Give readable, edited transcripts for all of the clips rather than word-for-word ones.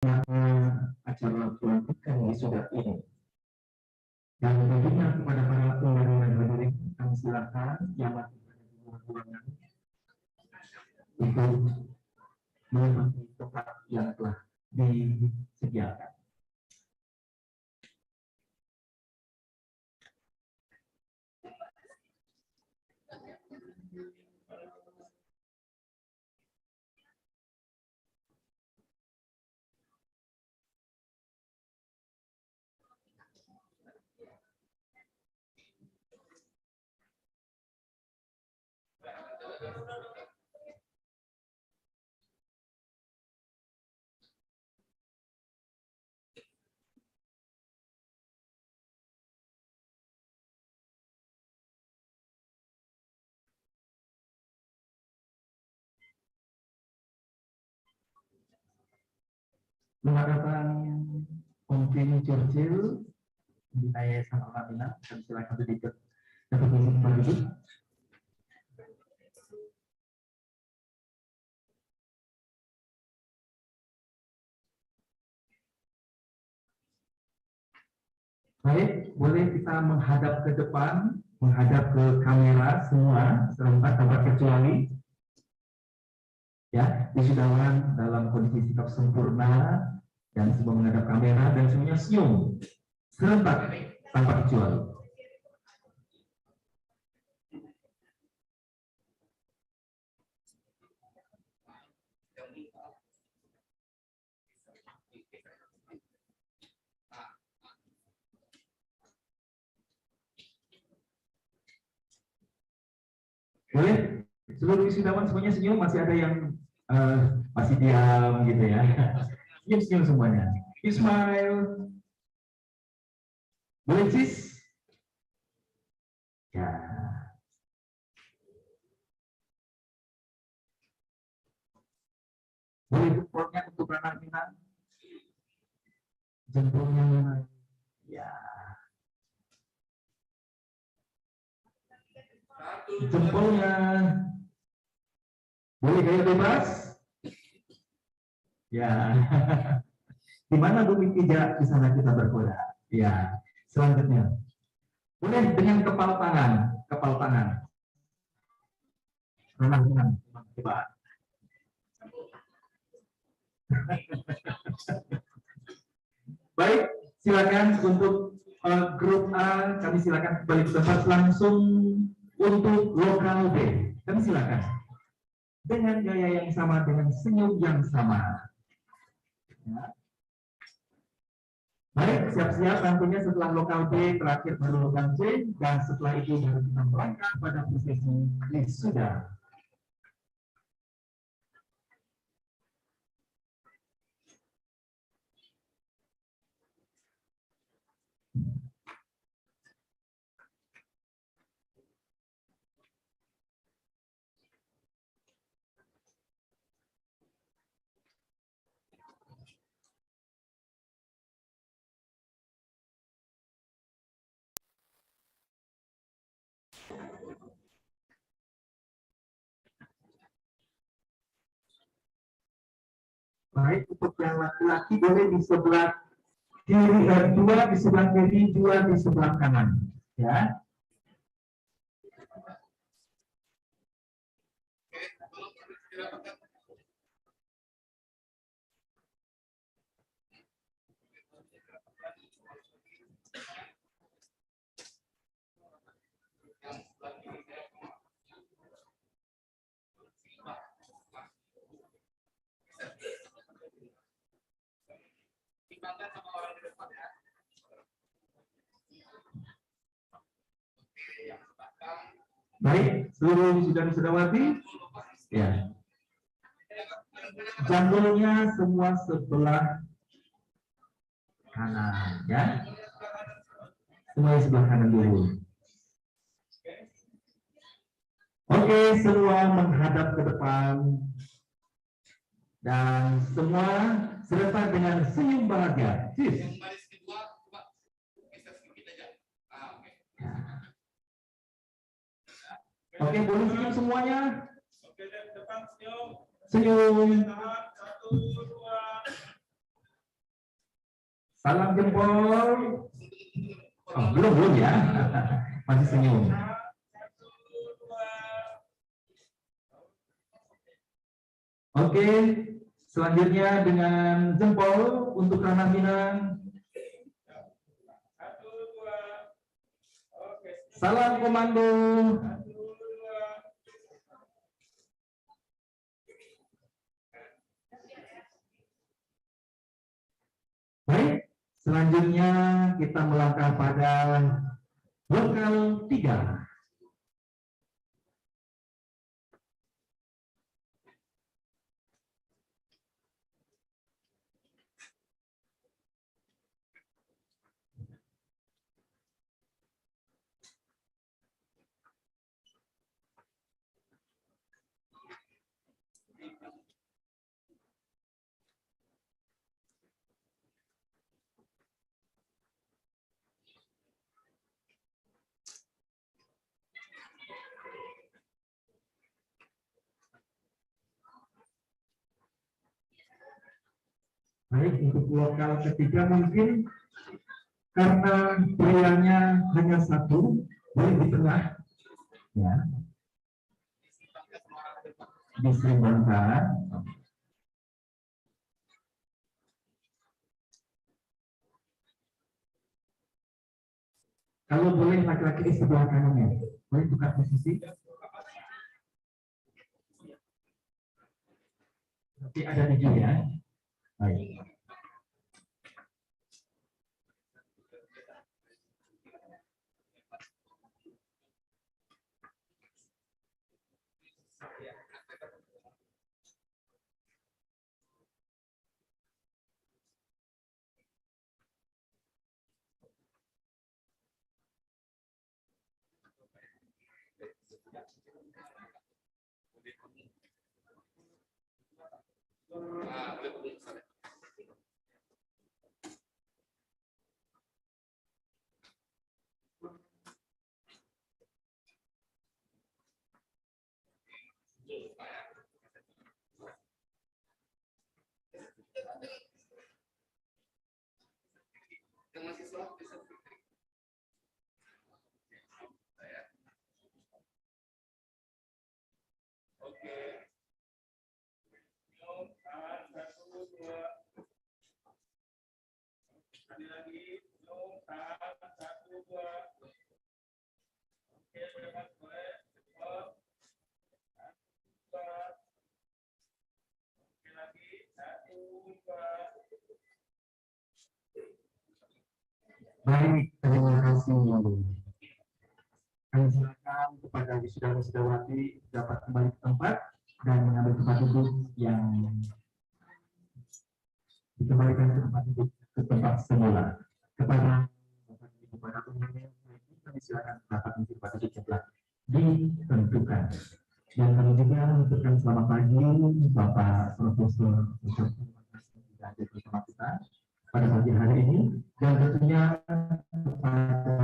acara pelantikan wisuda ini. Dan tentunya kepada para undangan dan hadirin, kami silakan yang masih berada di luar ruangan untuk menempati tempat yang telah disediakan. Menghadapan Konvin Churchill, saya sama Kamina, dan silakan sedikit dapat duduk. Baik, boleh kita menghadap ke depan, menghadap ke kamera semua, serempat tanpa kecuali. Ya, wisudawan dalam kondisi sikap sempurna dan semua menghadap kamera dan semuanya senyum, serempat tanpa kecuali. Boleh, seluruh wisudawan semuanya senyum, masih ada yang masih diam gitu ya. Senyum-senyum semuanya. You smile. Boleh sis? Ya. Boleh jempolnya untuk anak kita? Jempolnya mana? Ya. Jempolnya. Boleh gaya bebas? Ya. Di mana bumi pijak, di sana kita berkuda. Ya. Selanjutnya. Boleh dengan kepal tangan. Kepal tangan. Renang tangan. Coba. Baik, silakan untuk grup A, kami silakan kembali ke tempat langsung untuk lokal B. Kami silakan dengan gaya yang sama, dengan senyum yang sama. Ya. Baik, siap-siap nantinya setelah lokal B terakhir baru lokal C, dan setelah itu baru kita melangkah pada prosesi wisuda. Baik, untuk yang laki-laki boleh di sebelah kiri, dua di sebelah kiri, dua di sebelah kanan. Ya. Baik, seluruh wisudawan-wisudawati, ya. Jambulnya semua sebelah kanan, ya. Semua sebelah kanan dulu. Oke, semua menghadap ke depan dan semua serta dengan senyum bahagia. Sis. Oke, boleh senyum semuanya. Oke, depan senyum. Senyum. Salam jempol. Oh, belum ya. Masih senyum. Oke, selanjutnya dengan jempol untuk Ranah Minang. Salam komando. Baik, selanjutnya kita melangkah pada lokal 3. Baik, untuk lokal ketiga mungkin karena prianya hanya satu, boleh di tengah, ya, diseimbangkan. Kalau boleh laki-laki di sebelah kanannya, boleh tukar posisi. Tapi ada di ya. Baik. Baik, terima kasih. Kami silakan kepada wisuda-wisudawati dapat kembali ke tempat dan mengambil tempat duduk yang dikembalikan ke tempat semula. Kepada Bapak Ibu para pemilih, kami silakan dapat mengisi tempat duduk yang telah ditentukan. Dan kami juga mengucapkan selamat pagi Bapak Profesor yang hadir bersama kita pada pagi hari ini, dan tentunya kepada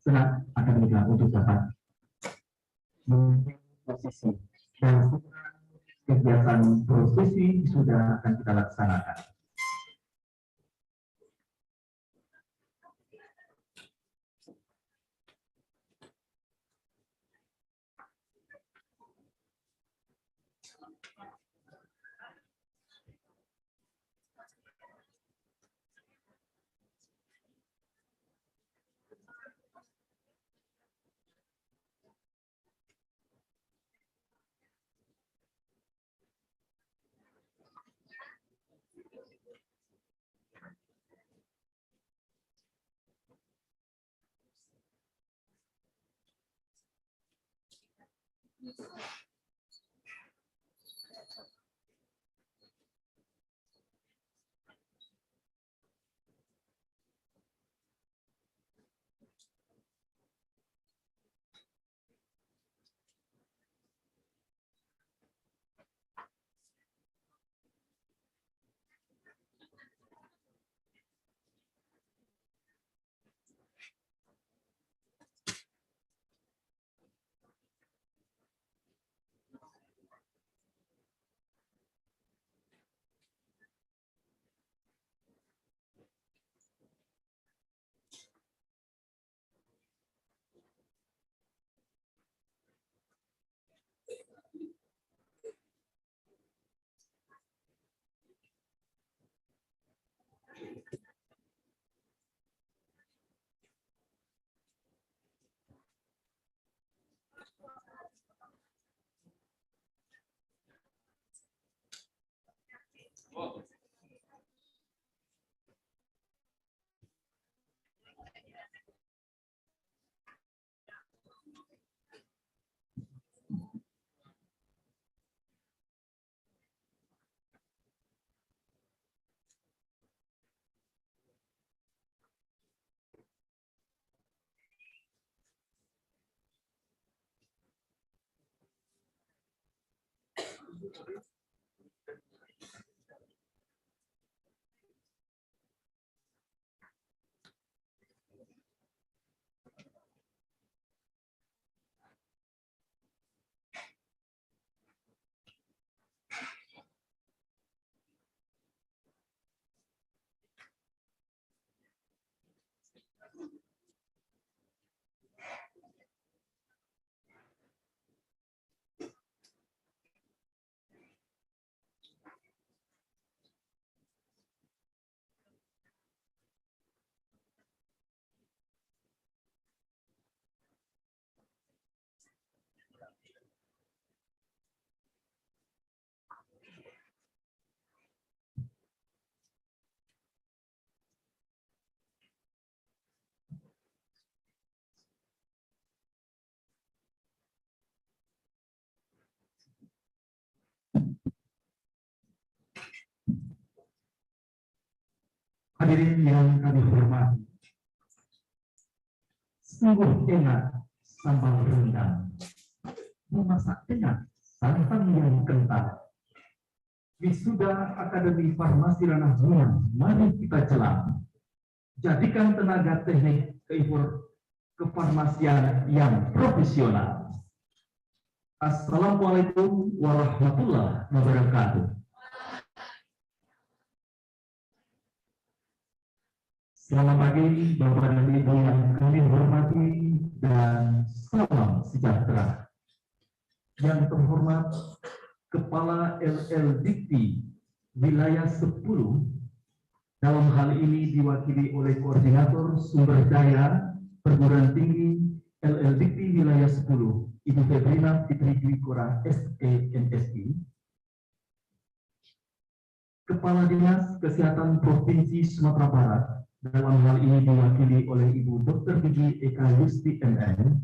senat akademika untuk dapat mengambil posisi dan kegiatan prosesi sudah akan kita laksanakan. Hadirin yang kami hormati, sungguh enak sambal rendang, memasak dengan santan yang kental. Wisuda Akademi Farmasi Ranah Minang, mari kita celam. Jadikan tenaga teknik kefarmasian yang profesional. Assalamualaikum warahmatullahi wabarakatuh. Selamat pagi Bapak dan Ibu yang kami hormati dan salam sejahtera. Yang terhormat Kepala LL Dikti Wilayah 10, dalam hal ini diwakili oleh Koordinator Sumber Daya Perguruan Tinggi LL Dikti Wilayah 10, Ibu Febrina Fitri Dwi Kora SEMSI. Kepala Dinas Kesehatan Provinsi Sumatera Barat, dalam hal ini diwakili oleh Ibu Dr. Gigi Eka Yusti MN.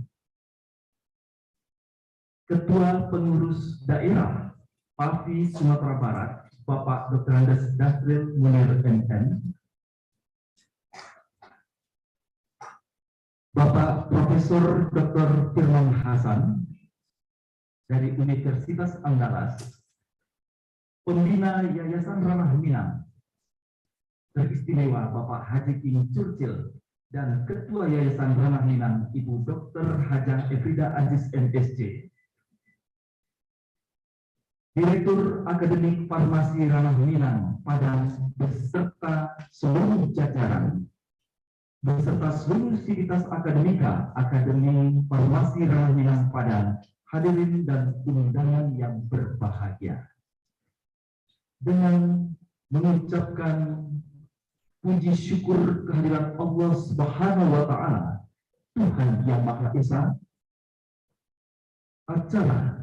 Ketua Pengurus Daerah PAVI Sumatera Barat, Bapak Dr. Andes Dasril Munir MN. Bapak Profesor Dr. Firman Hasan dari Universitas Andalas, Pembina Yayasan Ranah Minang, teristimewa Bapak Haji King Churchill, dan Ketua Yayasan Ranah Minang Ibu Dr. Haja Efrida Aziz MSc, Direktur Akademik Farmasi Ranah Minang Padang beserta seluruh jajaran, beserta seluruh sivitas akademika Akademi Farmasi Ranah Minang Padang, hadirin dan undangan yang berbahagia. Dengan mengucapkan puji syukur kehadiran Allah Subhanahu wa Ta'ala, Tuhan yang Maha Esa, acara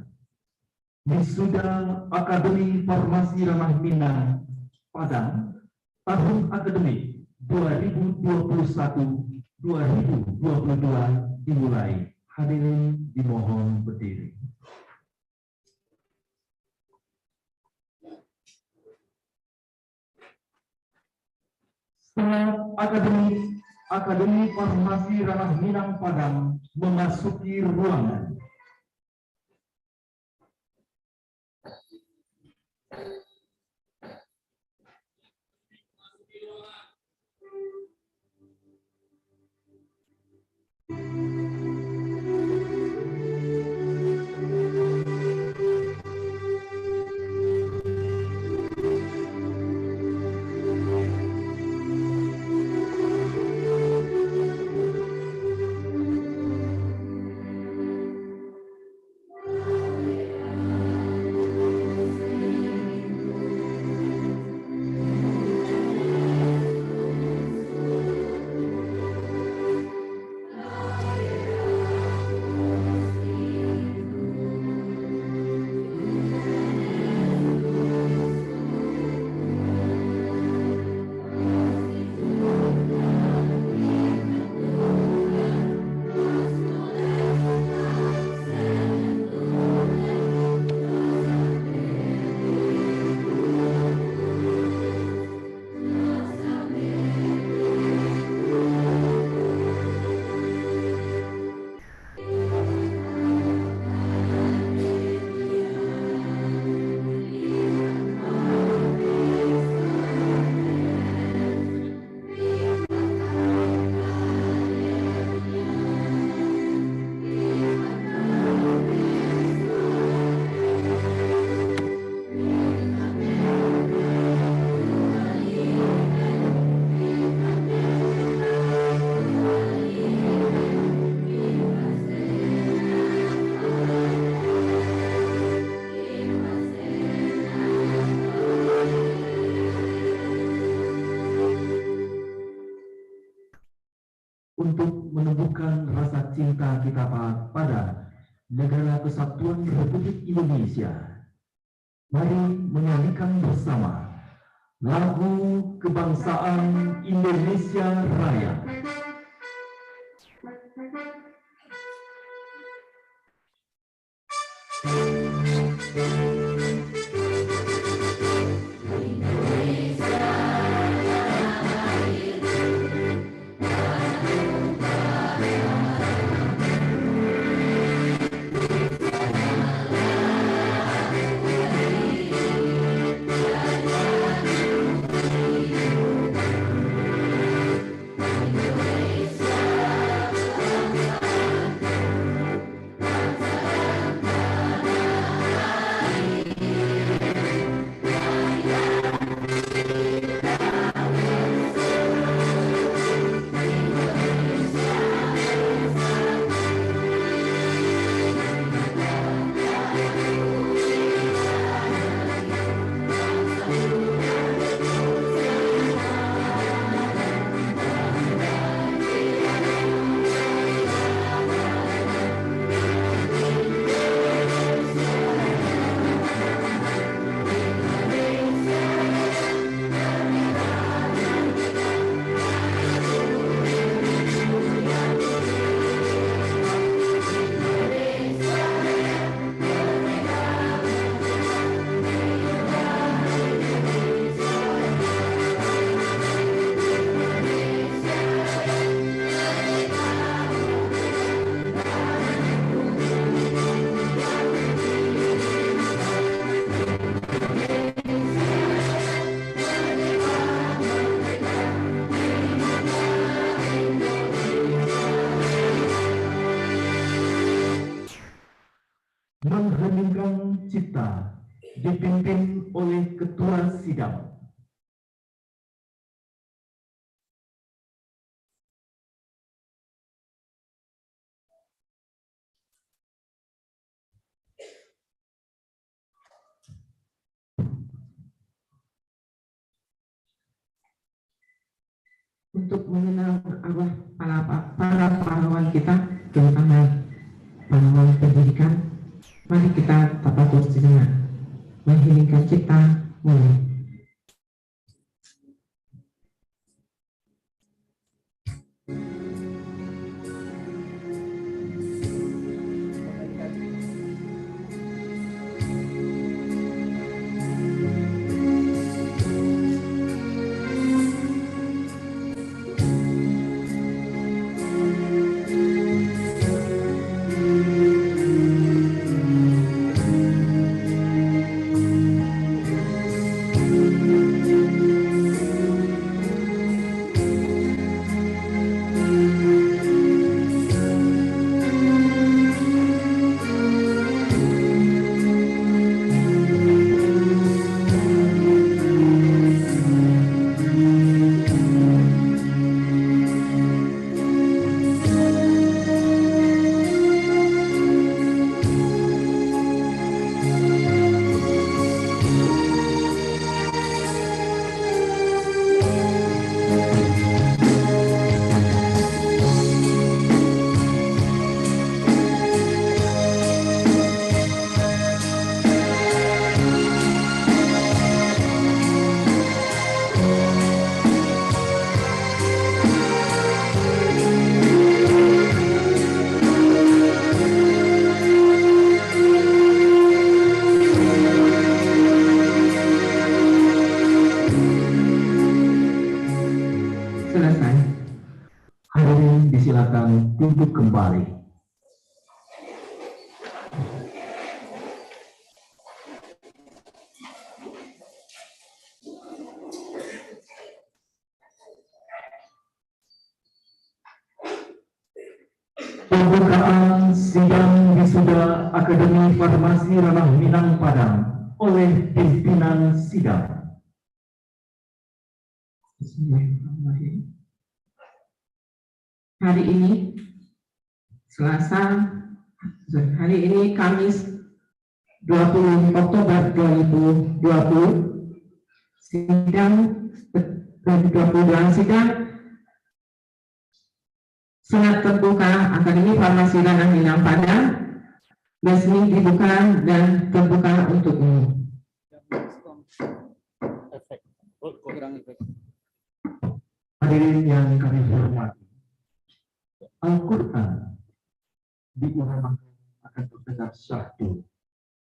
Wisuda Akademi Farmasi Ranah Minang Padang tahun akademik 2021-2022 dimulai. Hadirin dimohon berdiri. Setelah Akademi Farmasi Ranah Minang Padang memasuki ruangan, untuk menumbuhkan rasa cinta kita pada negara kesatuan Republik Indonesia. Mari menyanyikan bersama lagu kebangsaan Indonesia Raya. Mengheningkan cipta dipimpin oleh Ketua Sidang. Untuk mengenal arwah para pahlawan kita, terutama pahlawan pendidikan, mari kita tapatur sejenak, mengheningkan cipta mulai. Selesai. Hadirin disilakan duduk kembali. Pembukaan sidang wisuda Akademi Farmasi Ranah Minang Padang oleh pimpinan sidang. Bismillahirrahmanirrahim. Hari ini Kamis 20 Oktober 2020, sidang Senat terbuka Akademi Farmasi Ranah Minang Padang resmi dibuka dan terbuka untuk umum. Hadirin yang kami hormati, Al-Quran diiramakan akan terdengar syahdu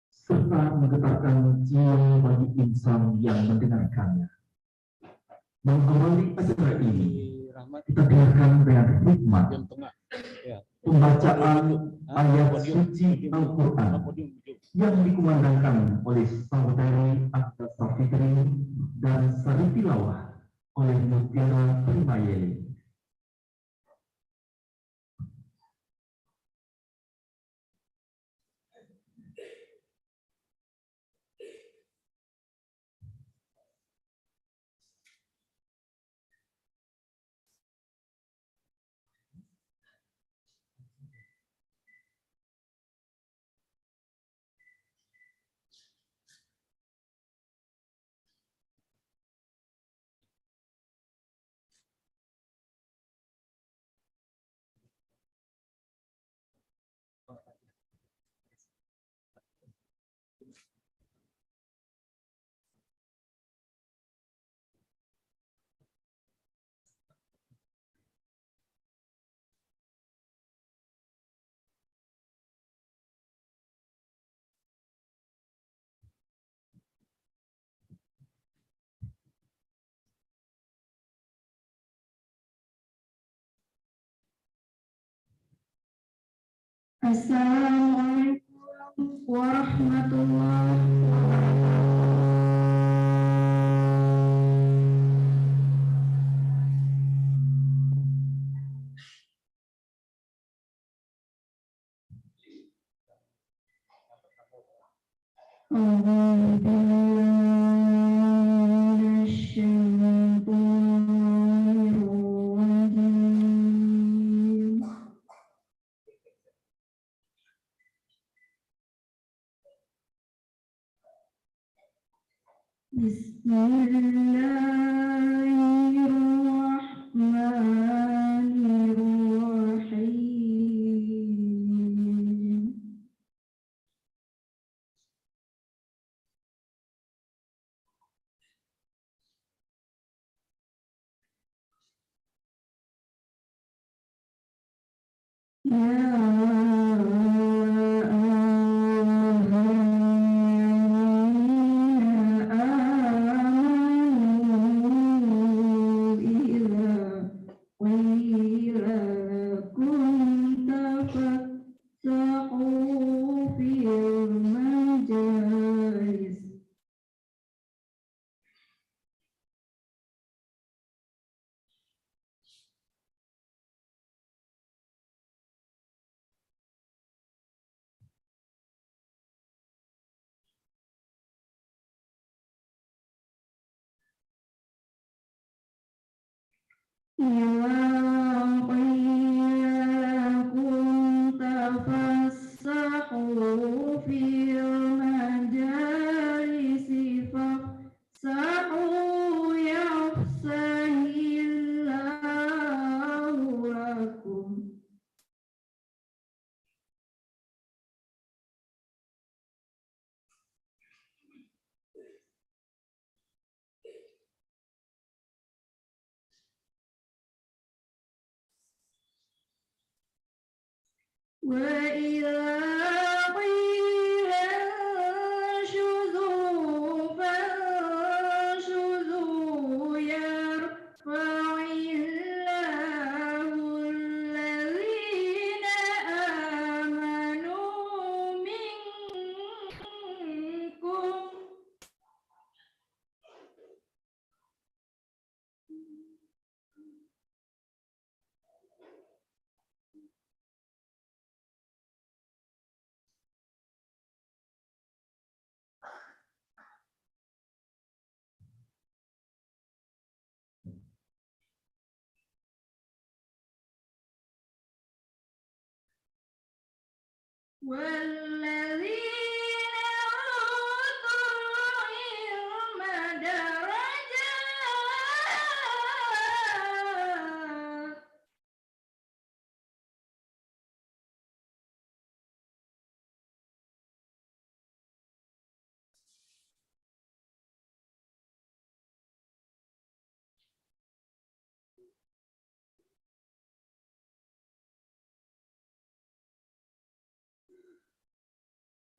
serta menggetarkan jiwa bagi insan yang mendengarkannya. Mengawali acara ini, kita dengarkan dengan hikmat pembacaan ayat suci Al-Quran yang dikumandangkan oleh Saudari Akta Safitri dan Sari Tilawah oleh Mutiara Primayeli. Assalamualaikum warahmatullahi wabarakatuh. Bismillahirrahmanirrahim. وإذا قيل انشزوا فانشزوا يرفع الله الذين آمنوا منكم والذين أوتوا العلم درجات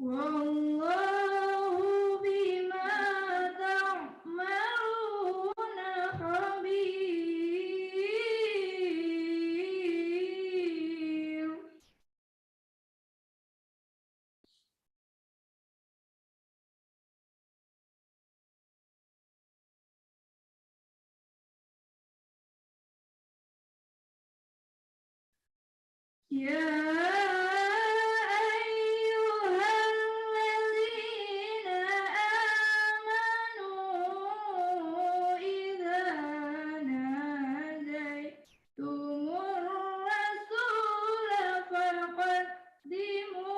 Wallahu bima ta'maluna khabir. Ya ayyuhalladzina amanu idza najaitumur rasula faqaddimu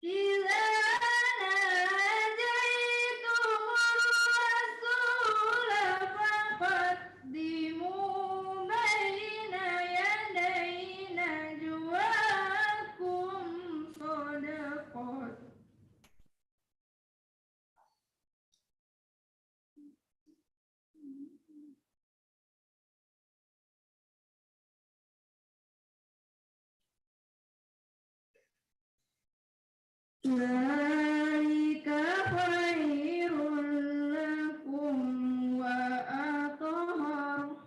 idza najaitumur rasula faqaddimu baina yaday najwakum shadaqat. Dzalika khairul lakum wa athhar.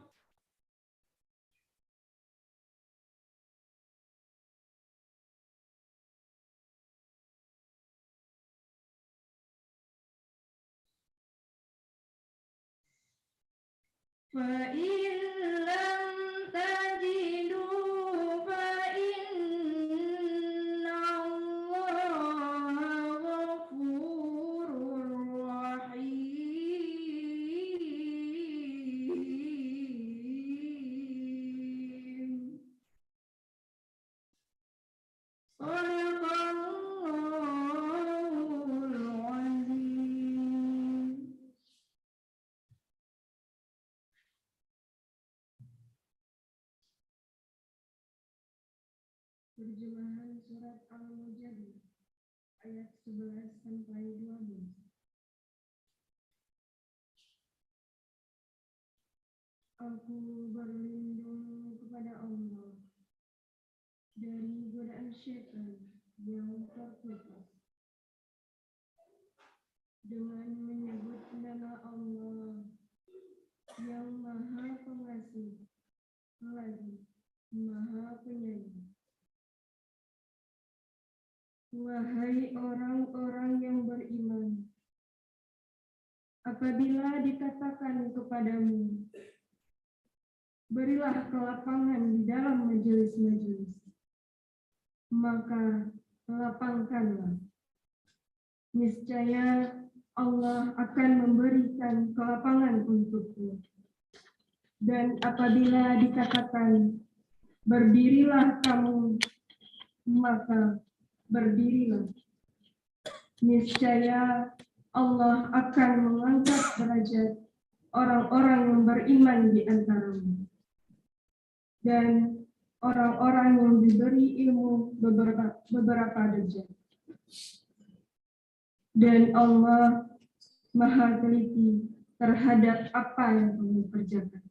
Fa in lam tajidu fa inna Allaha ghafurur rahim. Shadaqallahul azim. Terjemahan surat Al-Mujadlah ayat 11 sampai 12. Aku berlindung kepada Allah dari godaan syaitan yang terkutuk dengan menyebut nama Allah yang Maha Pengasih lagi Maha Penyayang. Wahai orang-orang yang beriman, apabila dikatakan kepadamu, berilah kelapangan di dalam majelis-majelis, maka lapangkanlah. Niscaya Allah akan memberikan kelapangan untukmu. Dan apabila dikatakan, berdirilah kamu, maka berdirilah. Niscaya Allah akan mengangkat derajat orang-orang yang beriman di antaramu. Dan orang-orang yang diberi ilmu beberapa derajat. Dan Allah Maha teliti terhadap apa yang kamu kerjakan.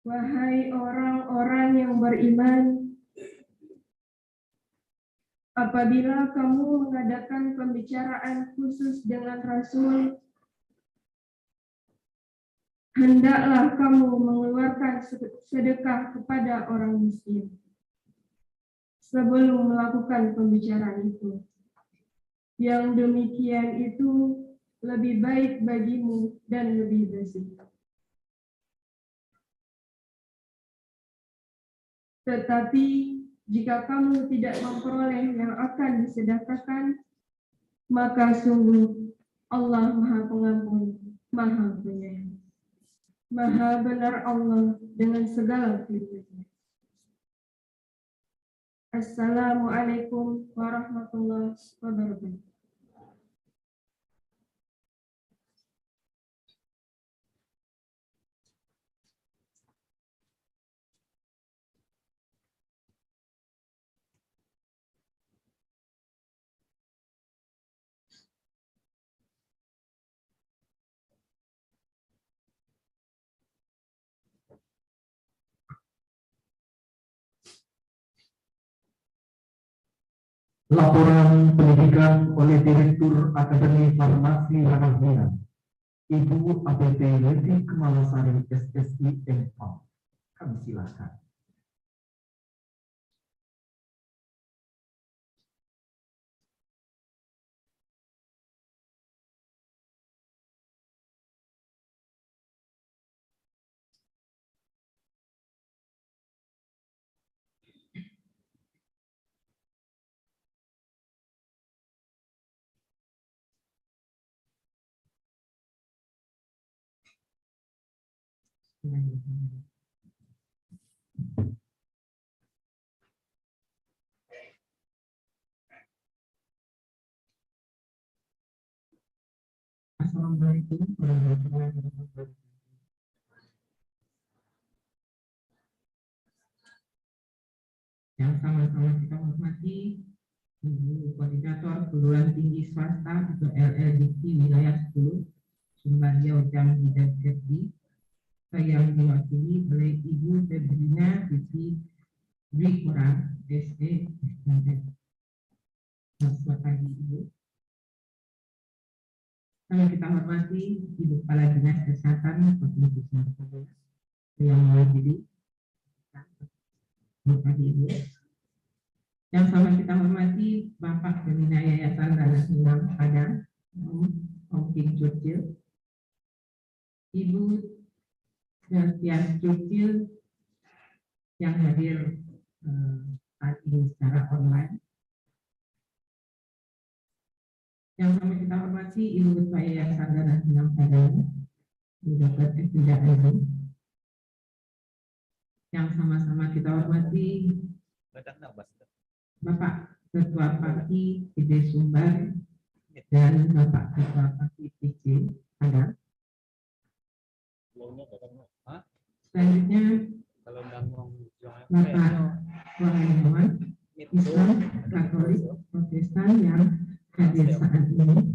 Wahai orang-orang yang beriman, apabila kamu mengadakan pembicaraan khusus dengan Rasul, hendaklah kamu mengeluarkan sedekah kepada orang miskin sebelum melakukan pembicaraan itu. Yang demikian itu lebih baik bagimu dan lebih bersih. Tetapi jika kamu tidak memperoleh yang akan disedekahkan, maka sungguh Allah Maha Pengampun, Maha Penyayang. Maha benar Allah dengan segala firman-Nya. Assalamualaikum warahmatullahi wabarakatuh. Laporan pendidikan oleh Direktur Akademi Farmasi Ranahmina, Ibu APT Leti Kemalasari SSI Empang. Kami silakan. Assalamualaikum warahmatullahi wabarakatuh. Yang sama-sama kita hormati Ibu Koordinator Perguruan Tinggi Swasta atau LLDIKT Wilayah 10 Sumbaria Jambi dan Kerti, yang diwakili oleh Ibu Febrina Fitri Dwi Kurang SE. Selamat pagi Ibu. Kami kita hormati Ibu Kepala Dinas Kesehatan Provinsi Sumatera Barat yang mewakili. Selamat pagi Ibu. Yang sama kita hormati Bapak Pembina Yayasan Ranahmina Padang, Om King Churchill, Ibu Tias Churchill yang hadir saat ini secara online. Yang sama kita hormati Ibu Ketua Yayasan Ranahmina Padang, Ibu Dr. Evita Aziz. Yang sama-sama kita hormati Bapak Ketua Parti PD Sumbar dan Bapak Ketua Parti PC Padang. Selanjutnya Bapak Wahyawan Islam Katolik Protestan yang hadir saat ini.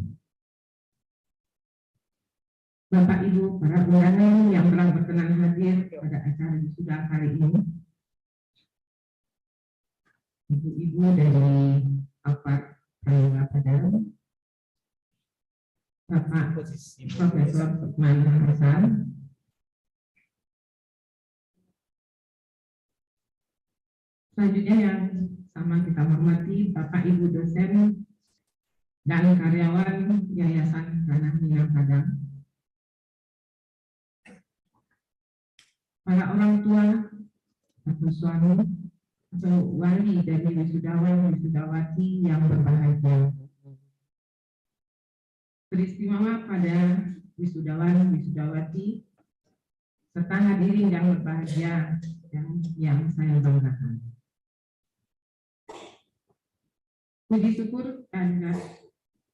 Bapak Ibu para undangan yang telah berkenan hadir pada acara wisuda kali ini. Ibu-ibu dari Alfat Ranahmina Padang, Bapak Profesor Sukman Hasan, selanjutnya yang sama kita hormati Bapak Ibu dosen dan karyawan Yayasan Ranahmina Padang, para orang tua atau suami atau wali dari wisudawan wisudawati yang berbahagia. Beristimewa pada wisudawan wisudawati serta hadirin yang berbahagia yang saya banggakan. Puji syukur kehadirat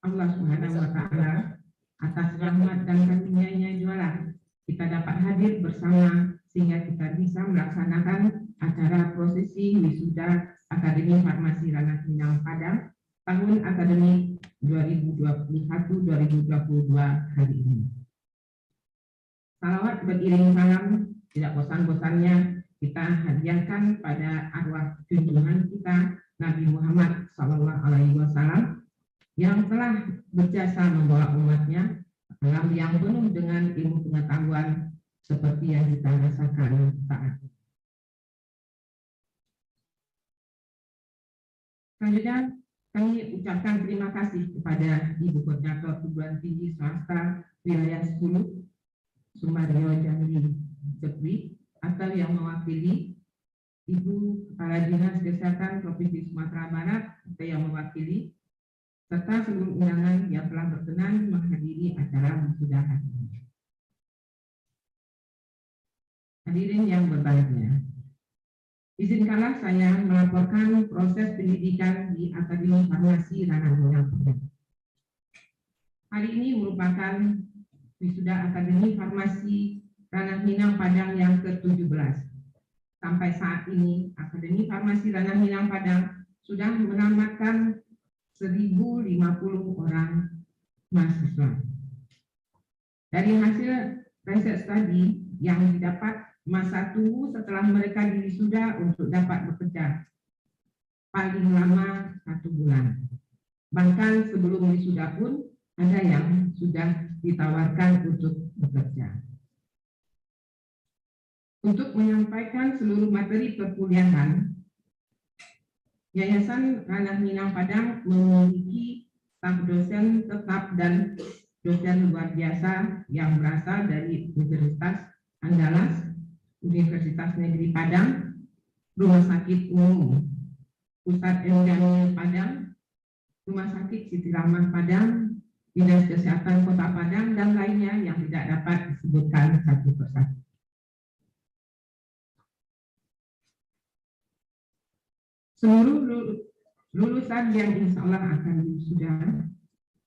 Allah Subhanahu wa Ta'ala atas rahmat dan karunia-Nya jualah kita dapat hadir bersama sehingga kita bisa melaksanakan acara prosesi wisuda Akademi Farmasi Ranahmina Padang tahun akademik 2021-2022 hari ini. Salawat beriring salam tidak bosan-bosannya kita hadiahkan pada arwah junjungan kita Nabi Muhammad SAW yang telah berjasa membawa umatnya dalam yang penuh dengan ilmu pengetahuan seperti yang kita rasakan saat ini. Selanjutnya, kami ucapkan terima kasih kepada Ibu Koordinator Perguruan Tinggi Swasta Wilayah 10 Sumbaria Jambi Kerti atau yang mewakili Ibu Kepala Dinas Kesehatan Provinsi Sumatera Barat atau yang mewakili serta seluruh undangan yang telah berkenan menghadiri acara wisuda hari ini. Hadirin yang berbahagia, izinkanlah saya melaporkan proses pendidikan di Akademi Farmasi Ranahmina Padang. Hari ini merupakan wisuda Akademi Farmasi Ranahmina Padang yang ke-17. Sampai saat ini, Akademi Farmasi Ranahmina Padang sudah menamatkan 1.050 orang mahasiswa. Dari hasil riset studi yang didapat, 1 setelah mereka diwisuda untuk dapat bekerja. paling lama 1 bulan. Bahkan sebelum wisuda pun ada yang sudah ditawarkan untuk bekerja. Untuk menyampaikan seluruh materi perkuliahan, Yayasan Ranah Minang Padang memiliki staf dosen tetap dan dosen luar biasa yang berasal dari Universitas Andalas, Universitas Negeri Padang, Rumah Sakit Umum Pusat Jamil Padang, Rumah Sakit Siti Rahmah Padang, Dinas Kesehatan Kota Padang, dan lainnya yang tidak dapat disebutkan satu persatu. Seluruh lulusan yang insya Allah akan wisuda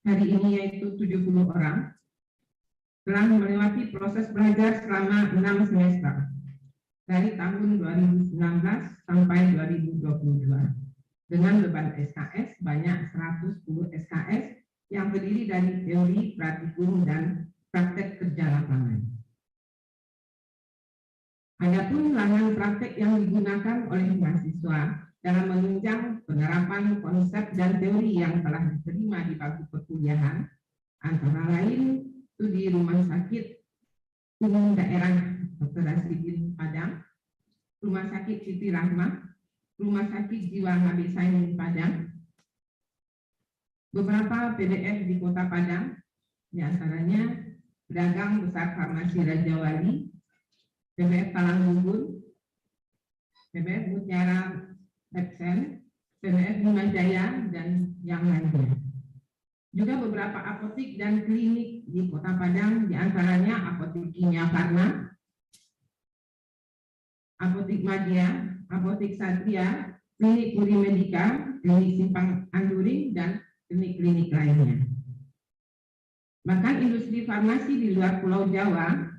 hari ini, yaitu 70 orang, telah melewati proses belajar selama 6 semester dari tahun 2019 sampai 2022 dengan beban SKS sebanyak 110 SKS yang terdiri dari teori, praktikum, dan praktek kerja lapangan. Adapun layanan praktek yang digunakan oleh mahasiswa dalam menunjang penerapan konsep dan teori yang telah diterima di bangku perkuliahan, antara lain studi Rumah Sakit Umum Daerah Dr. Rasidin Padang, Rumah Sakit Siti Rahmah, Rumah Sakit Jiwa Habib Sain Padang, beberapa PDF di Kota Padang, diantaranya Pedagang Besar Farmasi Raja Wali, PBF Talang Bubun, PBF Mutiara Epsen, PBF Bima Jaya, dan yang lainnya. Juga beberapa apotik dan klinik di Kota Padang, diantaranya Apotik Kimia Farma, Apotik Madia, Apotik Satria, Klinik Puri Medika, Klinik Simpang Anduring, dan klinik-klinik lainnya. Bahkan industri farmasi di luar Pulau Jawa,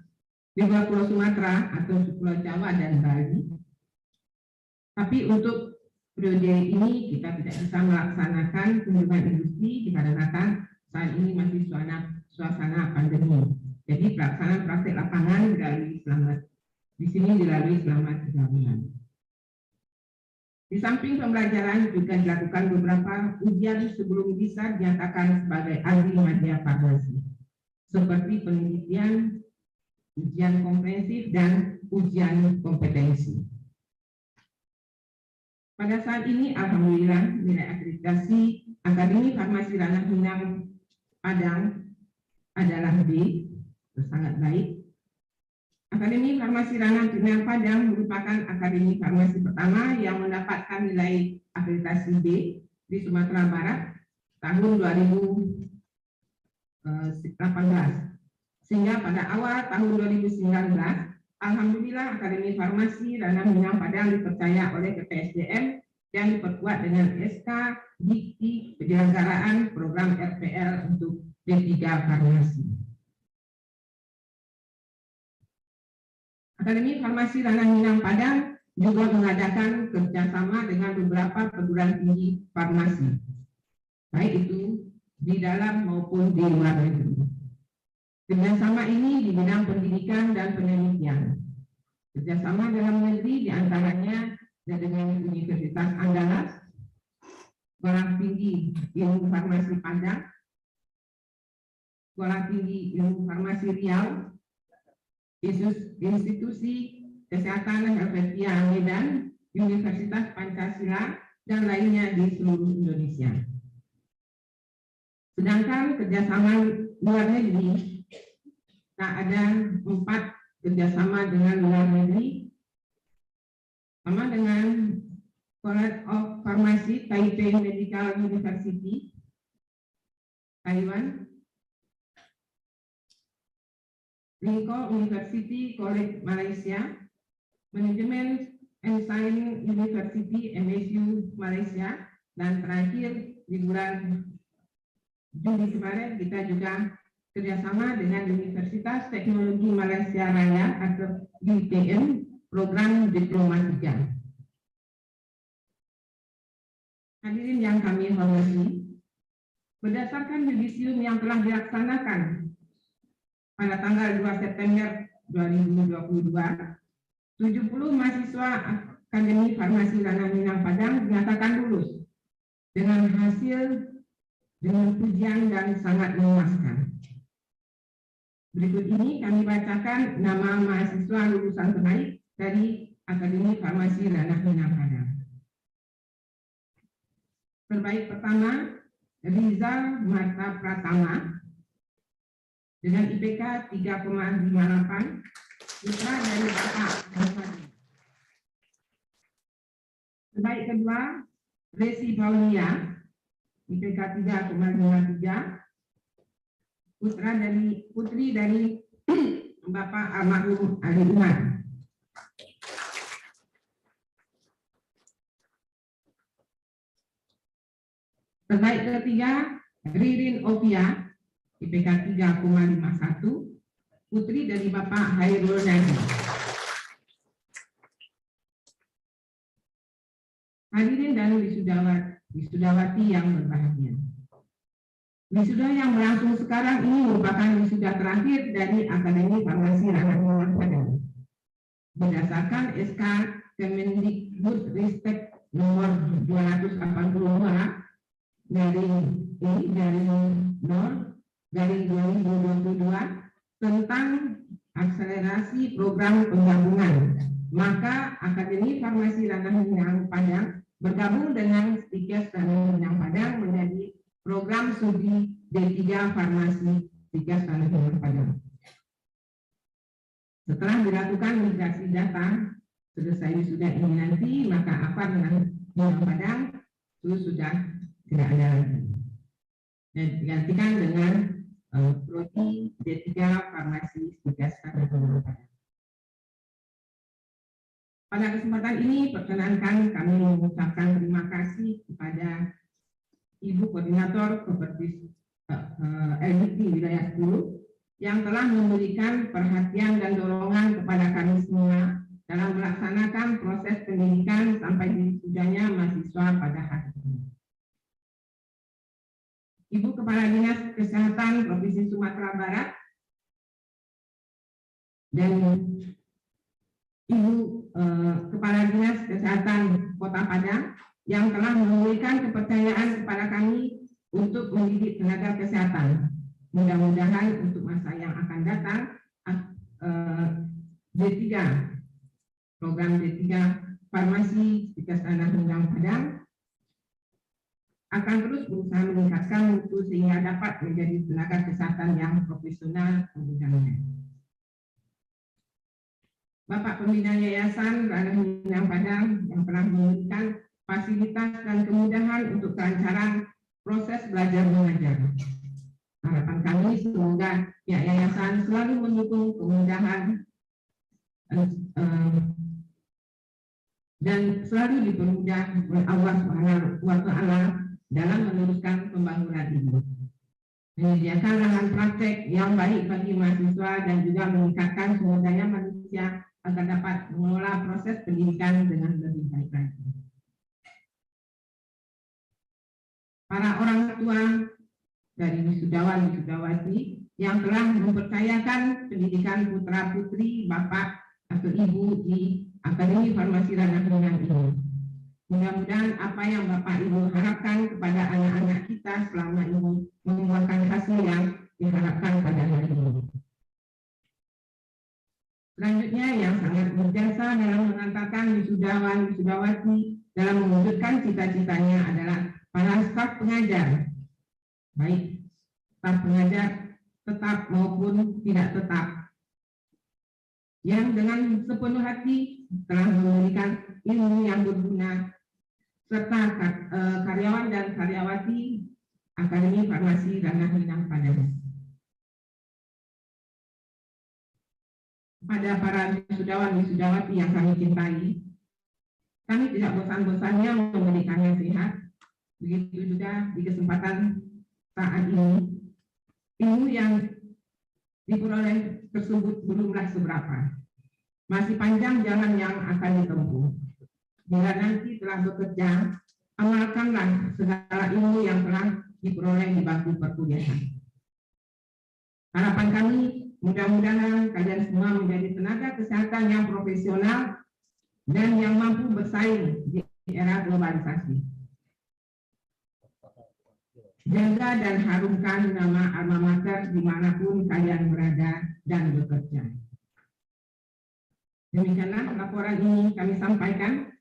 di luar Pulau Sumatera atau Pulau Jawa dan Bali. Tapi untuk periode ini kita tidak bisa melaksanakan kunjungan industri dikarenakan saat ini masih suasana pandemi. Jadi pelaksanaan praktek lapangan di sini dilalui selama 3 bulan. Di samping pembelajaran juga dilakukan beberapa ujian sebelum bisa dinyatakan sebagai ahli media farmasi, seperti penelitian, ujian komprehensif, dan ujian kompetensi. Pada saat ini, alhamdulillah, nilai akreditasi Akademi Farmasi Ranah Minang Padang adalah B, sangat baik. Akademi Farmasi Ranah Minang Padang merupakan akademi farmasi pertama yang mendapatkan nilai akreditasi B di Sumatera Barat tahun 2018. Sehingga pada awal tahun 2019, alhamdulillah Akademi Farmasi Ranah Minang Padang dipercaya oleh KPSDM dan diperkuat dengan SK Dikti penyelenggaraan program RPL untuk D3 Farmasi. Akademi Farmasi Ranah Minang Padang juga mengadakan kerjasama dengan beberapa perguruan tinggi farmasi, baik itu di dalam maupun di luar negeri. Kerjasama ini di bidang pendidikan dan penelitian. Kerjasama dalam negeri diantaranya dengan Universitas Andalas, Sekolah Tinggi Ilmu Farmasi Padang, Sekolah Tinggi Ilmu Farmasi Riau, Institusi Kesehatan Helvetia Medan, Universitas Pancasila, dan lainnya di seluruh Indonesia. Sedangkan kerjasama luar negeri, ada 4 kerjasama dengan luar negeri, sama dengan College of Pharmacy Taipei Medical University, Taiwan, Lincoln University College Malaysia, Manajemen and Science University MSU Malaysia, dan terakhir di bulan Juli kemarin kita juga kerjasama dengan Universitas Teknologi Malaysia Raya atau UTM program Diploma 3. Hadirin yang kami hormati, berdasarkan yudisium yang telah dilaksanakan pada tanggal 2 September 2022, 70 mahasiswa Akademi Farmasi Ranah Minang Padang dinyatakan lulus dengan hasil dengan pujian dan sangat memuaskan. Berikut ini kami bacakan nama mahasiswa lulusan terbaik dari Akademi Farmasi Ranah Minang Padang. Terbaik pertama, Rizal Marta Pratama dengan IPK 3,58, putra dari Bapak Muhammad. Terbaik kedua, Resi Paulia, IPK 3,53, putri dari Bapak almarhum Ali Umar. Terbaik ketiga, Ririn Ovia, IPK 3,51, putri dari Bapak Hairul Nadi. Hadirin dan wisudawati yang berbahagia. Wisuda yang berlangsung sekarang ini merupakan wisuda terakhir dari Akademi Farmasi Ranah Minang Padang. Berdasarkan SK Kemendikbudristek nomor 282 dari 2022 tentang akselerasi program penggabungan, maka Akademi Farmasi Ranah Minang Padang bergabung dengan Stikes Ranah Minang Padang menjadi program studi D3 Farmasi Stikes Ranah Minang Padang. Setelah dilakukan migrasi data, selesai wisuda ini nanti, maka AFAR Minang Padang itu sudah tidak ada lagi. Dan digantikan dengan prodi D3 Farmasi Stikes Ranah Minang Padang. Pada kesempatan ini, perkenankan kami mengucapkan terima kasih kepada Ibu Koordinator Kopertis LDP Wilayah 10 yang telah memberikan perhatian dan dorongan kepada kami semua dalam melaksanakan proses pendidikan sampai wisudanya mahasiswa pada hari ini. Ibu Kepala Dinas Kesehatan Provinsi Sumatera Barat dan Ibu Kepala Dinas Kesehatan Kota Padang yang telah memberikan kepercayaan kepada kami untuk mendidik tenaga kesehatan. Mudah-mudahan untuk masa yang akan datang, D3, program D3 Farmasi Stikes Ranah Minang Padang akan terus berusaha meningkatkan mutu sehingga dapat menjadi tenaga kesehatan yang profesional dan Bapak Pembina Yayasan Ranah Minang Padang yang telah memberikan fasilitas dan kemudahan untuk kelancaran proses belajar mengajar. Harapan kami semoga yayasan selalu mendukung kemudahan dan selalu dipermudah oleh Allah SWT dalam meneruskan pembangunan ini. Menyediakan lahan praktek yang baik bagi mahasiswa dan juga meningkatkan sumber daya manusia agar dapat mengelola proses pendidikan dengan lebih baik lagi. Para orang tua dari wisudawan wisudawati yang telah mempercayakan pendidikan putra putri bapak atau ibu di Akademi Farmasi Ranah Minang ini. Mudah-mudahan apa yang bapak ibu harapkan kepada anak-anak kita selama ini membuahkan hasil yang diharapkan pada hari ini. Selanjutnya yang sangat berjasa dalam mengantarkan wisudawan wisudawati dalam mewujudkan cita-citanya adalah para staf pengajar, baik staf pengajar tetap maupun tidak tetap, yang dengan sepenuh hati telah memberikan ilmu yang berguna, serta karyawan dan karyawati Akademi Farmasi Ranah Minang Padang. Pada para wisudawan wisudawati yang kami cintai, kami tidak bosan-bosannya memberikan nasihat. Begitu juga di kesempatan saat ini, ilmu yang diperoleh tersebut belumlah seberapa. Masih panjang jalan yang akan ditempuh. Bila nanti telah bekerja, amalkanlah segala ilmu yang telah diperoleh di bangku perkuliahan. Harapan kami, mudah-mudahan kalian semua menjadi tenaga kesehatan yang profesional dan yang mampu bersaing di era globalisasi. Jaga dan harumkan nama alma mater dimanapun kalian berada dan bekerja. Demikianlah laporan ini kami sampaikan.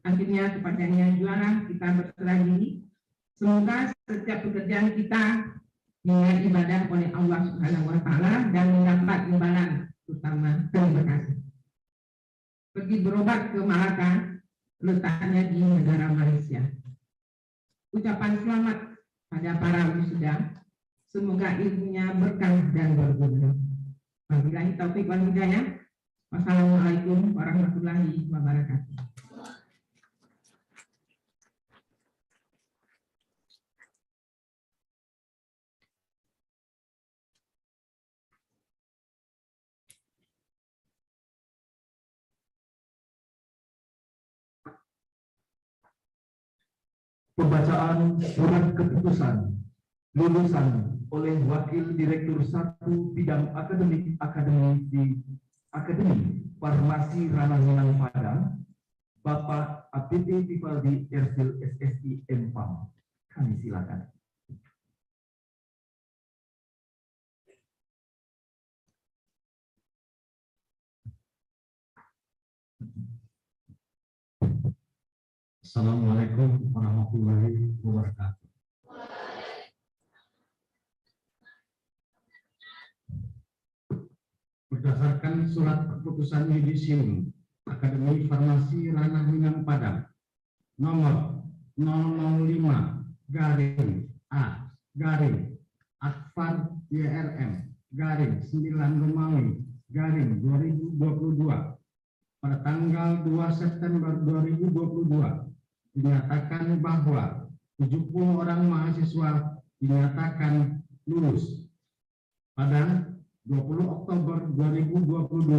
Akhirnya kepadanya juara kita berserah diri. Semoga setiap pekerjaan kita dengan ibadah oleh Allah Subhanahu wa Ta'ala dan mendapat imbalan utama. Terima kasih. Pergi berobat ke Malaka, letaknya di negara Malaysia. Ucapan selamat pada para wisuda. Semoga ilmunya berkah dan berguna. Wabillahi taufiq wal hidayah. Wassalamualaikum warahmatullahi wabarakatuh. Pembacaan surat keputusan lulusan oleh Wakil Direktur 1 Bidang Akademik Akademi Farmasi Ranah Minang Padang, Bapak APT Vivaldi Ersil SSI Empang. Kami silakan. Assalamualaikum warahmatullahi wabarakatuh. Berdasarkan surat keputusan yudisium Akademi Farmasi Ranah Minang Padang nomor 005-A-Akfar YRM _9 Romawi _2022 pada tanggal 2 September 2022 dinyatakan bahwa 70 orang mahasiswa dinyatakan lulus. Pada 20 Oktober 2022,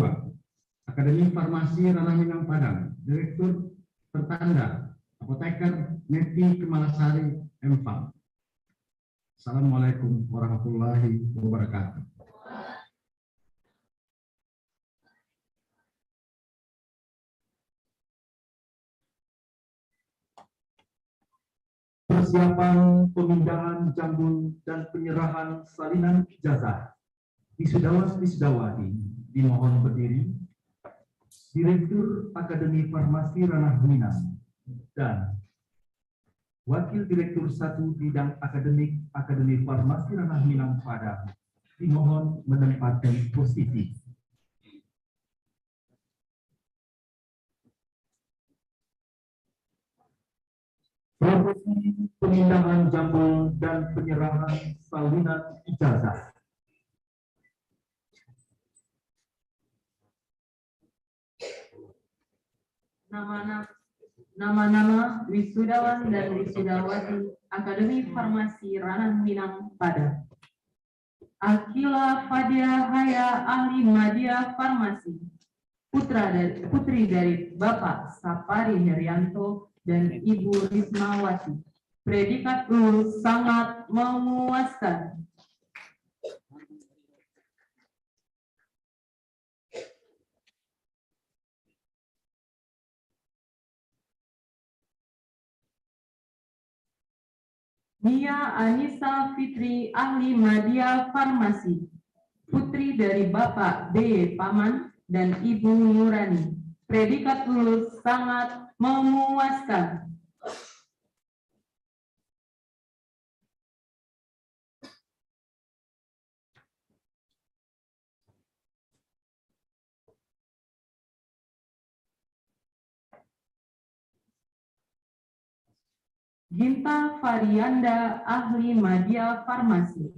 Akademi Farmasi Ranah Minang Padang, Direktur tertanda Apoteker Neti Kemalasari Empang. Assalamualaikum warahmatullahi wabarakatuh. Persiapan pemindahan jambul dan penyerahan salinan ijazah wisudawan-wisudawati dimohon berdiri. Direktur Akademi Farmasi Ranah Minang dan Wakil Direktur 1 Bidang Akademik Akademi Farmasi Ranah Minang Padang dimohon menempati posisi. Prosesi pemindahan jambul dan penyerahan salinan ijazah. Nama-nama wisudawan dan wisudawati Akademi Farmasi Ranah Minang Padang. Akila Fadia Haya Ahli Madya Farmasi, putri dari Bapak Sapari Herianto dan Ibu Rismawati. Predikat lulus sangat memuaskan. Nia Anissa Fitri Ahli Madya Farmasi, putri dari Bapak B. Paman dan Ibu Nurani. Predikat lulus sangat memuaskan. Ginta Farianda Ahli Madya Farmasi,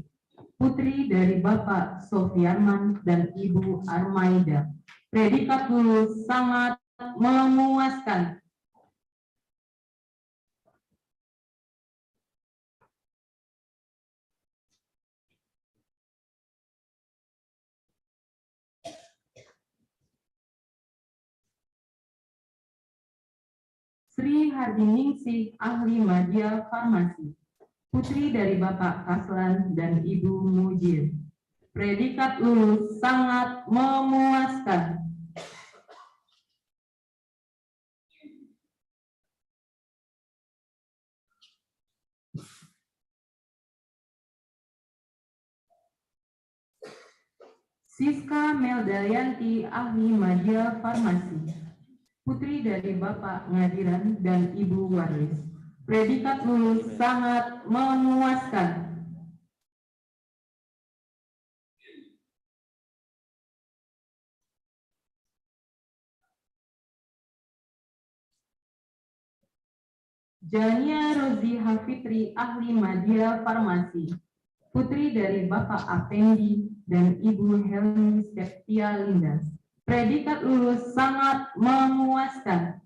putri dari Bapak Sofiarman dan Ibu Armaida. Predikat lulus sangat memuaskan. Sri Hardiningsih Ahli Madya Farmasi, putri dari Bapak Kaslan dan Ibu Mujir. Predikat lulus sangat memuaskan. Siska Meldayanti, ahli media farmasi, putri dari Bapak Ngadiran dan Ibu Waris. Predikat lulus sangat memuaskan. Jania Rozi Hafitri, ahli media farmasi, putri dari Bapak Apendi dan Ibu Helmi Septia Lindas. Predikat lulus sangat memuaskan.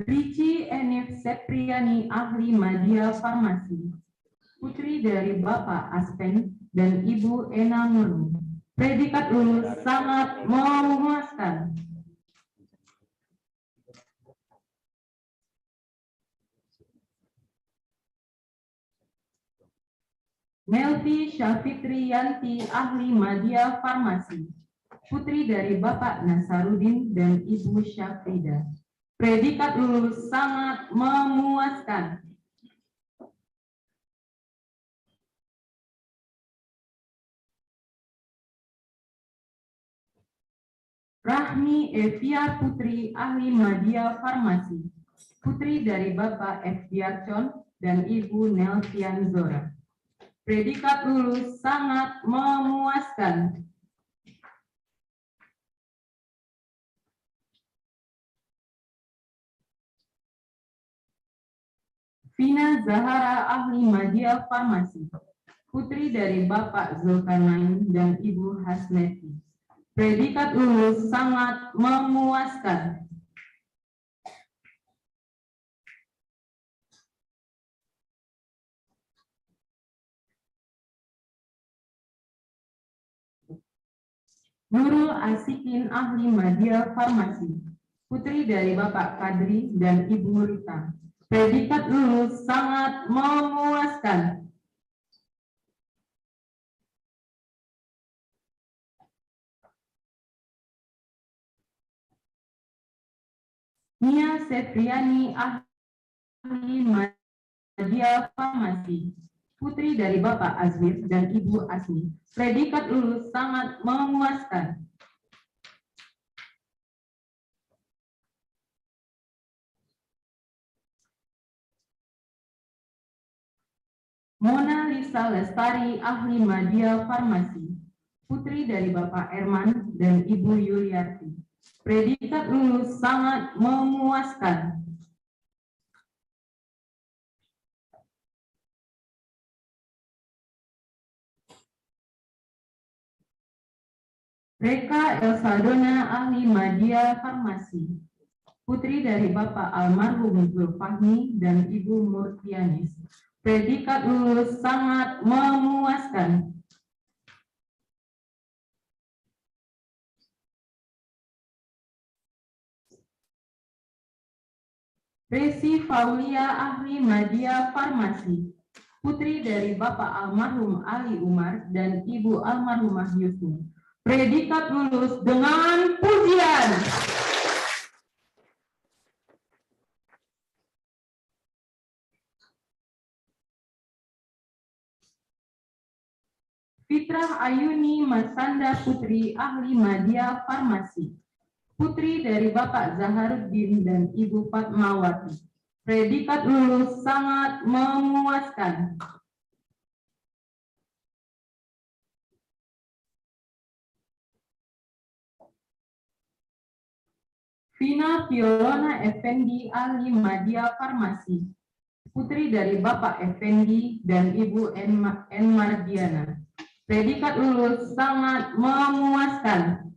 Rici Enif Sepriani, ahli media farmasi, putri dari Bapak Aspen dan Ibu Ena Murni. Predikat lulus sangat memuaskan. Melvi Syafitri Yanti, ahli media farmasi, putri dari Bapak Nasarudin dan Ibu Syafrida. Predikat lulus sangat memuaskan. Rahmi Evia Putri, ahli media farmasi, putri dari Bapak Efdiarcon dan Ibu Nelvian Zora. Predikat lulus sangat memuaskan. Vina Zahara, ahli media farmasi, putri dari Bapak Zulkarnain dan Ibu Hasneti. Predikat lulus sangat memuaskan. Nurul Asikin, ahli media farmasi, putri dari Bapak Kadri dan Ibu Rita. Predikat lulus sangat memuaskan. Nia Septriani, ahli media farmasi, putri dari Bapak Azwir dan Ibu Asmi. Predikat lulus sangat memuaskan. Mona Lisa Lestari, ahli media farmasi, putri dari Bapak Erman dan Ibu Yuliarti. Predikat lulus sangat memuaskan. Reka Elsadona, ahli media farmasi, putri dari Bapak almarhum Zulfahmi dan Ibu Murtianis. Predikat lulus sangat memuaskan. Resi Faulia, ahli media farmasi, putri dari Bapak almarhum Ali Umar dan Ibu almarhumah Yusni. Predikat lulus dengan pujian. Fitrah Ayuni Masanda Putri, ahli media farmasi, putri dari Bapak Zaharuddin dan Ibu Fatmawati. Predikat lulus sangat memuaskan. Vina Violona Effendi, ahli media farmasi, putri dari Bapak Effendi dan Ibu Enmardiana. Predikat lulus sangat memuaskan.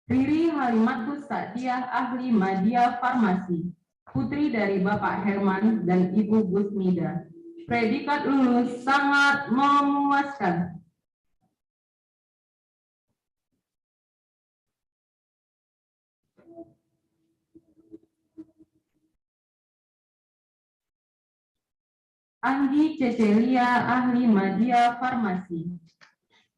Riri Halimatus Sa'diah, ahli media farmasi, putri dari Bapak Herman dan Ibu Gusnida. Predikat lulus sangat memuaskan. Anggi Cecelia, ahli media farmasi,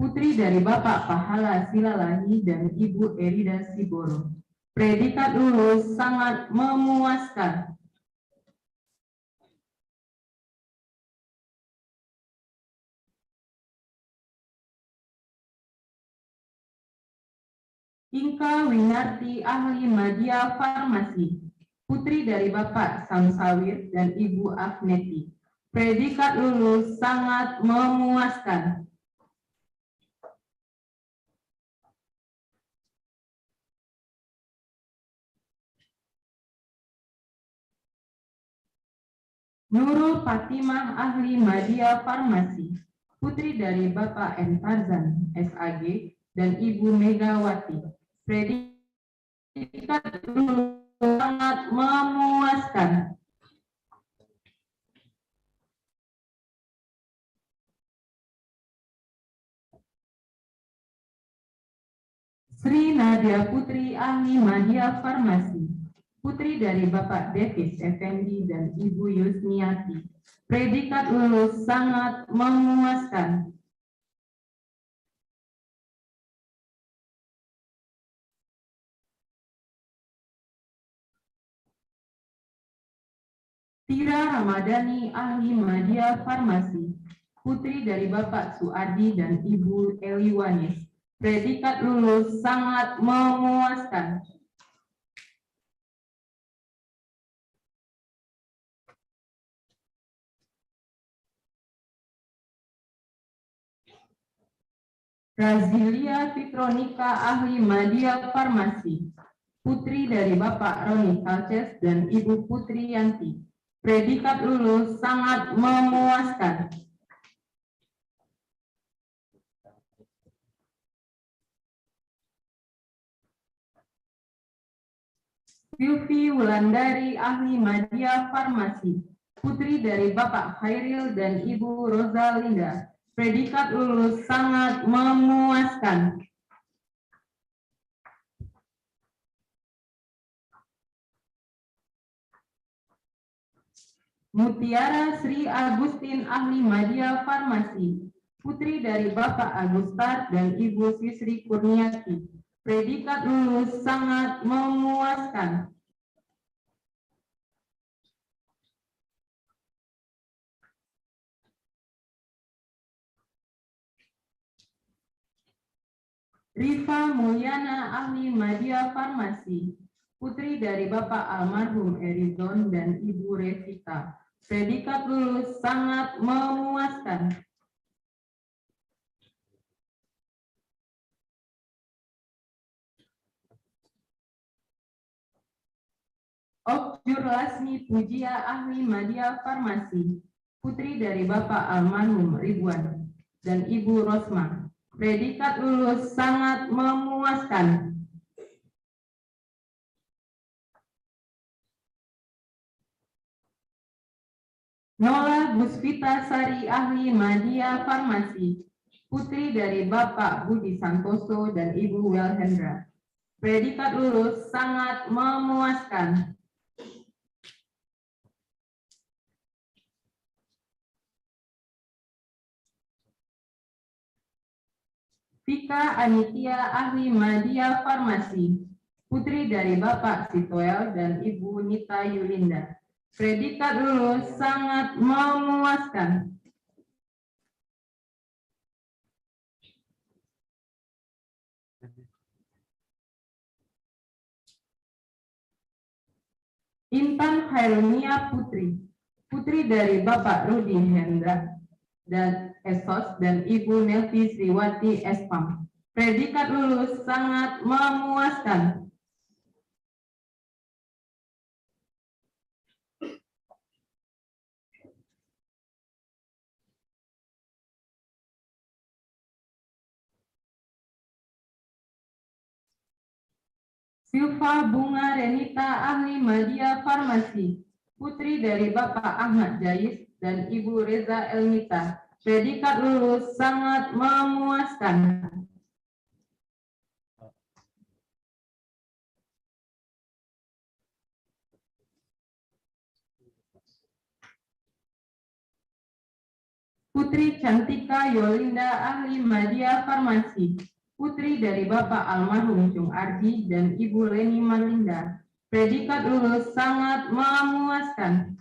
putri dari Bapak Pahala Silalahi dan Ibu Erida Siboro. Predikat lulus sangat memuaskan. Inka Winarti ahli media farmasi, putri dari Bapak Samsawir dan Ibu Afneti. Predikat lulus sangat memuaskan. Nurul Fatimah ahli media farmasi, putri dari Bapak M. Tarzan, SAG, dan Ibu Megawati. Predikat lulus sangat memuaskan. Sri Nadia Putri ahli media farmasi, putri dari Bapak Davis Effendi dan Ibu Yusniati. Predikat lulus sangat memuaskan. Tira Ramadhani ahli media farmasi, putri dari Bapak Suardi dan Ibu Eliwanis. Predikat lulus sangat memuaskan. Razilia Fitronika ahli media farmasi, putri dari Bapak Roni Kalces dan Ibu Putri Yanti. Predikat lulus sangat memuaskan. Sylvie Wulandari ahli media farmasi, putri dari Bapak Khairil dan Ibu Rosalinda. Predikat lulus sangat memuaskan. Mutiara Sri Agustin ahli media farmasi, putri dari Bapak Agustar dan Ibu Sisri Kurniati. Predikat lulus sangat memuaskan. Rifa Mulyana ahli media farmasi, putri dari Bapak almarhum Erizon dan Ibu Revita. Predikat lulus sangat memuaskan. Okjur Lasmi Pujia ahli media farmasi, putri dari Bapak almarhum Ridwan dan Ibu Rosma. Predikat lulus sangat memuaskan. Nola Gusvita Sari ahli media farmasi, putri dari Bapak Budi Santoso dan Ibu Welhendra. Predikat lulus sangat memuaskan. Vika Anitia ahli media farmasi, putri dari Bapak Sitoel dan Ibu Nita Yulinda. Predikat lulus sangat memuaskan. Intan Khairunia Putri, putri dari Bapak Rudi Hendra dan Esos dan Ibu Nelvi Sriwati Espam. Predikat lulus sangat memuaskan. Silva Bunga Renita ahli media farmasi, putri dari Bapak Ahmad Jais dan Ibu Reza Elmita. Predikat lulus sangat memuaskan. Putri Cantika Yolinda ahli media farmasi, putri dari Bapak almarhum Cung Ardi dan Ibu Leni Marlinda. Predikat lulus sangat memuaskan.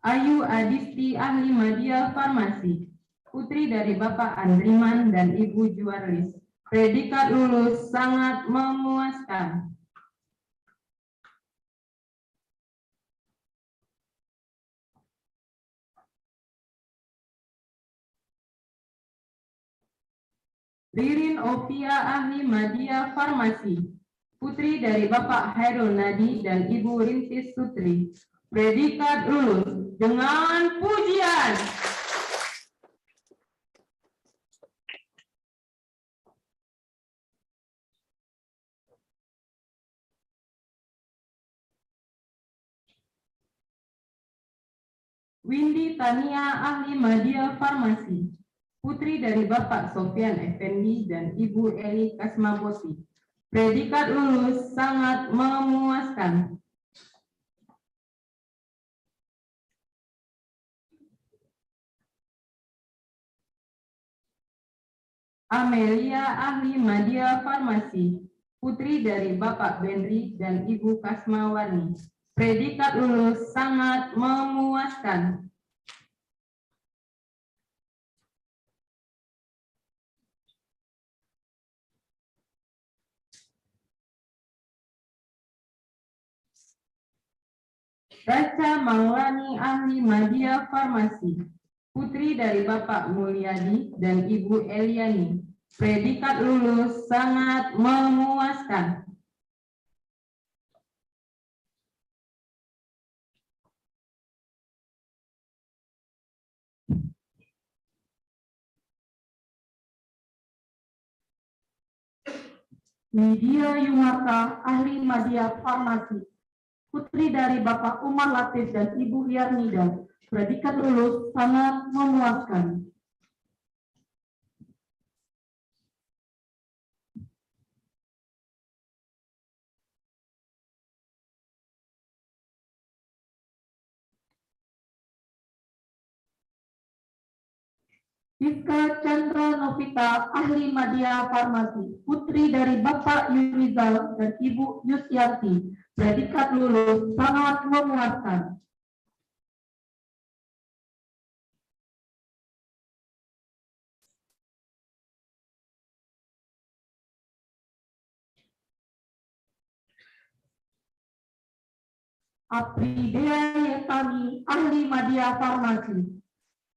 Ayu Adisti ahli media farmasi, putri dari Bapak Andriman dan Ibu Juarlis. Predikat lulus sangat memuaskan. Ririn Ovia ahli media farmasi, putri dari Bapak Hairul Nadi dan Ibu Rintis Sutri. Predikat lulus dengan pujian. Windy Tania ahli media farmasi, putri dari Bapak Sofian Effendi dan Ibu Eli Kasmaboti. Predikat lulus sangat memuaskan. Amelia ahli media farmasi, putri dari Bapak Benri dan Ibu Kasmawani. Predikat lulus sangat memuaskan. Raca Maulani ahli media farmasi, putri dari Bapak Mulyadi dan Ibu Eliani. Predikat lulus sangat memuaskan. Widya Yunarta ahli media farmasi, putri dari Bapak Umar Latif dan Ibu Liarnida. Predikat lulus sangat memuaskan. Rizka Chandra Novita ahli media farmasi, putri dari Bapak Yunizal dan Ibu Yusyanti. Predikat lulus sangat memuaskan. Apridea Yetani ahli media farmasi,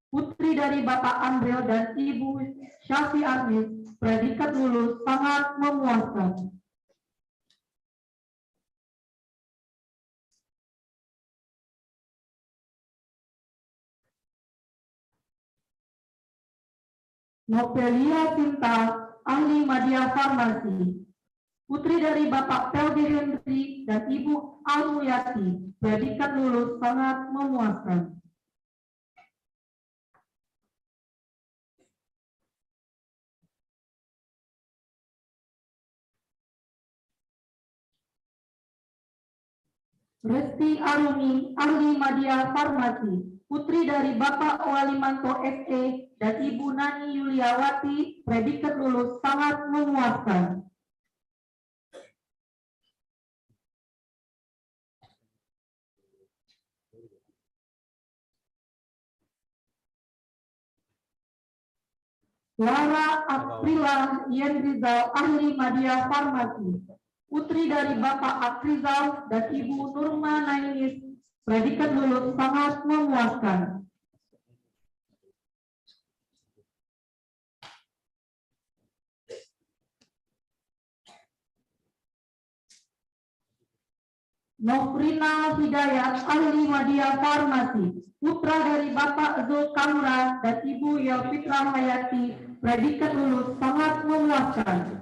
putri dari Bapak Andrel dan Ibu Syafi Arnis. Predikat lulus sangat memuaskan. Novelia Sinta ahli media farmasi, putri dari Bapak Peldi Henry dan Ibu Almuyati. Predikat lulus sangat memuaskan. Resti Aruni ahli media farmasi, putri dari Bapak Walimanto SE dan Ibu Nani Yuliawati. Predikat lulus sangat memuaskan. Lara Aprila Yendrizal ahli media farmasi, putri dari Bapak Akrizal dan Ibu Nurma Nainis. Predikat lulus sangat memuaskan. Nofrina Hidayat ahli media farmasi, putra dari Bapak Zulkamra dan Ibu Yelfitra Hayati. Predikat lulus sangat memuaskan.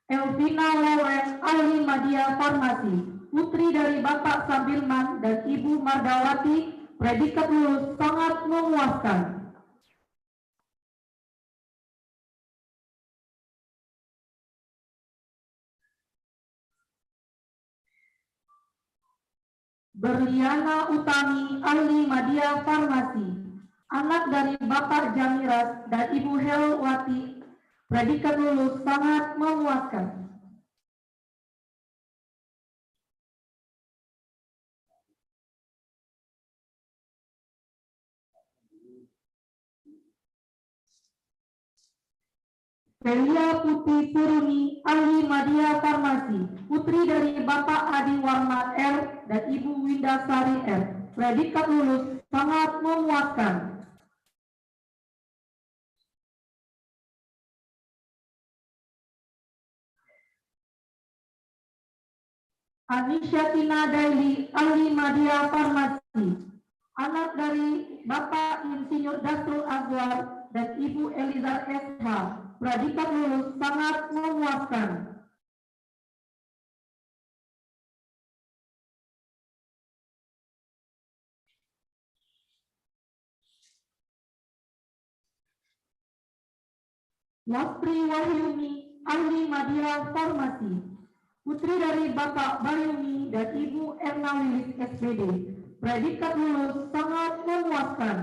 Elvina Lawrence ahli media farmasi, putri dari Bapak Sabilman dan Ibu Mardawati, predikat lulus sangat memuaskan. Berliana Utami, ahli media farmasi, anak dari Bapak Jamiras dan Ibu Helwati, predikat lulus sangat memuaskan. Delia Putri Puruni, ahli media farmasi, putri dari Bapak Adi Warma R dan Ibu Windasari R, predikat lulus sangat memuaskan. Anisha Tina Daily, ahli media farmasi, anak dari Bapak Insinyur Dasrul Azwar dan Ibu Eliza SH, predikat lulus sangat memuaskan. Lastri Wahyumi, ahli media farmasi, putri dari Bapak Bayumi dan Ibu Erna Wilis SPD, predikat lulus sangat memuaskan.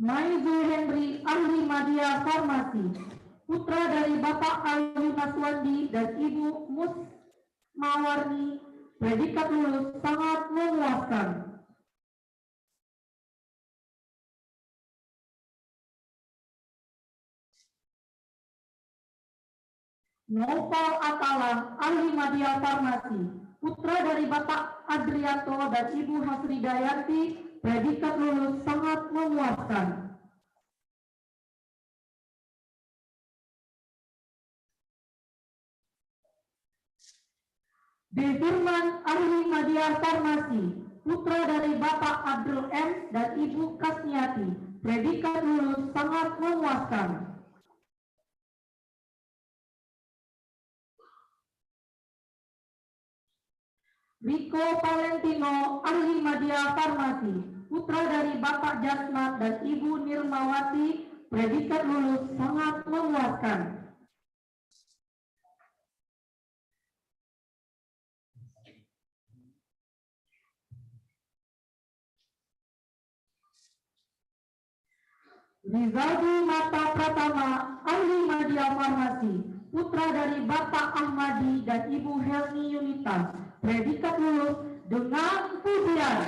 Maizu Henry, ahli media farmasi, putra dari Bapak Ayu Naswandi dan Ibu Musmawarni, predikat lulus sangat memuaskan. Noval Atala, ahli media farmasi, putra dari Bapak Adrianto dan Ibu Hasridayanti, predikat lulus sangat memuaskan. Firman, ahli media farmasi, putra dari Bapak Abdul M dan Ibu Kasniati, predikat lulus sangat memuaskan. Rico Valentino, ahli media farmasi, putra dari Bapak Jasmat dan Ibu Nirmawati, predikat lulus sangat memuaskan. Rizaldi Mata Pratama, ahli media farmasi, putra dari Bapak Ahmadi dan Ibu Helmi Yunita, predikat lulus dengan pujian.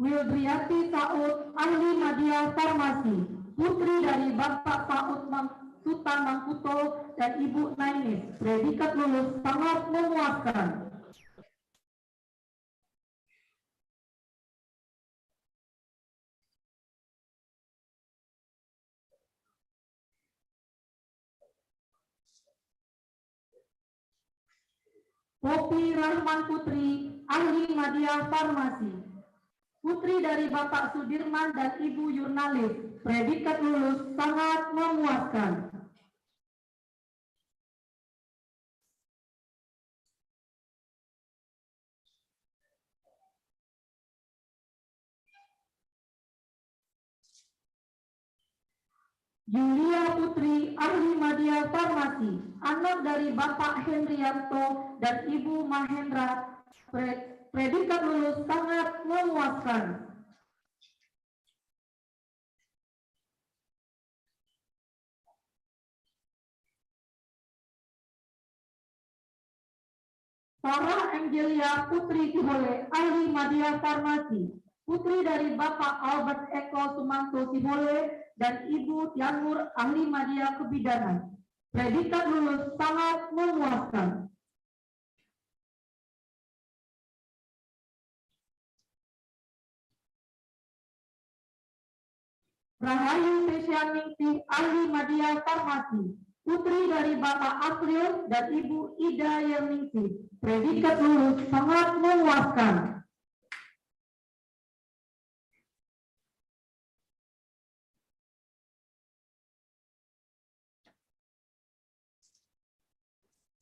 Wildriati Saud, ahli media farmasi, putri dari Bapak Saud Sultan Mangkuto dan Ibu Nainis, predikat lulus sangat memuaskan. Popi Rahman Putri, ahli media farmasi, putri dari Bapak Sudirman dan Ibu Jurnalis, predikat lulus sangat memuaskan. Yulia Putri, ahli media farmasi, anak dari Bapak Hendrianto dan Ibu Mahendra, predikat lulus sangat memuaskan. Sarah Angelia Putri Sibole, ahli media farmasi, putri dari Bapak Albert Eko Sumanto Sibole dan Ibu Tianur, ahli media kebidanan, predikat lulus sangat memuaskan. Rahayu Tesyaningsih ahli media farmasi, putri dari Bapak April dan Ibu Ida Yerningsih. Predikat lulus sangat memuaskan.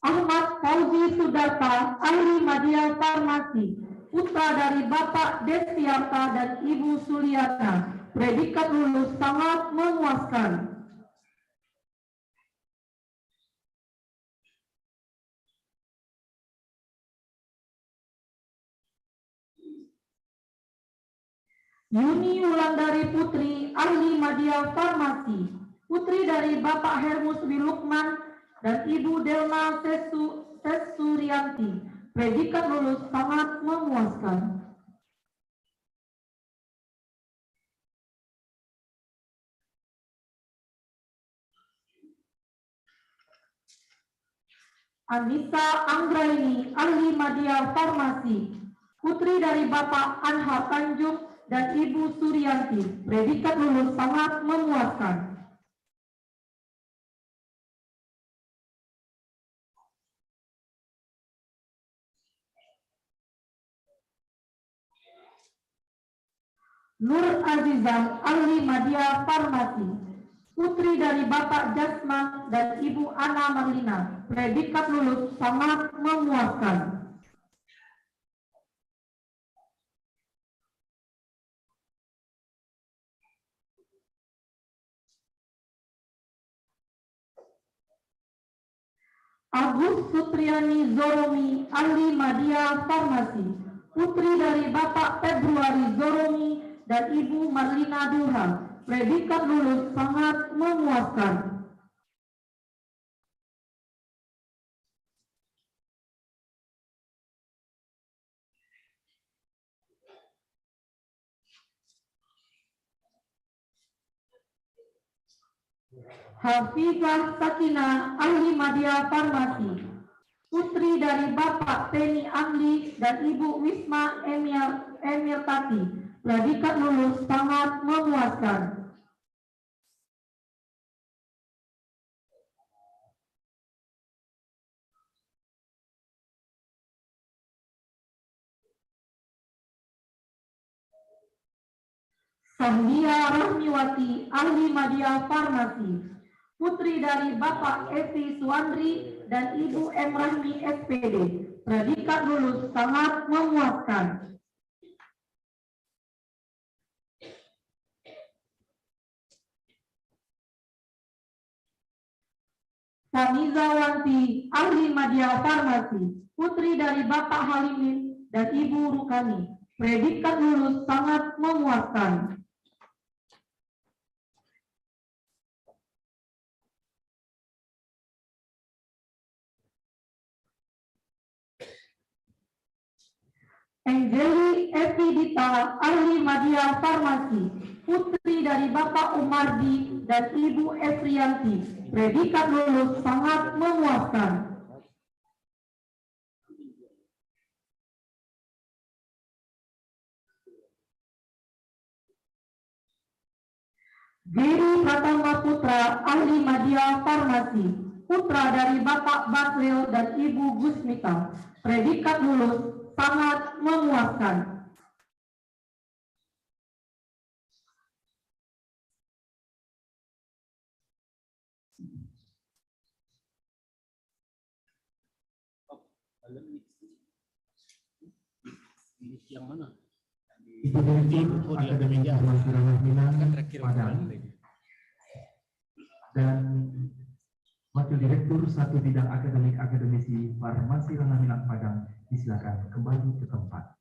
Ahmad Fauzi Sudarta, ahli media farmasi, putra dari Bapak Destiarta dan Ibu Suliana. Predikat lulus sangat memuaskan. Yuni Wulandari Putri, ahli media farmasi, putri dari Bapak Hermus Wilukman dan Ibu Delma Sesurianti. Predikat lulus sangat memuaskan. Anissa Anggraini, ahli media farmasi, putri dari Bapak Anhar Tanjung dan Ibu Suryanti. Predikat lulus sangat memuaskan. Nur Azizah, ahli media farmasi, putri dari Bapak Jasman dan Ibu Ana Marlina. Predikat lulus sangat memuaskan. Agus Sutriani Zoromi, ahli media farmasi, putri dari Bapak Februari Zoromi dan Ibu Marlina Duha. Predikat lulus sangat memuaskan. Hafizah Sakina, ahli media farmasi, putri dari Bapak Teni Amli dan Ibu Wisma Emirtati. Predikat lulus sangat memuaskan. Sahdia Rahmiwati, ahli media farmasi, putri dari Bapak Esi Suandri dan Ibu M. Rahmi SPD. Predikat lulus sangat memuaskan. Samiza Wanti, ahli media farmasi, putri dari Bapak Halimin dan Ibu Rukani. Predikat lulus sangat memuaskan. Angeli Evidita, ahli media farmasi, putri dari Bapak Umardi dan Ibu Efrianti. Predikat lulus sangat memuaskan. Giri Pratama Putra, ahli media farmasi, putra dari Bapak Baslil dan Ibu Gusmita. Predikat lulus sangat memuaskan. Yang mana? Ibu Direktur Akademi Farmasi Minang Padang dan Wakil Direktur Satu Bidang Akademik Akademisi Farmasi Minang Padang disilakan kembali ke tempat.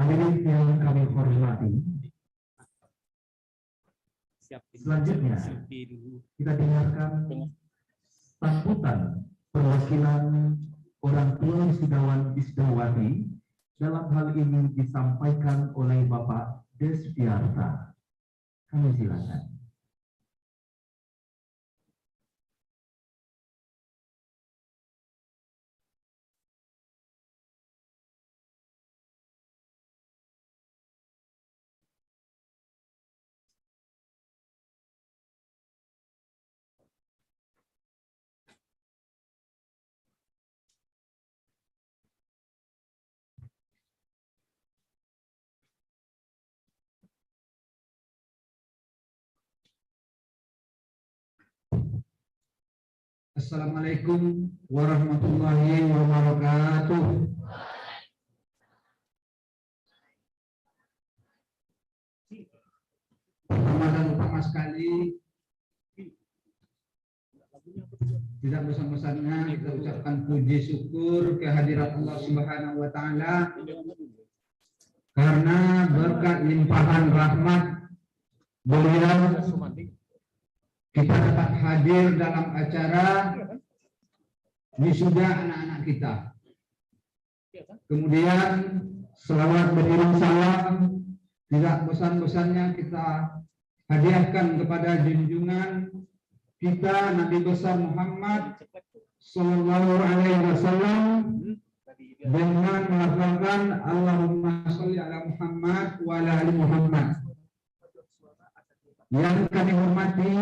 Hadirin yang kami hormati, selanjutnya kita dengarkan sambutan perwakilan orang tua wisudawan wisudawati. Dalam hal ini disampaikan oleh Bapak Desdiarta. Kami silakan. Wassalamualaikum warahmatullahi wabarakatuh. Pertama dan utama sekali, tidak bosan-bosannya kita ucapkan puji syukur kehadirat Allah Subhanahu wa taala karena berkat limpahan rahmat beliau kita dapat hadir dalam acara wisuda anak-anak kita. Kemudian selawat beriring salam tidak bosan-bosannya kita hadiahkan kepada junjungan kita Nabi besar Muhammad Sallallahu Alaihi Wasallam dengan melafalkan Allahumma sholli ala Muhammad wa ala ali Muhammad. Yang kami hormati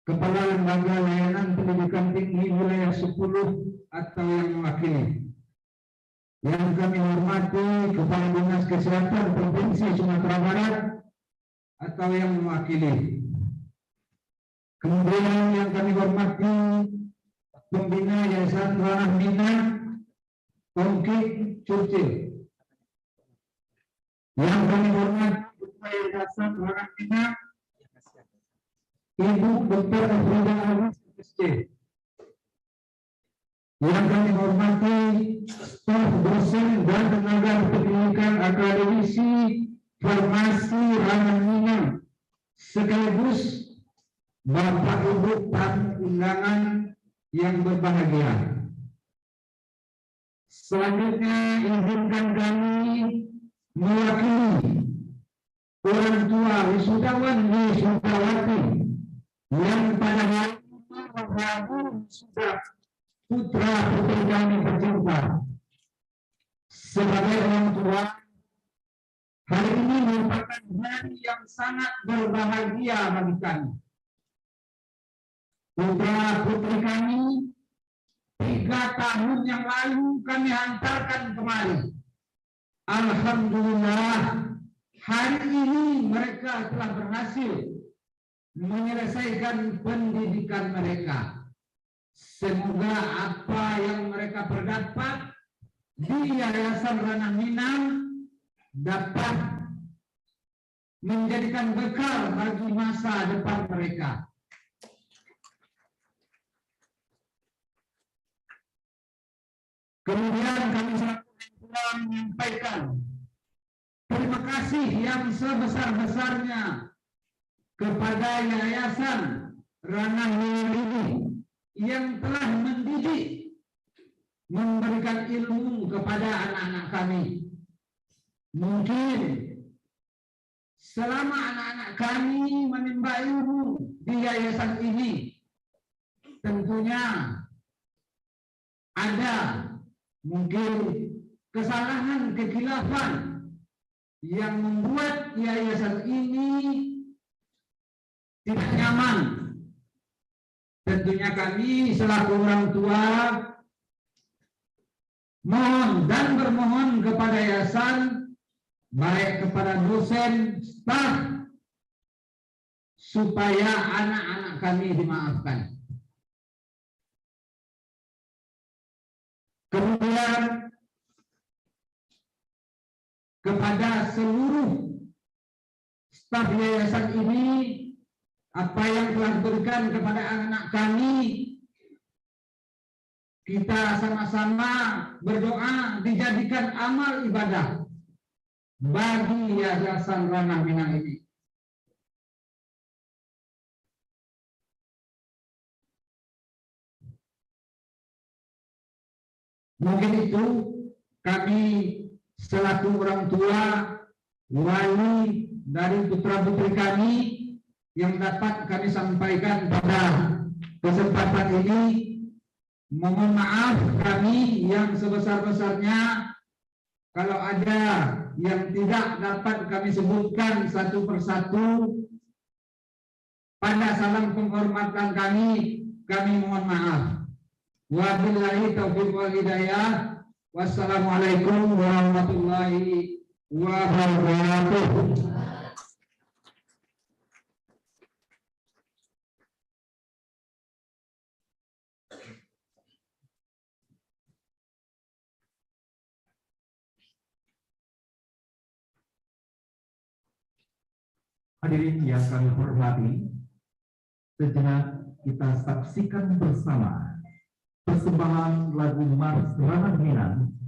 Kepala Lembaga Layanan Pendidikan Tinggi Wilayah 10 atau yang mewakili. Yang kami hormati Kepala Dinas Kesehatan Provinsi Sumatera Barat atau yang mewakili. Kemudian yang kami hormati Pembina Yayasan Ranah Minang Tongkik Curcil. Yang kami hormati Ketua Yayasan Ranah Minang Ibu Dr. Afrida Aris SC. Yang kami hormati staf dosen dan tenaga pendidikan akademisi Farmasi Ranah Minang sekaligus Bapak Ibu tamu undangan yang berbahagia. Selanjutnya izinkan kami mewakili orang tua wisudawan wisudawati yang pada hari ini sudah putra putri kami tercinta. Sebagai orang tua, hari ini merupakan hari yang sangat berbahagia bagi kami. Putra putri kami 3 tahun yang lalu kami hantarkan kemari. Alhamdulillah hari ini mereka telah berhasil menyelesaikan pendidikan mereka. Semoga apa yang mereka perdapat di Yayasan Ranah Minang dapat menjadikan bekal bagi masa depan mereka. Kemudian kami menyampaikan terima kasih yang sebesar-besarnya kepada Yayasan Ranah Minang ini yang telah mendidik, memberikan ilmu kepada anak-anak kami. Mungkin selama anak-anak kami menimba ilmu di yayasan ini, tentunya ada mungkin kesalahan, kekhilafan yang membuat yayasan ini tidak nyaman. Tentunya kami selaku orang tua mohon dan bermohon kepada yayasan, baik kepada dosen, staf, supaya anak-anak kami dimaafkan. Kemudian kepada seluruh staf yayasan ini, apa yang telah diberikan kepada anak-anak kami, kita sama-sama berdoa dijadikan amal ibadah bagi Yayasan Ranah Minang ini. Mungkin itu kami selaku orang tua, wali dari putra-putri kami yang dapat kami sampaikan pada kesempatan ini. Mohon maaf kami yang sebesar-besarnya kalau ada yang tidak dapat kami sebutkan satu persatu. Pada salam penghormatan kami mohon maaf. Wabillahi taufiq wal hidayah. Wassalamualaikum warahmatullahi wabarakatuh. Hadirin yang kami hormati, sejenak kita saksikan bersama persembahan lagu Mars Ranah Minang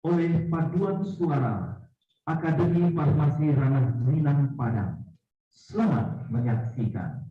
oleh paduan suara Akademi Farmasi Ranah Minang Padang. Selamat menyaksikan.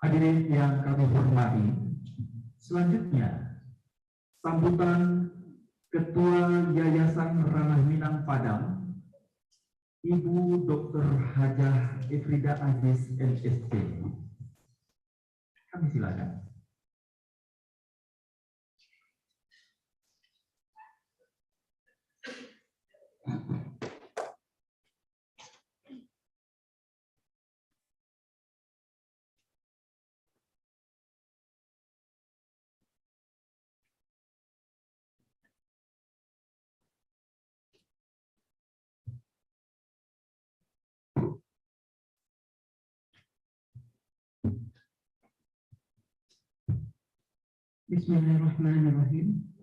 Hadirin yang kami hormati, selanjutnya sambutan Ketua Yayasan Ranah Minang Padang, Ibu Dr. Hajah Efrida Aziz MSc. Kami silakan. Bismillahirrahmanirrahim.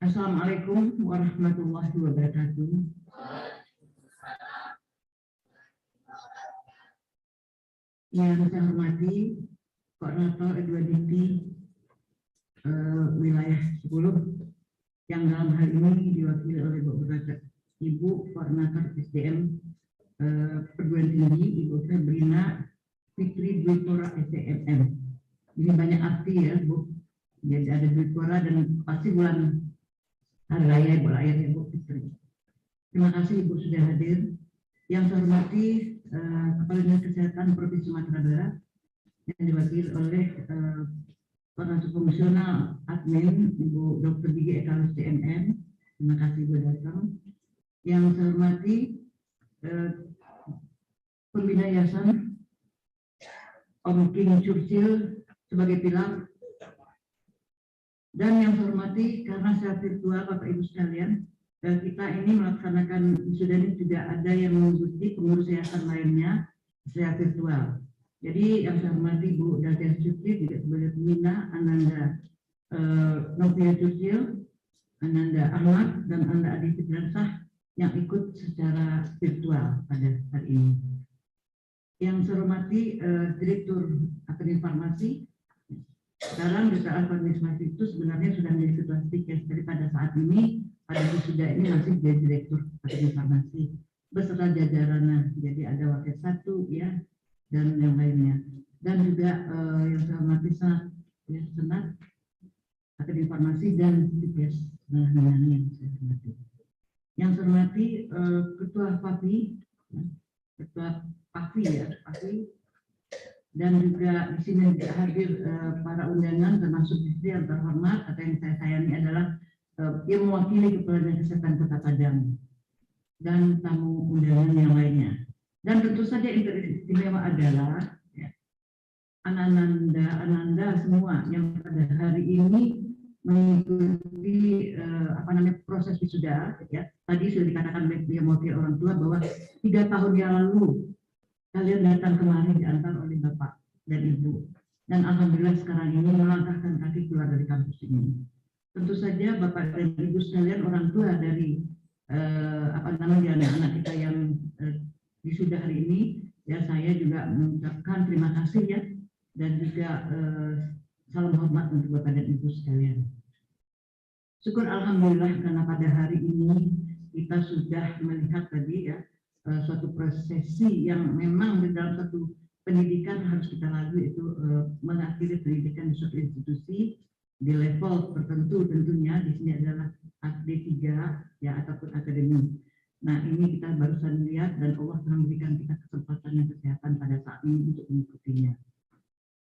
Assalamualaikum warahmatullahi wabarakatuh. Yang saya hormati Koordinator E2DP wilayah 10 yang dalam hal ini diwakili oleh Ibu Koordinator SDM Perguruan Tinggi Ibu Febrina Fitri Dwipora SDMM. Ini banyak arti ya Bu. Jadi ada Dwipora dan pasti bulan hari raya Ibu lahir ya Bu Fitri. Terima kasih Ibu sudah hadir. Yang saya hormati Kepala Dinas Kesehatan Provinsi Sumatera Barat yang diwakili oleh Koordinator Komisional Admin Ibu Dr. Gigi Eka SDMM. Terima kasih Ibu datang. Yang saya hormati Pembina Yayasan Om King Churchill sebagai pilar, dan yang saya hormati karena secara virtual Bapak Ibu sekalian, kita ini melaksanakan wisuda ini juga ada yang mengikuti pengurus yayasan lainnya secara virtual. Jadi yang saya hormati Bu Datia Sutri juga sebagai pembina, Ananda Novia Churchill, Ananda Ahmad dan Anda Adi Fitransah yang ikut secara virtual pada hari ini. Yang saya hormati Direktur Akademi Farmasi. Sekarang Dr. Alfa-Administrasi itu sebenarnya sudah menjadi ketua stikes, jadi pada saat ini pada wisuda ini masih jadi Direktur Akademi Farmasi beserta jajarannya. Jadi ada wakil 1 ya dan yang lainnya. Dan juga yang saya hormati Senat Akademi Farmasi dan Stikes yang saya hormati. Yang saya hormati Ketua PAPI, Ketua PAPI ya, PAPI, dan juga di sini hadir para undangan termasuk istri yang terhormat atau yang saya sayangi adalah yang mewakili Kepala Dinas Kesehatan Kota Padang dan tamu undangan yang lainnya. Dan tentu saja yang teristimewa adalah ya, Ananda semua yang pada hari ini mengikuti proses wisuda. Ya. Tadi sudah dikatakan oleh yang mewakili orang tua bahwa 3 tahun yang lalu kalian datang kemari diantar oleh Bapak dan Ibu. Dan alhamdulillah sekarang ini melangkahkan kaki keluar dari kampus ini. Tentu saja Bapak dan Ibu sekalian orang tua dari anak-anak kita yang wisuda hari ini, ya saya juga mengucapkan terima kasih ya, dan juga salam hormat untuk Bapak dan Ibu sekalian. Syukur alhamdulillah karena pada hari ini kita sudah melihat tadi ya suatu prosesi yang memang di dalam satu pendidikan harus kita lalui, itu mengakhiri pendidikan di suatu institusi di level tertentu, tentunya di sini adalah D3 ya ataupun akademi. Nah ini kita barusan lihat dan Allah telah memberikan kita kesempatan dan kesehatan pada saat ini untuk mengikutinya.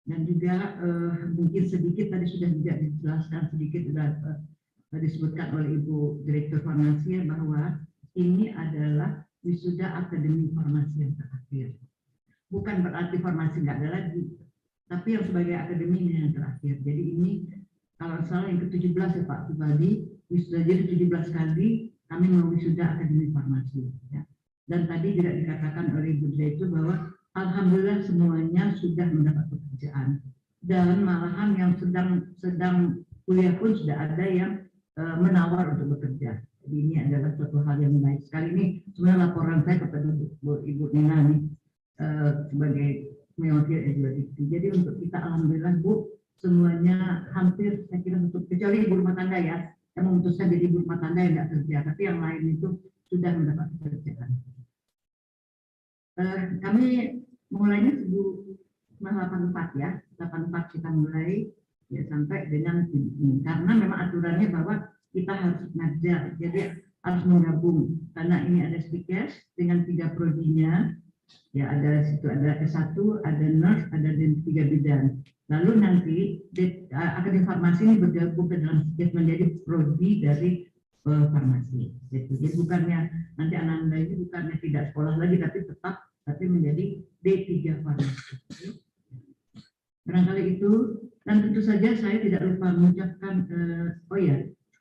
Dan juga mungkin sedikit tadi sudah juga dijelaskan sedikit, sudah disebutkan oleh Ibu Direktur Farmasi bahwa ini adalah wisuda Akademi Farmasi yang terakhir. Bukan berarti farmasi nggak ada lagi, tapi yang sebagai akademi ini yang terakhir. Jadi ini kalau salah yang ke-17 ya Pak Subadi, wisuda jadi 17 kali kami mewisuda Akademi Farmasi. Ya. Dan tadi juga dikatakan oleh Ibu Direktur bahwa alhamdulillah semuanya sudah mendapat pekerjaan. Dan malahan yang sedang kuliah pun sudah ada yang menawar untuk bekerja. Jadi ini adalah suatu hal yang baik sekali. Ini sebenarnya laporan saya kepada Ibu Nina nih sebagai mewakili S2. Jadi untuk kita alhamdulillah Bu, semuanya hampir saya kira untuk kecuali ibu rumah tangga ya, yang memutuskan jadi ibu rumah tangga yang tidak kerja, tapi yang lain itu sudah mendapat pekerjaan. Kami mulainya 84 ya, 84 kita mulai ya sampai dengan ini. Karena memang aturannya bahwa kita harus ngajar, jadi harus menggabung karena ini ada Stikes dengan 3 prodinya. Ya ada situ ada S1, ada nurse, ada 3 bidang. Lalu nanti Akademi Farmasi ini bergabung ke dalam Stikes menjadi prodi dari farmasi. Jadi bukannya nanti Ananda ini bukannya tidak sekolah lagi, tapi menjadi D3 farmasi. Barangkali itu, dan tentu saja saya tidak lupa mengucapkan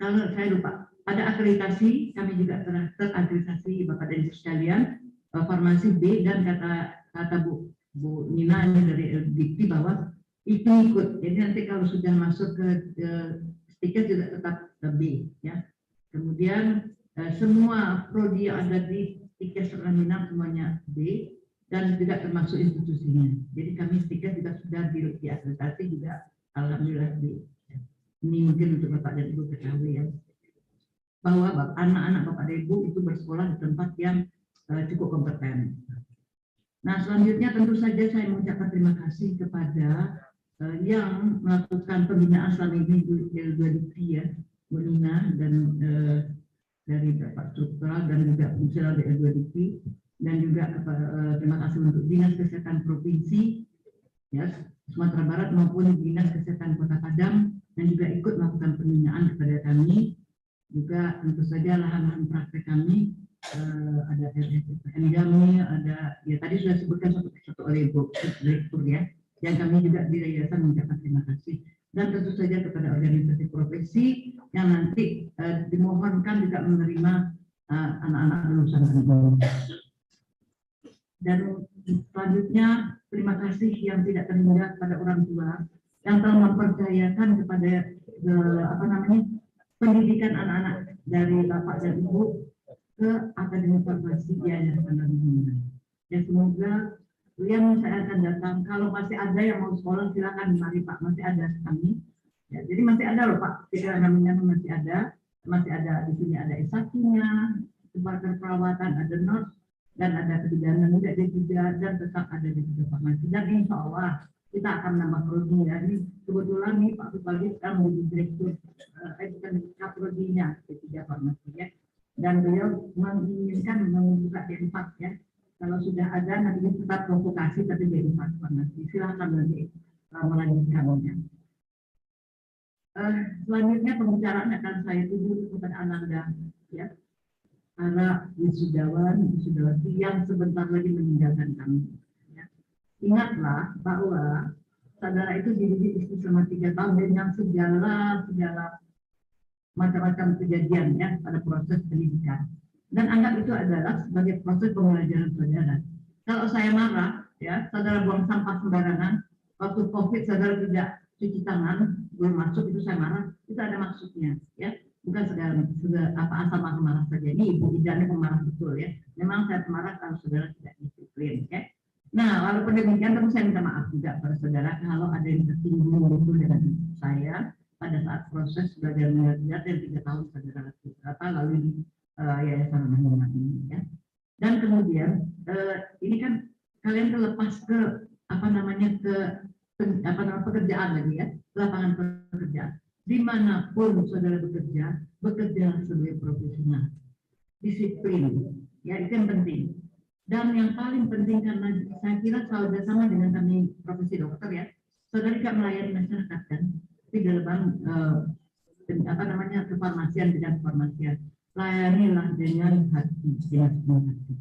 kalau saya lupa ada akreditasi, kami juga telah terakreditasi Bapak dan Ibu sekalian farmasi B, dan kata Bu Nina ini dari LDP bahwa itu ikut. Jadi nanti kalau sudah masuk ke Stikes juga tetap B ya. Kemudian semua prodi yang ada di Stikes Minang semuanya B, dan tidak termasuk institusinya. Jadi kami Stikes juga sudah diakreditasi juga alhamdulillah B. Ini mungkin untuk Bapak dan Ibu ketahui ya, bahwa anak-anak Bapak dan Ibu itu bersekolah di tempat yang cukup kompeten. Nah selanjutnya tentu saja saya mengucapkan terima kasih kepada yang melakukan pembinaan selama ini di L2DP ya, Bu Nina dan dari Pak Sutra dan juga fungsional di L2DP, dan juga terima kasih untuk Dinas Kesehatan Provinsi ya Sumatera Barat maupun Dinas Kesehatan Kota Padang, dan juga ikut melakukan pembinaan kepada kami. Juga tentu saja lahan-lahan praktek kami ada RSPN kami, ada ya tadi sudah disebutkan satu oleh Ibu Direktur ya, yang kami juga di yayasan mengucapkan terima kasih, dan tentu saja kepada organisasi profesi yang nanti dimohonkan juga menerima anak-anak lulusan kami. Dan selanjutnya terima kasih yang tidak terhingga kepada orang tua yang telah mempercayakan kepada pendidikan anak-anak dari Bapak dan Ibu ke Akademi Farmasi Yayasan Minang. Ya semoga yang saya akan datang, kalau masih ada yang mau sekolah silakan mari Pak, masih ada kami. Ya, jadi masih ada loh Pak, Akademi Minang masih ada di sini ada S1-nya, sebagai perawatan, ada nurse, dan ada kebidanan juga D3, dan tetap ada di farmasi. Dan insya Allah kita akan menambah prodi ya. Ini kebetulan nih Pak Supadi sekarang menjadi direktur kaprodinya P3 Farmasi ya. Dan beliau menginginkan membuka D4 ya. Kalau sudah ada nanti tetap konsultasi tapi D4 Farmasi. Silakan nanti melanjutkannya. Selanjutnya pembicaraan akan saya tuju kepada Ananda ya. Para wisudawati yang sebentar lagi meninggalkan kami. Ya. Ingatlah bahwa saudara itu dididik istri selama 3 tahun dengan segala macam-macam kejadian ya pada proses pendidikan. Dan anggap itu adalah sebagai proses pembelajaran saudara. Kalau saya marah, ya saudara buang sampah sembarangan, waktu COVID saudara tidak cuci tangan, belum masuk itu saya marah, itu ada maksudnya, ya. Bukan segala asal marah saja. Ini Ibu Ida ini pemarah betul ya. Memang saya pemarah kalau saudara tidak disiplin, ya. Nah, walaupun demikian, tentu saya minta maaf juga pada saudara kalau ada yang tersinggung betul dengan saya pada saat proses belajar mengajar yang 3 tahun saudara lalu di Yayasan Mahmud ini, ya. Dan kemudian ini kan kalian terlepas ke pekerjaan lagi ya, lapangan pekerjaan. Dimanapun saudara bekerja sebagai profesional, disiplin, ya itu yang penting. Dan yang paling penting karena saya kira saudara sama dengan kami profesi dokter ya, saudara juga melayani masyarakat kan, di dalam kefarmasian, bidang kefarmasian, layanilah dengan hati, dengan sepenuh hati.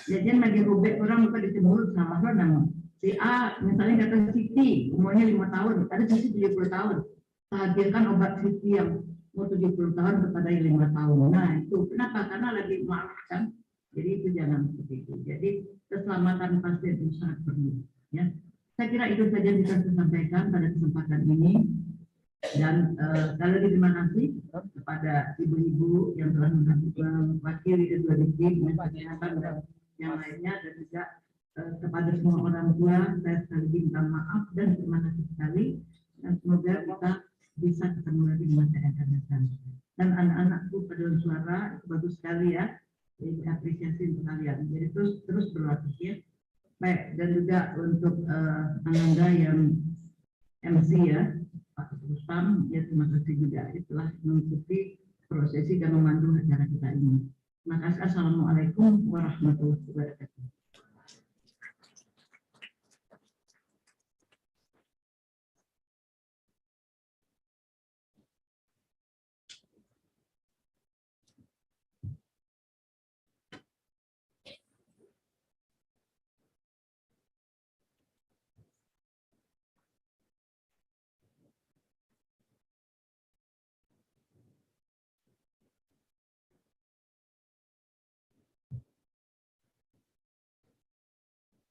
Jadi bagi robek orang lupa disebut sama nama si A, misalnya kata Siti, umurnya 5 tahun, ada Siti 70 tahun. Hadirkan obat Siti yang mau 70 tahun kepada yang 5 tahun. Nah itu kenapa? Karena lagi marah kan. Jadi itu jangan seperti itu. Jadi keselamatan pasien itu sangat perlu. Ya, saya kira itu saja bisa saya sampaikan pada kesempatan ini. Dan sekali lagi terima kasih kepada ibu-ibu yang telah mewakili kedua dikti kesehatan dan yang lainnya, dan juga kepada semua orang tua saya sekali lagi minta maaf dan terima kasih sekali. Dan semoga kita bisa ketemu lagi di masa yang akan datang. Dan anak-anakku paduan suara itu bagus sekali ya, jadi apresiasi untuk kalian. Jadi terus berlatih ya. Baik, dan juga untuk Ananda yang MC ya, Pak Rustam, ya terima kasih juga telah mengikuti prosesi dan memandu acara kita ini. Terima kasih. Assalamualaikum warahmatullahi wabarakatuh.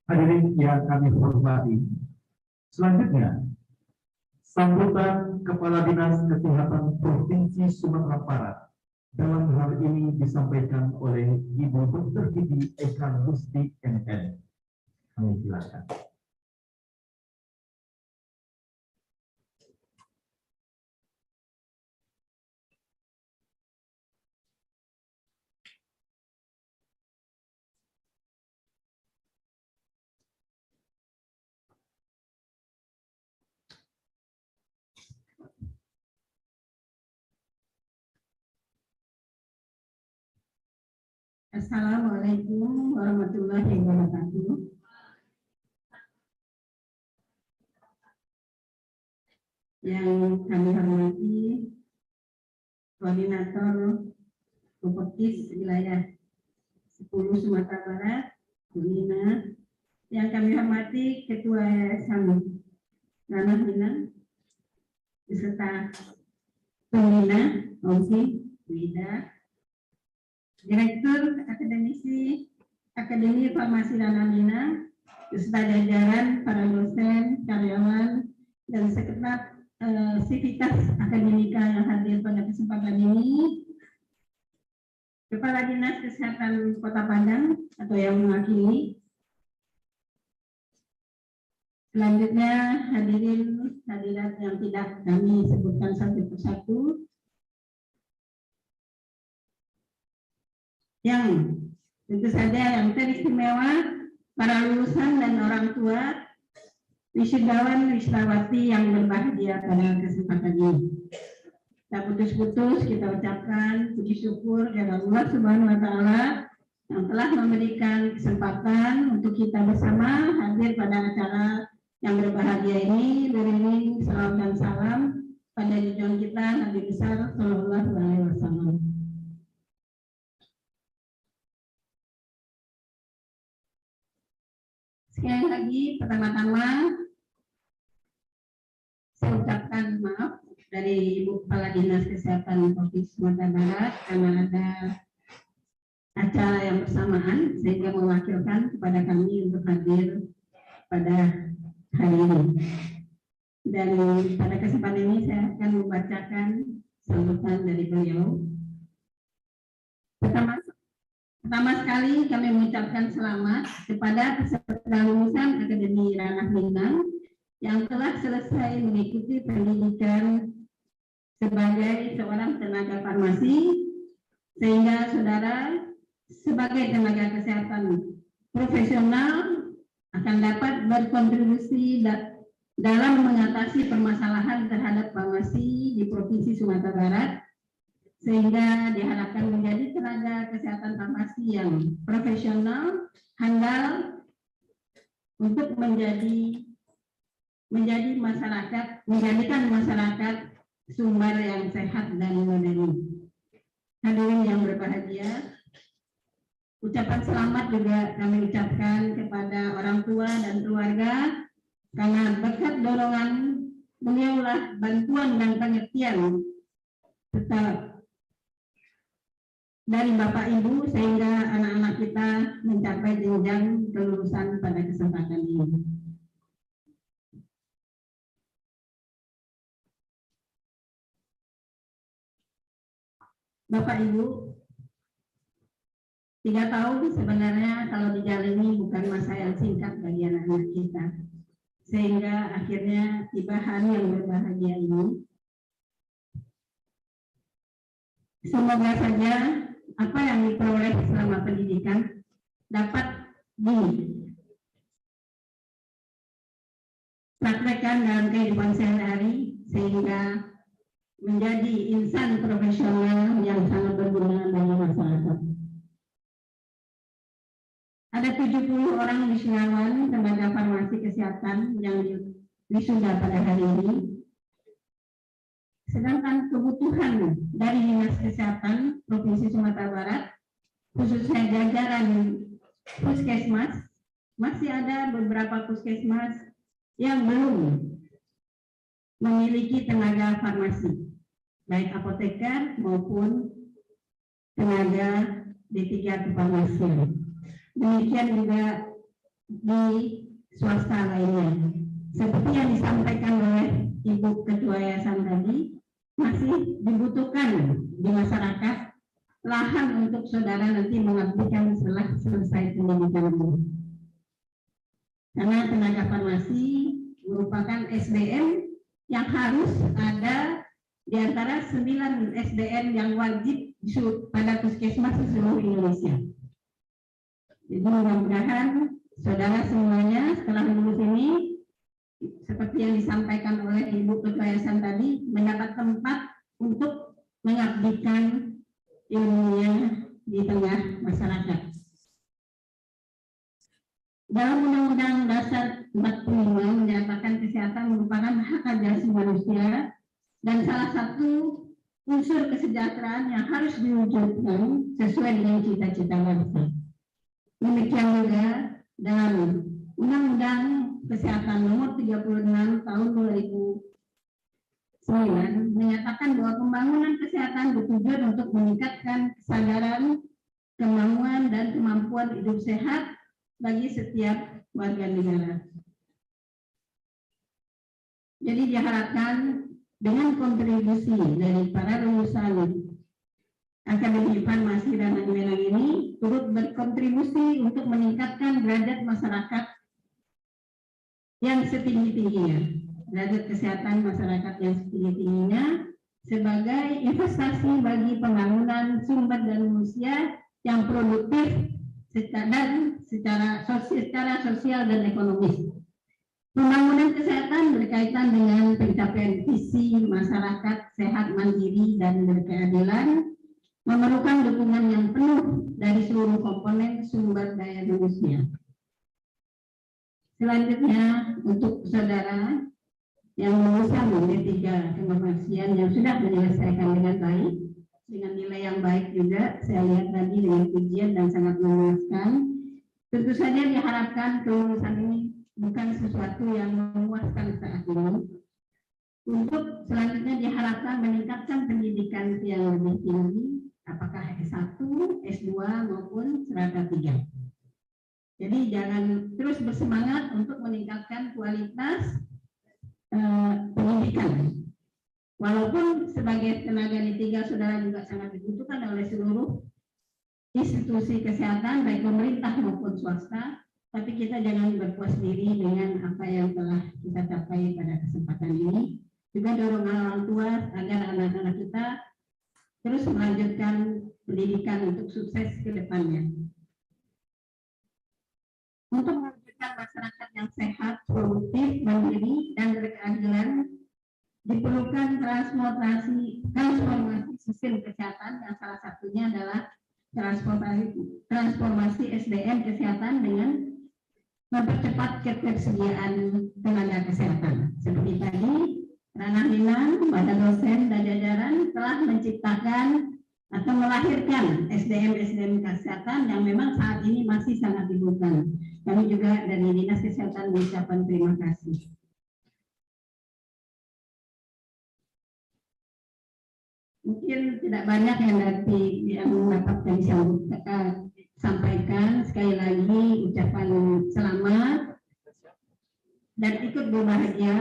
Hadirin yang kami hormati, selanjutnya sambutan Kepala Dinas Kesehatan Provinsi Sumatera Barat dalam hal ini disampaikan oleh Ibu Dr. Didi Eka Gusti NN. Kami silakan. Assalamualaikum warahmatullahi wabarakatuh. Yang kami hormati Koordinator Kopopkis Wilayah 10 Sumatera Barat, Bu Nina. Yang kami hormati Ketua Yayasan Ranah Minang, beserta Pembina, Ongsi, Bu Ida, Direktur Akademisi Akademi Farmasi Ranah Minang, beserta jajaran para dosen, karyawan, dan sekretaris Sivitas Akademika yang hadir pada kesempatan ini, Kepala Dinas Kesehatan Kota Padang atau yang mewakili. Selanjutnya hadirin hadirat yang tidak kami sebutkan satu persatu, yang tentu saja yang teristimewa para lulusan dan orang tua wisudawan wisudawati yang berbahagia pada kesempatan ini. Tak putus-putus kita ucapkan puji syukur kepada Allah Subhanahu wa Ta'ala yang telah memberikan kesempatan untuk kita bersama hadir pada acara yang berbahagia ini. Beriring salam dan salam pada junjungan kita Nabi besar Sallallahu Alaihi Wasallam. Sekali lagi, pertama-tama saya ucapkan maaf dari Ibu Kepala Dinas Kesehatan Provinsi Sumatera Barat karena ada acara yang bersamaan sehingga mewakilkan kepada kami untuk hadir pada hari ini. Dan pada kesempatan ini saya akan membacakan sambutan dari beliau. Pertama sekali kami mengucapkan selamat kepada peserta lulusan Akademi Ranah Minang yang telah selesai mengikuti pendidikan sebagai seorang tenaga farmasi, sehingga saudara sebagai tenaga kesehatan profesional akan dapat berkontribusi dalam mengatasi permasalahan terhadap farmasi di Provinsi Sumatera Barat, sehingga diharapkan menjadi tenaga kesehatan farmasi yang profesional, handal untuk menjadikan masyarakat sumber yang sehat dan modern. Hadirin yang berbahagia, ucapan selamat juga kami ucapkan kepada orang tua dan keluarga karena berkat dorongan beliaulah bantuan dan pengertian tetap dari Bapak Ibu sehingga anak-anak kita mencapai jenjang kelulusan pada kesempatan ini. Bapak Ibu, 3 tahun sebenarnya kalau dijalani bukan masa yang singkat bagi anak-anak kita, sehingga akhirnya tiba hari yang berbahagia ini. Semoga saja apa yang diperoleh selama pendidikan dapat dipraktekkan dalam kehidupan sehari-hari sehingga menjadi insan profesional yang sangat berguna bagi masyarakat. Ada 70 orang wisudawan tenaga farmasi kesehatan yang wisuda pada hari ini. Sedangkan kebutuhan dari Dinas Kesehatan Provinsi Sumatera Barat, khususnya jajaran puskesmas, masih ada beberapa puskesmas yang belum memiliki tenaga farmasi, baik apoteker maupun tenaga D3 kefarmasian. Demikian juga di swasta lainnya. Seperti yang disampaikan oleh Ibu Ketua Yayasan tadi, masih dibutuhkan di masyarakat lahan untuk saudara nanti mengabdikan setelah selesai pendidikan ini. Karena tenaga farmasi merupakan SDM yang harus ada di antara 9 SDM yang wajib pada puskesmas di seluruh Indonesia. Jadi mudah-mudahan saudara semuanya setelah lulus ini, seperti yang disampaikan oleh Ibu Ketua Yayasan tadi, mendapat tempat untuk mengabdikan ilmunya di tengah masyarakat. Dalam Undang-Undang Dasar 45 menyatakan kesehatan merupakan hak asasi manusia dan salah satu unsur kesejahteraan yang harus diwujudkan sesuai dengan cita-cita bangsa. Demikian juga dalam Undang-Undang Kesehatan Nomor 36 Tahun 2009 menyatakan bahwa pembangunan kesehatan bertujuan untuk meningkatkan kesadaran, kemauan, dan kemampuan hidup sehat bagi setiap warga negara. Jadi diharapkan dengan kontribusi dari para lulusan Akademi Farmasi dan Minang ini turut berkontribusi untuk meningkatkan derajat masyarakat yang setinggi-tingginya, derajat kesehatan masyarakat yang setinggi-tingginya sebagai investasi bagi pembangunan sumber daya manusia yang produktif secara sosial dan ekonomis. Pembangunan kesehatan berkaitan dengan pencapaian visi masyarakat sehat, mandiri, dan berkeadilan memerlukan dukungan yang penuh dari seluruh komponen sumber daya manusia. Selanjutnya, untuk saudara yang lulusan D3 kefarmasian yang sudah menyelesaikan dengan baik, dengan nilai yang baik juga, saya lihat tadi dengan pujian dan sangat memuaskan. Tentu saja diharapkan kelulusan ini bukan sesuatu yang memuaskan saat ini. Untuk selanjutnya diharapkan meningkatkan pendidikan yang lebih tinggi, apakah S1, S2 maupun serata 3. Jadi jangan terus bersemangat untuk meningkatkan kualitas pendidikan. Walaupun sebagai tenaga D3 saudara juga sangat dibutuhkan oleh seluruh institusi kesehatan baik pemerintah maupun swasta, tapi kita jangan berpuas diri dengan apa yang telah kita capai pada kesempatan ini. Juga dorong orang tua agar anak-anak kita terus melanjutkan pendidikan untuk sukses ke depannya. Untuk mewujudkan masyarakat yang sehat, produktif, mandiri, dan berkeadilan, diperlukan transformasi sistem kesehatan yang salah satunya adalah transformasi SDM kesehatan dengan mempercepat ketersediaan tenaga kesehatan. Seperti tadi, Ranah Minang, pada dosen dan jajaran telah menciptakan atau melahirkan SDM kesehatan yang memang saat ini masih sangat dibutuhkan. Kami juga dari Dinas Kesehatan mengucapkan terima kasih. Mungkin tidak banyak yang dapat kami sampaikan. Sekali lagi ucapan selamat dan ikut berbahagia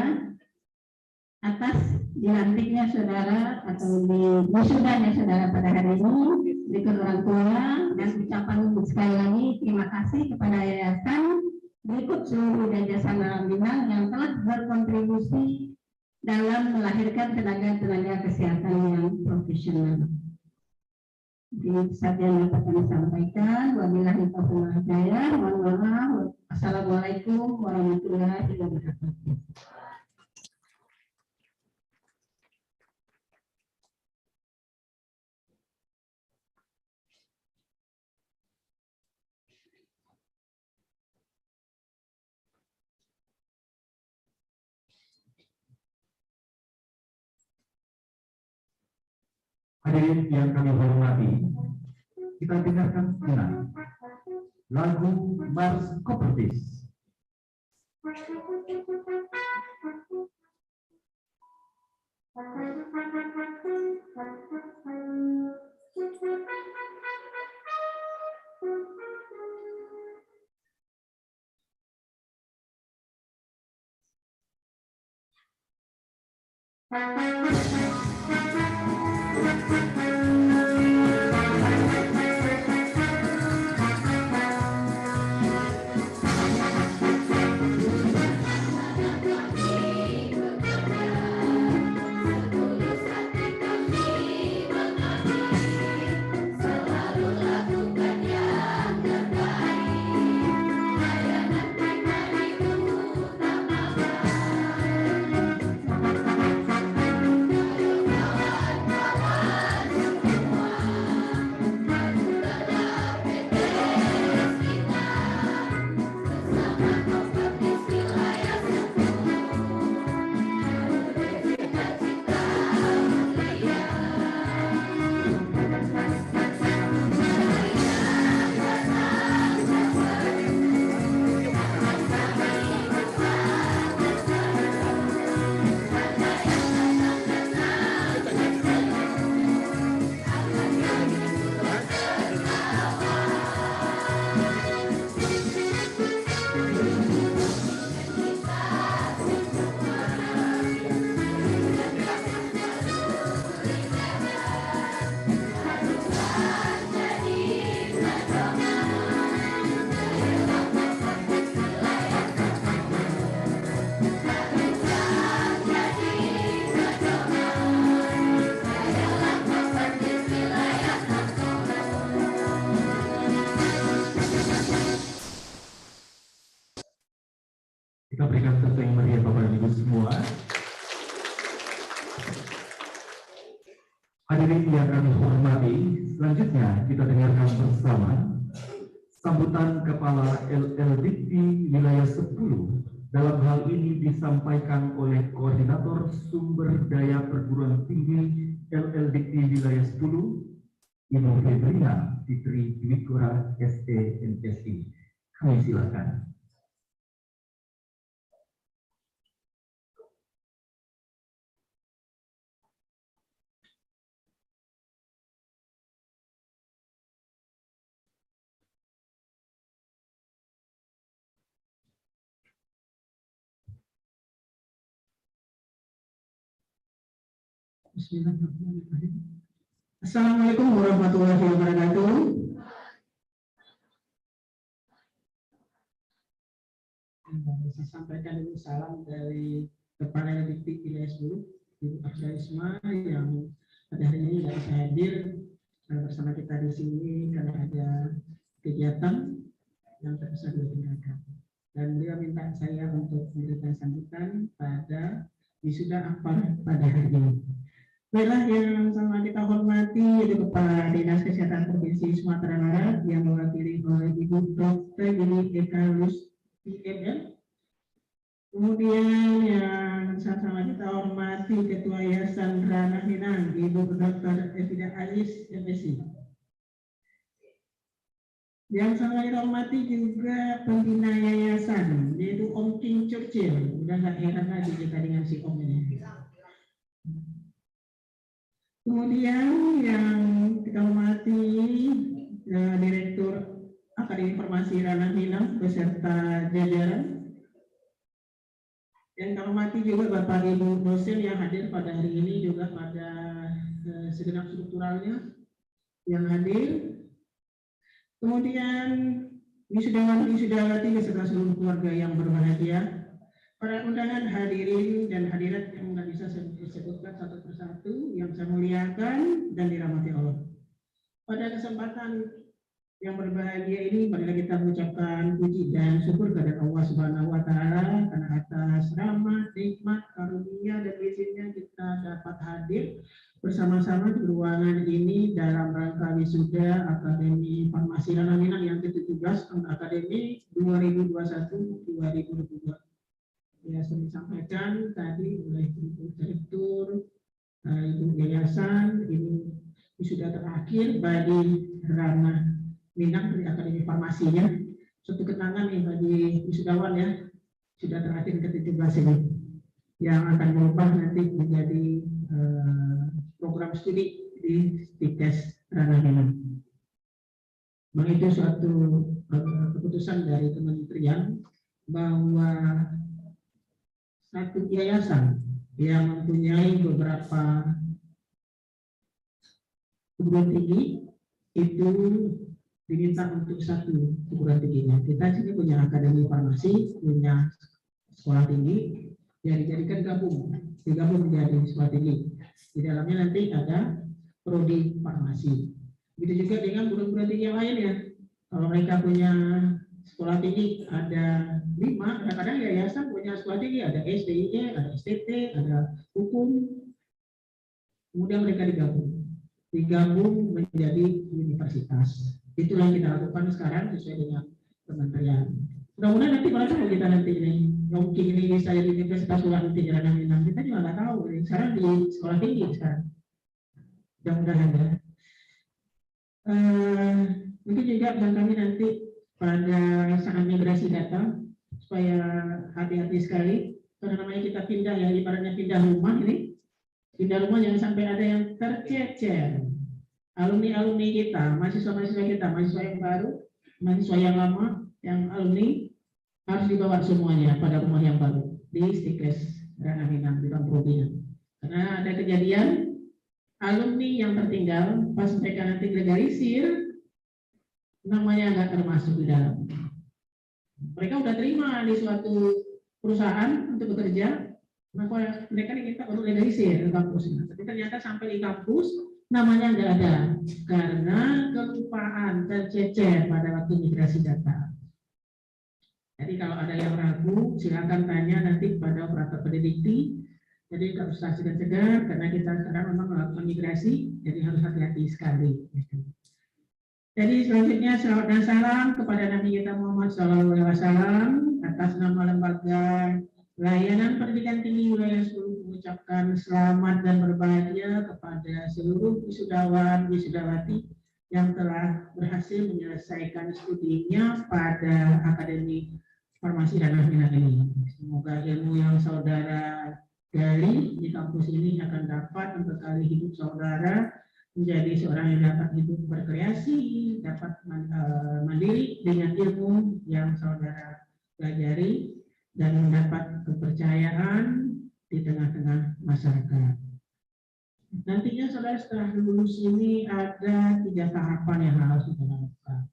atas dilantiknya saudara atau wisudanya saudara pada hari ini, berikut orang tua, dan ucapan sekali lagi terima kasih kepada yayasan, berikut seluruh yayasan Ranah Minang yang telah berkontribusi dalam melahirkan tenaga kesehatan yang profesional. Jadi saja yang dapat kami sampaikan. Wabillahi taufiq wal hidayah. Mohon maaf. Assalamualaikum warahmatullahi wabarakatuh. Hadirin yang kami hormati, kita dengarkan dengan lagu Mars Kopertis. Hadirin yang kami hormati, selanjutnya kita dengarkan bersama sambutan Kepala LLDikti Wilayah 10. Dalam hal ini disampaikan oleh Koordinator Sumber Daya Perguruan Tinggi LLDikti Wilayah 10, Ibu Febrina Fitri Dwikora SEMSI. Kami silakan. Bismillahirrahmanirrahim. Assalamualaikum warahmatullahi wabarakatuh. Saya sampaikan dulu salam dari Kepala Dikti Wilayah 10, Ibu Aksyarisma yang pada hari ini tidak bisa hadir bersama kita di sini karena ada kegiatan yang tak bisa ditinggalkan. Dan beliau minta saya untuk memberikan sambutan pada wisuda akbar pada hari ini. Baiklah, yang sama kita hormati yaitu Kepala Dinas Kesehatan Provinsi Sumatera Barat yang mewakili oleh Ibu Dr. Gili Ekalus IMM. Kemudian yang sama kita hormati Ketua Yayasan Ranah Minang Ibu Dr. Evida Aziz MSI. Yang sama kita hormati juga pembina yayasan yaitu Om King Churchill. Udah gak heran lagi kita dengan si Om ini. Kemudian yang kita hormati Direktur Akademi Farmasi Ranah Minang beserta jajaran. Yang kita hormati juga Bapak Ibu dosen yang hadir pada hari ini juga pada segenap strukturalnya yang hadir. Kemudian wisudawati beserta seluruh keluarga yang berbahagia. Para undangan hadirin dan hadirat yang nggak bisa saya sebutkan satu persatu yang saya muliakan dan dirahmati Allah. Pada kesempatan yang berbahagia ini, marilah kita mengucapkan puji dan syukur kepada Allah Subhanahu Wa Taala karena atas rahmat, nikmat, karunia dan izinnya kita dapat hadir bersama-sama di ruangan ini dalam rangka wisuda Akademi Farmasi Ranah Minang yang ke-17 tahun akademik 2021-2022. Ya, saya disampaikan tadi oleh Ibu Direktur, Ibu Yayasan, ini sudah terakhir bagi Ranah Minang dari Akademi Farmasinya. Suatu kenangan nih bagi wisudawan ya, sudah terakhir ke-17 ini, yang akan berubah nanti menjadi program studi di Stikes Ranah Minang. Itu suatu keputusan dari kementerian bahwa satu yayasan yang mempunyai beberapa perguruan tinggi itu diminta untuk satu perguruan tingginya. Kita sini punya Akademi Farmasi, punya sekolah tinggi, ya dijadikan digabung menjadi sekolah tinggi. Di dalamnya nanti ada prodi farmasi. Begitu juga dengan perguruan tinggi yang lain ya. Kalau mereka punya sekolah tinggi ada 5, kadang-kadang yayasan punya sekolah tinggi, ada SDIE, ada STT, ada hukum, kemudian mereka digabung menjadi universitas. Itulah yang kita lakukan sekarang sesuai dengan kementerian. Mudah-mudahan nanti kalau kita nanti ini, mungkin ini bisa jadi universitas luar nanti Ranah Minang, kita juga nggak tahu. Sekarang di sekolah tinggi sekarang, mudah-mudahan ya. Mungkin juga pesan kami nanti pada saat migrasi data supaya hati-hati sekali karena namanya kita pindah ya, ibaratnya pindah rumah ini, pindah rumah jangan sampai ada yang tercecer. Alumni kita, mahasiswa kita, mahasiswa yang baru, mahasiswa yang lama, yang alumni harus dibawa semuanya pada rumah yang baru di Stikes Ranah Minang di Provinsi. Karena ada kejadian alumni yang tertinggal pas mereka nanti legalisir namanya nggak termasuk di dalam. Mereka udah terima di suatu perusahaan untuk bekerja, maka mereka diminta untuk legalisir di kampus. Tapi ternyata sampai di kampus namanya nggak ada karena kelupaan tercecer pada waktu migrasi data. Jadi kalau ada yang ragu, silakan tanya nanti pada operator pendidikti Jadi nggak usah segan-segan karena kita sekarang memang melakukan migrasi, jadi harus hati-hati sekali. Jadi selanjutnya salawat dan salam kepada Nabi kita Muhammad SAW atas nama lembaga layanan pendidikan tinggi wilayah Sulu mengucapkan selamat dan berbahagia kepada seluruh wisudawan wisudawati yang telah berhasil menyelesaikan studinya pada Akademi Farmasi Ranah Minang ini. Semoga ilmu yang saudara gali di kampus ini akan dapat membekali hidup saudara menjadi seorang yang dapat hidup berkreasi, dapat mandiri dengan ilmu yang saudara pelajari dan mendapat kepercayaan di tengah-tengah masyarakat. Nantinya saudara setelah lulus ini ada 3 tahapan yang harus kita lakukan.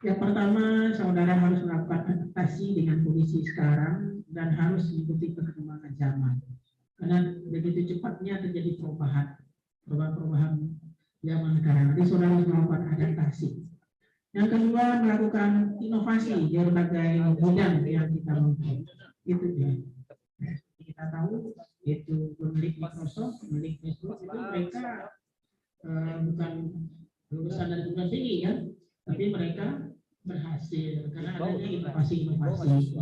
Yang pertama, saudara harus melakukan adaptasi dengan kondisi sekarang dan harus mengikuti perkembangan zaman. Karena begitu cepatnya terjadi perubahan zaman sekarang. Jadi saudara harus melakukan adaptasi. Yang kedua, melakukan inovasi di berbagai bidang yang kita mampu. Itu dia. Kita tahu itu pemilik Microsoft, pemilik Facebook itu mereka bukan lulusan dari perguruan tinggi ya, tapi mereka berhasil karena adanya inovasi-inovasi.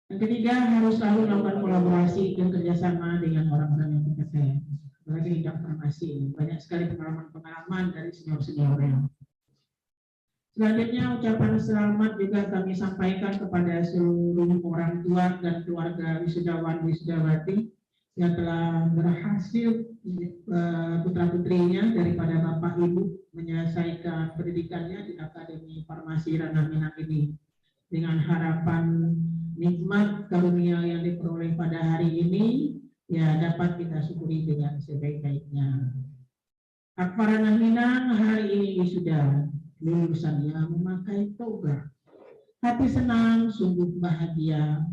Yang ketiga, harus selalu melakukan kolaborasi dan kerjasama dengan orang-orang yang kompeten. Apalagi di bidang farmasi ini banyak sekali pengalaman dari senior-seniornya. Selanjutnya, ucapan selamat juga kami sampaikan kepada seluruh orang tua dan keluarga wisudawan wisudawati yang telah berhasil putra-putrinya daripada Bapak Ibu menyelesaikan pendidikannya di Akademi Farmasi Ranah Minang ini. Dengan harapan nikmat karunia yang diperoleh pada hari ini ya dapat kita syukuri dengan sebaik-baiknya. Akbar Ranah Minang hari ini sudah lulusannya memakai toga. Hati senang, sungguh bahagia.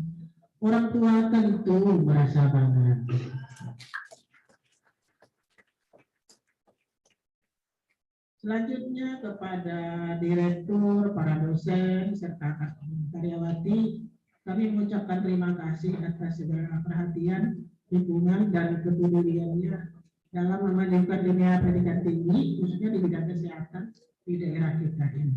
Orang tua tentu merasa bangga. Selanjutnya kepada direktur, para dosen, serta karyawati, kami mengucapkan terima kasih atas segala perhatian, dukungan, dan kepeduliannya dalam memajukan dunia pendidikan tinggi, khususnya di bidang kesehatan di daerah kita ini.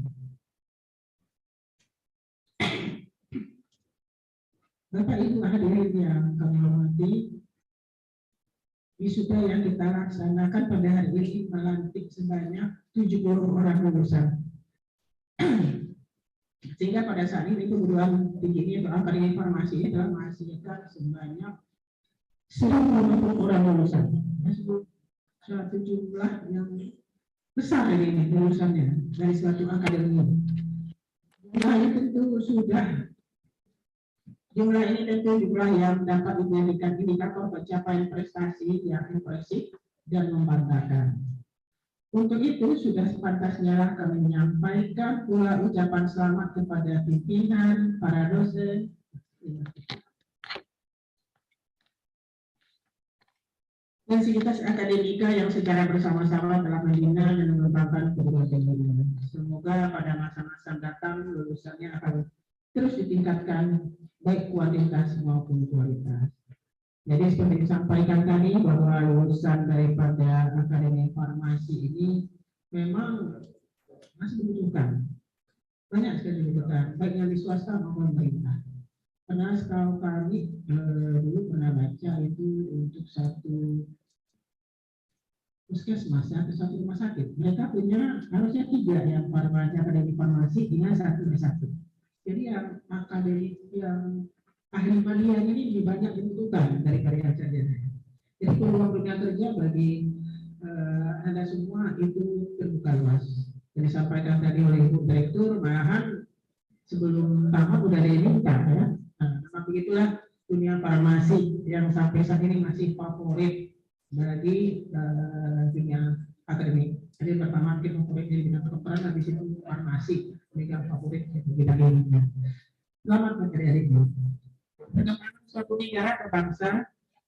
Bapak Ibu hadirin yang kami hormati, wisuda yang kita laksanakan pada hari ini melantik sebanyak 70 orang lulusan. Sehingga pada saat ini perguruan tinggi ini atau Akademi Farmasi ini telah menghasilkan sebanyak 150 orang lulusan. Suatu jumlah yang besar ini lulusannya dari suatu akademi. Jumlah ini tentu jumlah yang dapat dijadikan indikator pencapaian prestasi yang impresif dan membanggakan. Untuk itu sudah sepantasnya kami menyampaikan pula ucapan selamat kepada pimpinan, para dosen, dan sivitas akademika yang secara bersama-sama telah membina dan mengembangkan perguruan tinggi ini. Semoga pada masa-masa datang lulusannya akan terus ditingkatkan baik kuantitas maupun kualitas. Jadi seperti disampaikan tadi bahwa lulusan daripada Akademi Farmasi ini memang masih dibutuhkan. Banyak sekali dibutuhkan, baik yang di swasta maupun pemerintah. Karena setahu kami dulu pernah baca itu untuk satu puskesmas atau satu rumah sakit. Mereka punya harusnya 3 yang farmasi, Akademi Farmasi dengan 1 S1. Jadi yang akademik yang ahli media ini lebih banyak dibutuhkan daripada yang sarjana. Jadi peluang dunia kerja bagi Anda semua itu terbuka luas. Jadi disampaikan tadi oleh Ibu Direktur, malahan sebelum tamat sudah diminta ya. Nah, begitulah dunia farmasi yang sampai saat ini masih favorit bagi dunia akademik. Jadi pertama mungkin favorit di bidang kedokteran, habis itu farmasi, bidang favorit di bidang ini. Selamat mencari ini. Perkembangan suatu negara atau bangsa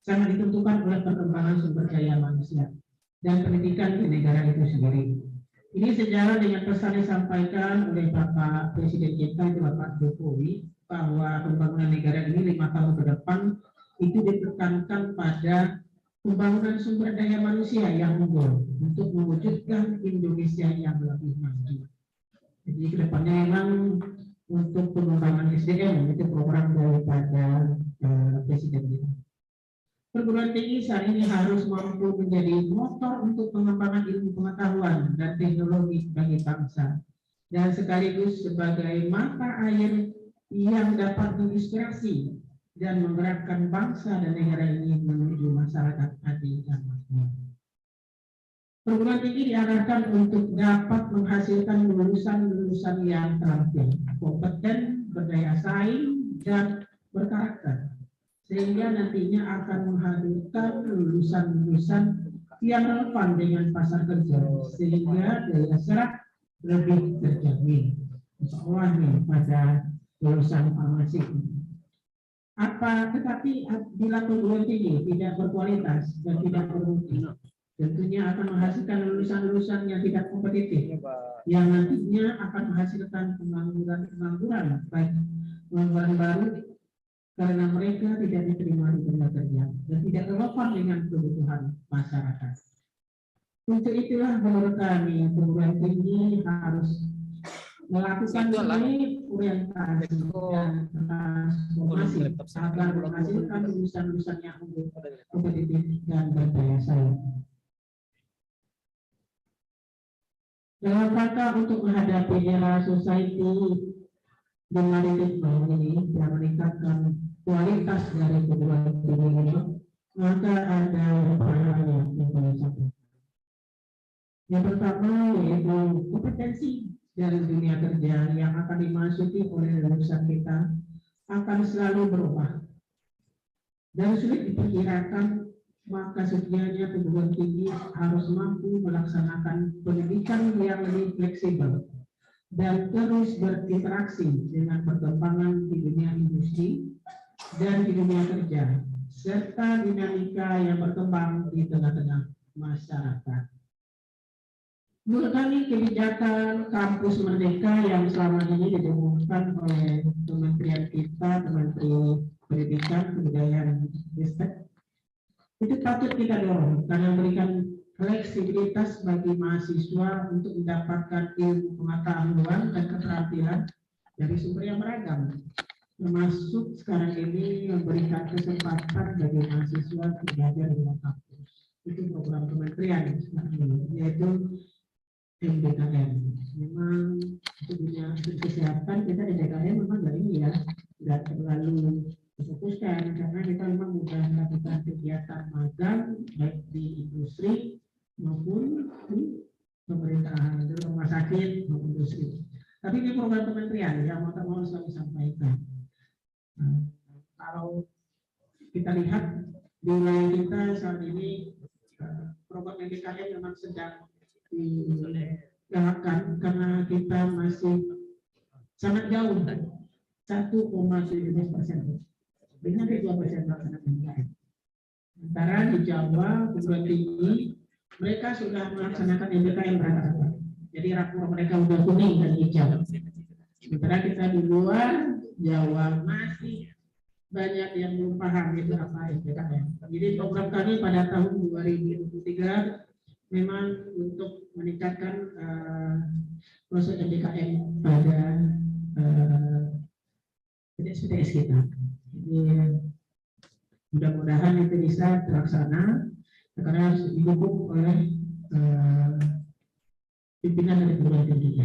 sangat ditentukan oleh perkembangan sumber daya manusia dan pendidikan di negara itu sendiri. Ini sejalan dengan pesan disampaikan oleh Bapak Presiden kita, Bapak Jokowi, bahwa pembangunan negara ini 5 tahun ke depan itu ditekankan pada pembangunan sumber daya manusia yang unggul untuk mewujudkan Indonesia yang lebih maju. Jadi kedepannya memang untuk pengembangan SDM itu program daripada Presiden kita. Perguruan tinggi saat ini harus mampu menjadi motor untuk pengembangan ilmu pengetahuan dan teknologi bagi bangsa, dan sekaligus sebagai mata air yang dapat menginspirasi dan menggerakkan bangsa dan negara ini menuju masyarakat adil dan makmur. Perguruan tinggi diarahkan untuk dapat menghasilkan lulusan-lulusan yang terampil, kompeten, berdaya saing, dan berkarakter, sehingga nantinya akan menghadirkan lulusan-lulusan yang relevan dengan pasar kerja, sehingga daya serap lebih terjamin. Insya Allah nih pada lulusan farmasi. Tetapi bila perguruan tinggi tidak berkualitas dan tidak bermutu, tentunya akan menghasilkan lulusan-lulusan yang tidak kompetitif, yang nantinya akan menghasilkan pengangguran baru karena mereka tidak diterima di dunia kerja dan tidak relevan dengan kebutuhan masyarakat. Untuk itulah menurut kami perguruan tinggi harus melakukan orientasi dan transformasi agar menghasilkan lulusan-lulusan yang unggul, kompetitif, dan berdaya saing. Dalam rangka untuk menghadapi era society di maritim ini yang meningkatkan kualitas dari perguruan tinggi ini, maka ada beberapa hal yang kami sampaikan. Yang pertama yaitu kompetensi dari dunia kerja yang akan dimasuki oleh lulusan kita akan selalu berubah dan sulit diperkirakan, maka sedianya perguruan tinggi harus mampu melaksanakan pendidikan yang lebih fleksibel dan terus berinteraksi dengan perkembangan di dunia industri dan di dunia kerja, serta dinamika yang berkembang di tengah-tengah masyarakat. Menurut kami, kebijakan kampus merdeka yang selama ini didengungkan oleh kementerian kita, Kementerian Pendidikan, Kebudayaan, dan Ristek, itu patut kita dorong karena memberikan fleksibilitas bagi mahasiswa untuk mendapatkan ilmu pengetahuan dan keterampilan dari sumber yang beragam, termasuk sekarang ini memberikan kesempatan bagi mahasiswa belajar di luar kampus. Itu program kementerian sekarang ini, yaitu MDKM. Memang untuk dunia kesehatan kita MDKM memang dari ini ya, tidak terlalu difokuskan karena kita memang sudah melakukan kegiatan magang baik di industri maupun di pemerintahan, di rumah sakit maupun industri. Tapi ini program kementerian yang mau saya sampaikan. Kalau kita lihat di wilayah kita saat ini program MDKM memang sedang digalakkan karena kita masih sangat jauh, 1,17%. Dengan 2% pelaksanaan MDKM. Sementara di Jawa, perguruan tinggi, mereka sudah melaksanakan MDKM rata-rata. Jadi rapor mereka sudah kuning dan hijau. Sementara kita di luar Jawa masih banyak yang belum paham itu apa MDKM. Jadi program kami pada tahun 2023 memang untuk meningkatkan proses MDKM pada PTS kita. Mudah-mudahan itu bisa terlaksana karena harus didukung oleh pimpinan dari perguruan tinggi.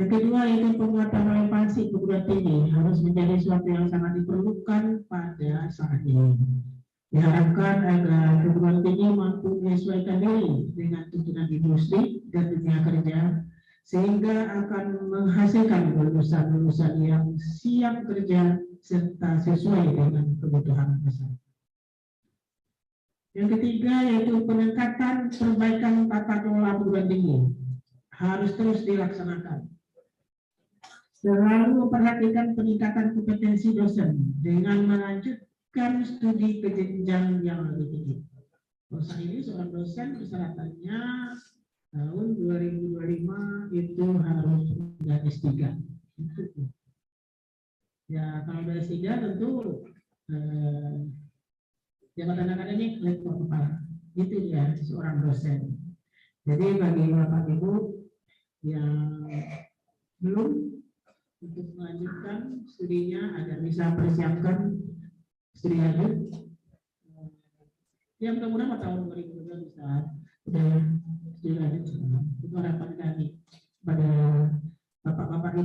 Yang kedua itu penguatan relevansi perguruan tinggi harus menjadi sesuatu yang sangat diperlukan pada saat ini. Diharapkan agar perguruan tinggi mampu menyesuaikan diri dengan tuntutan industri dan dunia kerja, sehingga akan menghasilkan lulusan-lulusan yang siap kerja serta sesuai dengan kebutuhan masyarakat. Yang ketiga yaitu peningkatan perbaikan tata kelola perguruan tinggi harus terus dilaksanakan. Selalu memperhatikan peningkatan kompetensi dosen dengan melanjutkan studi ke jenjang yang lebih tinggi. Saat ini seorang dosen persyaratannya tahun 2025 itu harus sudah S3. Ya, kalau dari S3 tentu jabatan akademik lektor kepala. Itu dia seorang dosen. Jadi bagi Bapak Ibu yang belum untuk melanjutkan studinya agar bisa persiapkan studi lanjut, ya mudah-mudahan tahun 2022 bisa sudah studi lanjut. Itu harapan kami pada Bapak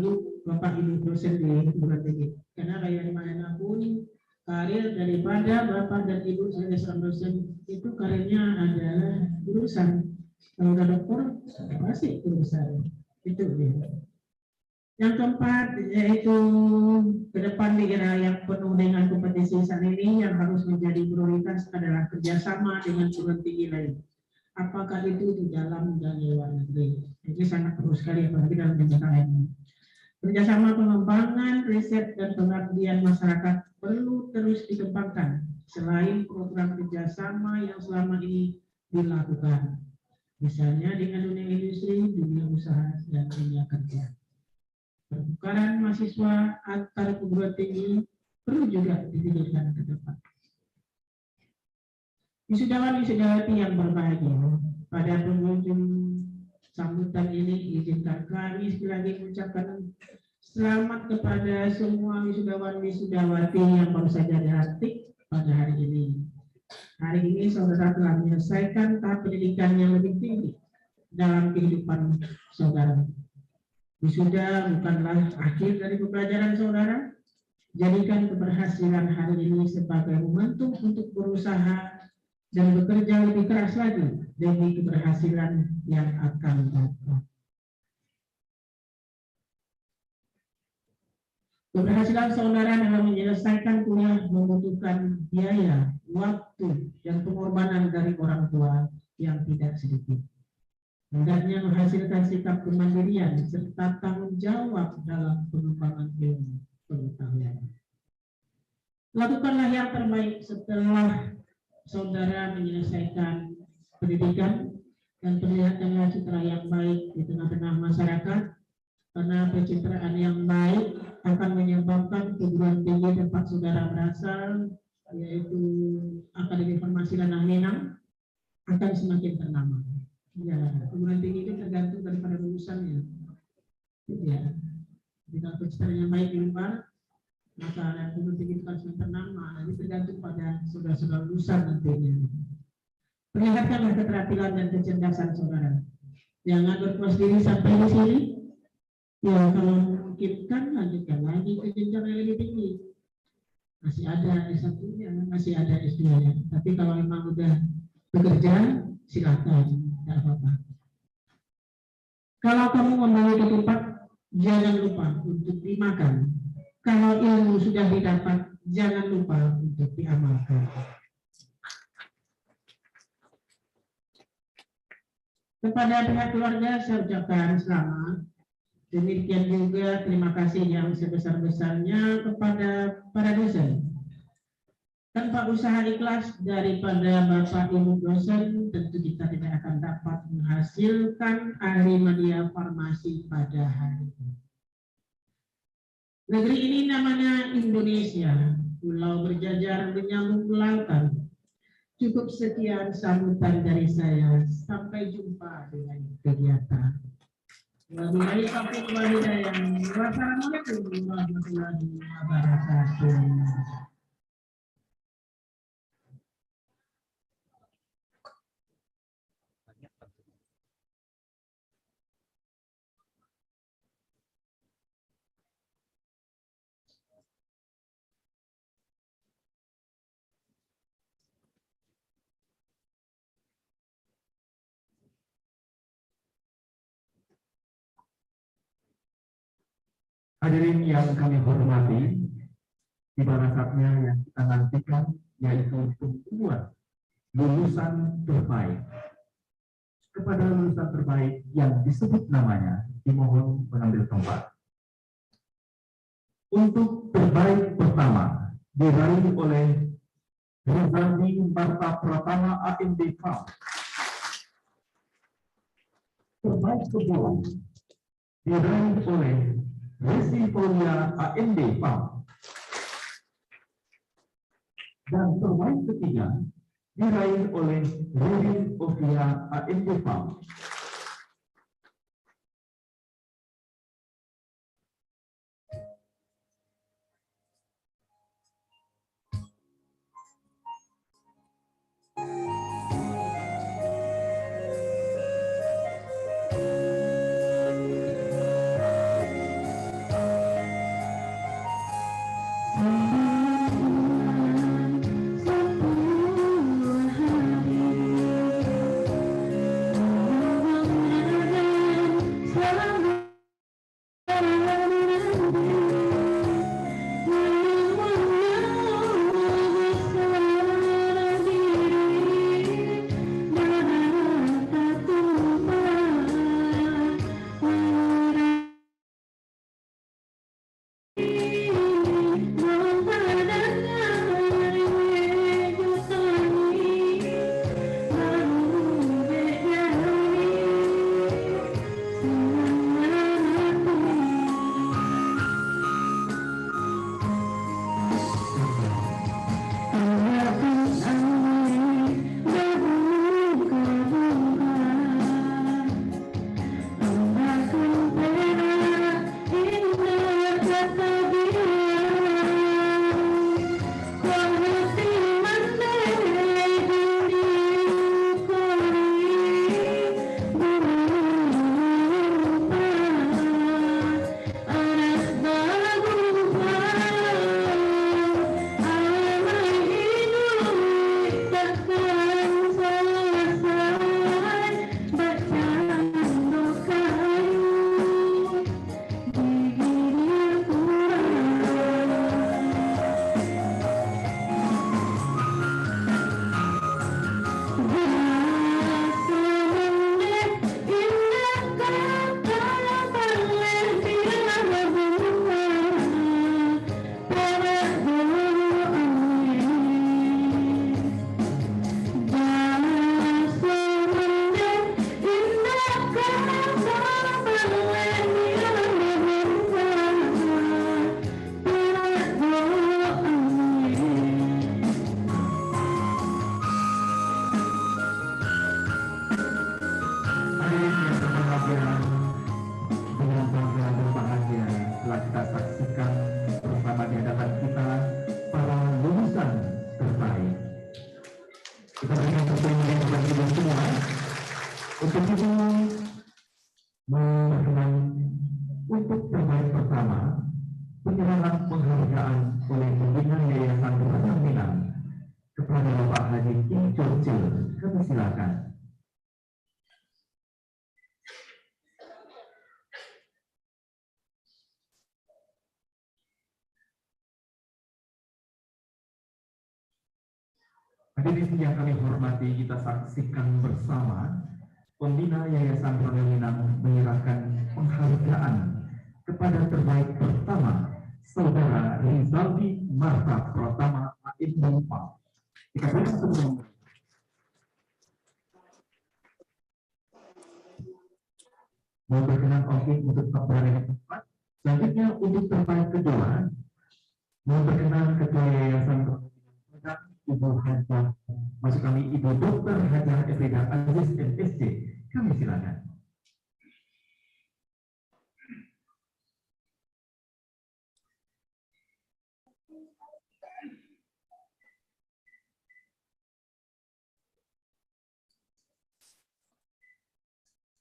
Ibu dosen di perguruan tinggi. Karena kayak dimanapun karir daripada Bapak dan Ibu sebagai seorang dosen itu karirnya adalah jurusan. Kalau udah dokter pasti jurusan itu dia. Yang keempat yaitu ke depan di era yang penuh dengan kompetisi saat ini yang harus menjadi prioritas adalah kerjasama dengan perguruan tinggi lain. Apakah itu di dalam dan di luar negeri? Ini sangat perlu sekali apalagi dalam PPKN. Kerjasama pengembangan, riset, dan pengabdian masyarakat perlu terus dikembangkan selain program kerjasama yang selama ini dilakukan. Misalnya dengan dunia industri, dunia usaha, dan dunia kerja. Pertukaran mahasiswa antar perguruan tinggi perlu juga dipikirkan ke depan. Wisudawan-wisudawati yang berbahagia, pada pengunjung sambutan ini izinkan kami sekali lagi mengucapkan selamat kepada semua wisudawan-wisudawati yang baru saja dilantik pada hari ini. Hari ini saudara telah menyelesaikan tahap pendidikan yang lebih tinggi dalam kehidupan saudara. Wisuda bukanlah akhir dari pembelajaran saudara. Jadikan keberhasilan hari ini sebagai momentum untuk berusaha dan bekerja lebih keras lagi demi keberhasilan yang akan datang. Keberhasilan saudara dalam menyelesaikan kuliah membutuhkan biaya, waktu, dan pengorbanan dari orang tua yang tidak sedikit. Hendaknya menghasilkan sikap kemandirian serta tanggung jawab dalam pengembangan ilmu pengetahuan. Lakukanlah yang terbaik setelah saudara menyelesaikan pendidikan dan perlihatkanlah citra yang baik di tengah-tengah masyarakat, karena pencitraan yang baik akan menyebabkan perguruan tinggi tempat saudara berasal, yaitu Akademi Farmasi Lanang Minang, akan semakin ternama. Ya, perguruan tinggi itu tergantung daripada lulusannya. Ya, jika pencitraan yang baik di luar, maka perguruan tinggi itu akan semakin ternama. Jadi tergantung pada saudara-saudara lulusan nantinya. Perlihatkanlah keterampilan dan kecerdasan saudara. Jangan berpuas diri sampai di sini. Ya, kalau memungkinkan lanjutkan lagi ke jenjang yang lebih tinggi. Masih ada S1-nya, masih ada S2-nya. Tapi kalau memang udah bekerja, silakan, tidak apa-apa. Kalau kamu membawa ketupat, jangan lupa untuk dimakan. Kalau ilmu sudah didapat, jangan lupa untuk diamalkan. Kepada pihak keluarga saya ucapkan selamat. Demikian juga terima kasih yang sebesar-besarnya kepada para dosen. Tanpa usaha ikhlas daripada Bapak Ibu dosen, tentu kita tidak akan dapat menghasilkan ahli media farmasi pada hari ini. Negeri ini namanya Indonesia, pulau berjajar menyambung lautan. Cukup sekian sambutan dari saya. Sampai jumpa dengan kegiatan. Wabillahi taufiq wal hidayah. Wassalamualaikum warahmatullahi wabarakatuh. Hadirin yang kami hormati, tiba saatnya yang kita nantikan yaitu pengumuman lulusan terbaik. Kepada lulusan terbaik yang disebut namanya, dimohon mengambil tempat. Untuk terbaik pertama diraih oleh Rizaldi Marta Pratama AMD Farm. Terbaik kedua diraih oleh Resi Faulia AMD Farm. terbaik ketiga diraih oleh Ririn Ovia AMD Farm. Untuk terbaik pertama, penyerahan penghargaan oleh pembina Yayasan Beragam Minang kepada Bapak Haji Kim Chorchil. Kami silakan. Hadirin yang kami hormati, kita saksikan bersama pembina Yayasan Beragam Minang menyerahkan penghargaan kepada terbaik pertama Saudara Rizaldi Marta Pratama Ibnu Pak. Kita berikan sebelum mau berkenan konflik untuk berada di tempat. Selanjutnya untuk terbaik kedua mau berkenan Ketua Yayasan Beragam Ibu Hajah, maksud kami Ibu Dr. Hajah Efrida Aziz MSc. Kami silakan.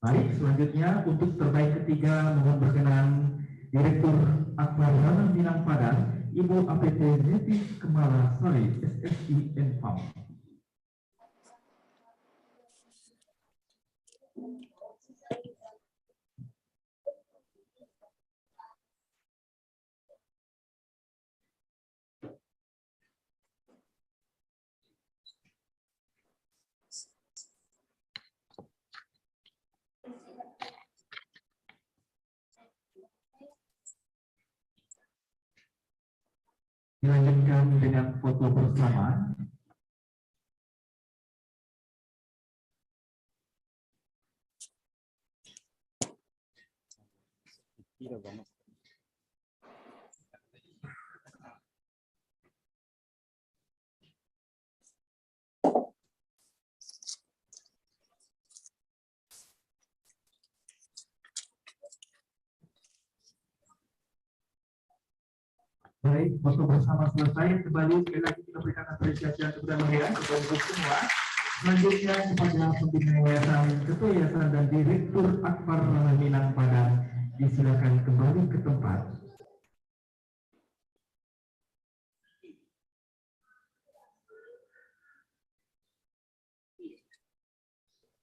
Baik, selanjutnya untuk terbaik ketiga mohon berkenan Direktur Aquarium Minang Padang, Ibu APT Neti Kemala Sari, SSI Enfam. Dilanjutkan dengan foto bersama. Baik, foto bersama selesai. Kembali sekali lagi kita berikan apresiasi yang kepada meriah kepada untuk semua. Selanjutnya kepada pembina yayasan, ketua yayasan dan direktur Akbar Minang Padang, disilakan kembali ke tempat.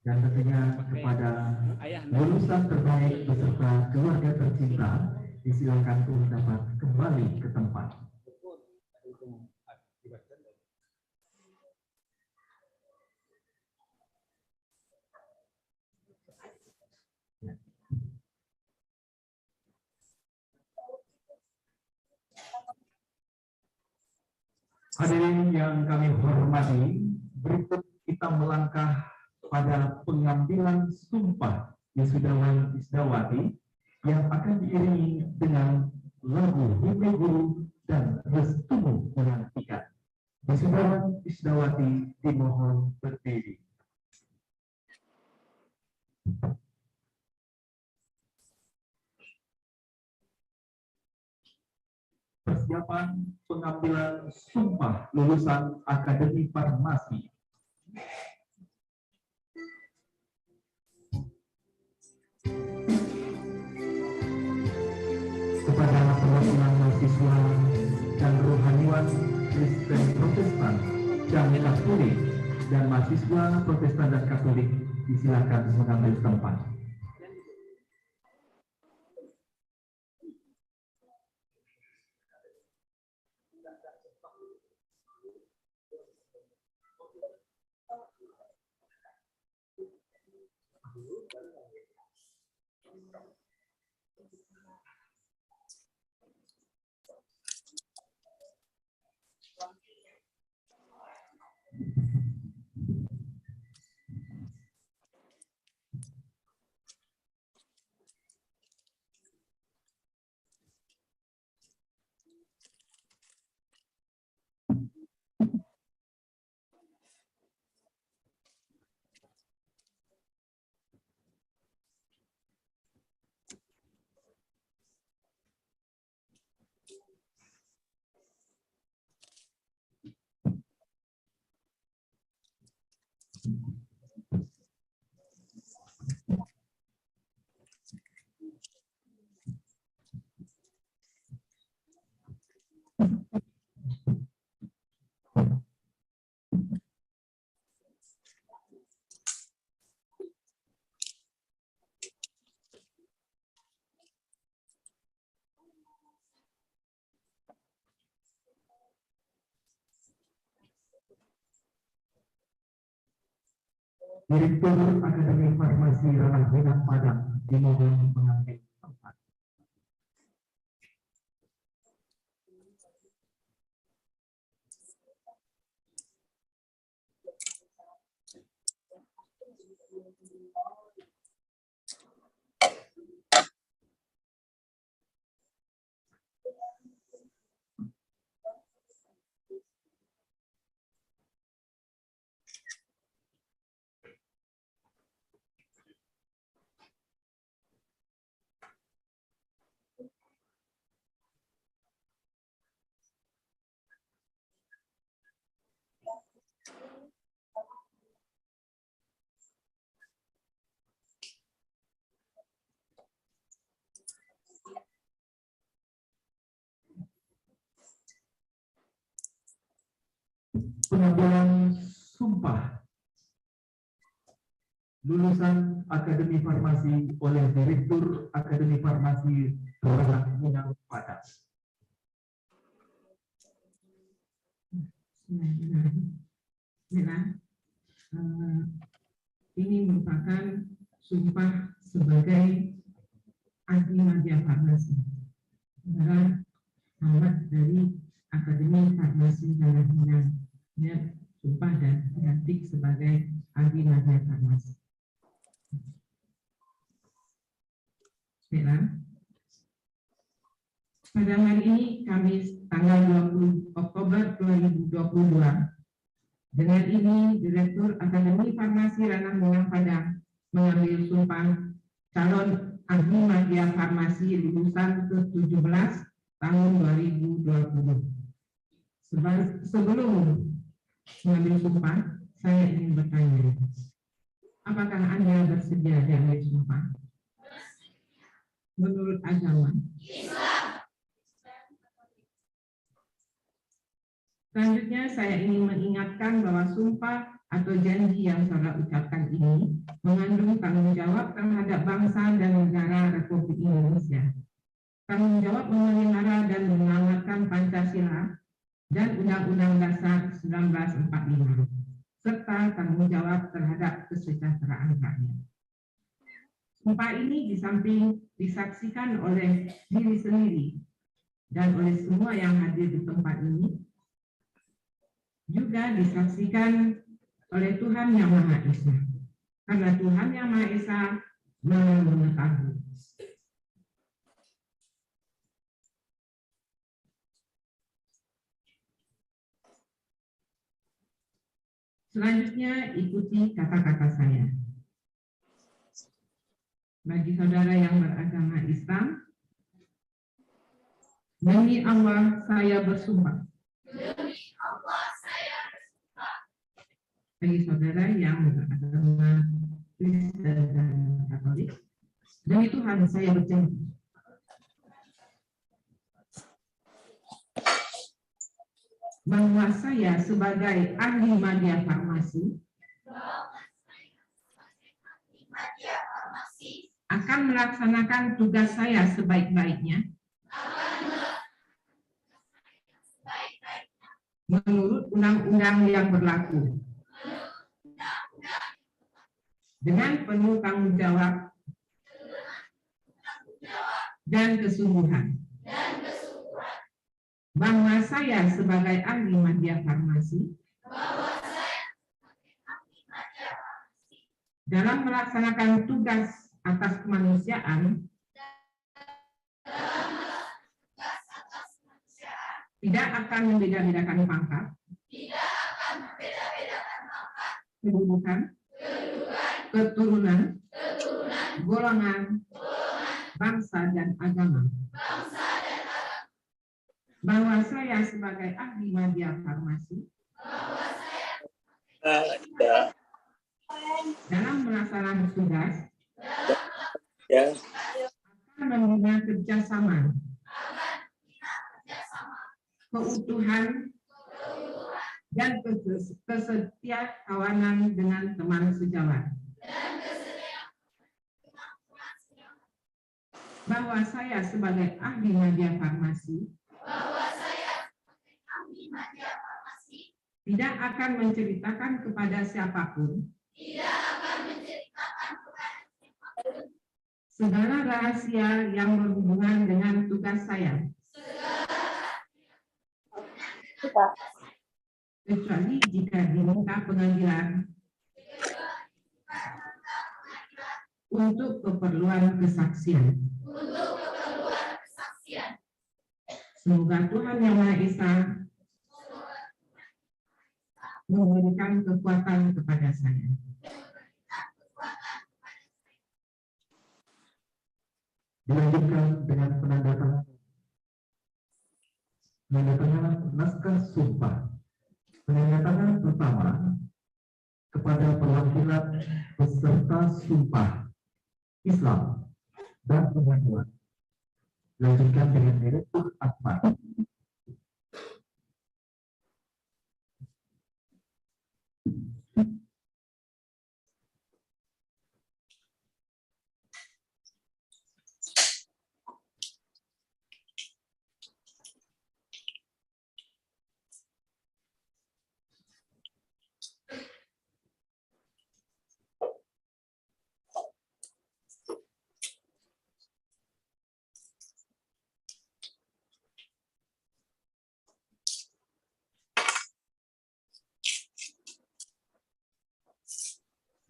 Dan tentunya kepada lulusan terbaik beserta keluarga tercinta, disilakan untuk dapat kembali ke tempat. Hadirin yang kami hormati, berikut kita melangkah pada pengambilan sumpah wisudawan wisudawati yang akan diiringi dengan lagu Himne Guru dan Restumu Menantikan. Wisudawan wisudawati dimohon berdiri. Persiapan pengambilan sumpah lulusan Akademi Farmasi. Kepada perwakilan mahasiswa dan rohaniwan Kristen Protestan dan Katolik dan mahasiswa Protestan dan Katolik, disilakan mengambil tempat. Direktur Akademi Farmasi Ranah Minang Padang dimohon mengambil tempat. Pengambilan sumpah lulusan Akademi Farmasi oleh Direktur Akademi Farmasi Ranah Minang Padang. Ini merupakan sumpah sebagai ahli media farmasi. Adalah alamat dari Akademi Farmasi Ranah Minang. Sumpah dan dilantik sebagai ahli media farmasi. Pada hari ini, Kamis tanggal 20 Oktober 2022, dengan ini Direktur Akademi Farmasi Ranah Minang Padang mengambil sumpah calon ahli media farmasi lulusan ke-17 tahun 2020. Sebelum mengambil sumpah, saya ingin bertanya, apakah Anda bersedia diambil sumpah? Menurut agama? Selanjutnya saya ingin mengingatkan bahwa sumpah atau janji yang saudara ucapkan ini mengandung tanggung jawab terhadap bangsa dan negara Republik Indonesia. Tanggung jawab memelihara dan menyelamatkan Pancasila dan Undang-Undang Dasar 1945, serta tanggung jawab terhadap kesejahteraan rakyat. Sumpah ini di samping disaksikan oleh diri sendiri dan oleh semua yang hadir di tempat ini, juga disaksikan oleh Tuhan Yang Maha Esa. Karena Tuhan Yang Maha Esa Maha mengetahui. Selanjutnya ikuti kata-kata saya. Bagi saudara yang beragama Islam, demi Allah saya bersumpah. Bagi saudara yang beragama Kristen dan Katolik, demi Tuhan saya berjanji. Bahwa saya sebagai ahli media farmasi akan melaksanakan tugas saya sebaik-baiknya menurut undang-undang yang berlaku, dengan penuh tanggung jawab dan kesungguhan. Bahwa saya sebagai ahli media farmasi dalam melaksanakan tugas atas kemanusiaan tidak akan membeda-bedakan pangkat, kedudukan, keturunan, golongan, bangsa dan agama. Bahwa saya sebagai ahli media farmasi dalam melaksanakan tugas akan membina kerjasama, keutuhan, dan kesetiakawanan dengan teman sejawat. Bahwa saya sebagai ahli media farmasi tidak akan menceritakan kepada siapapun segala rahasia yang berhubungan dengan tugas saya, kecuali jika diminta pengadilan untuk keperluan kesaksian. Semoga Tuhan Yang Maha Esa memberikan kekuatan kepada saya. Dilanjutkan dengan penandatanganan naskah sumpah. Penandatangan pertama kepada perwakilan peserta sumpah Islam dan pengaduan. Lanjutkan dengan Direktur Ahmad.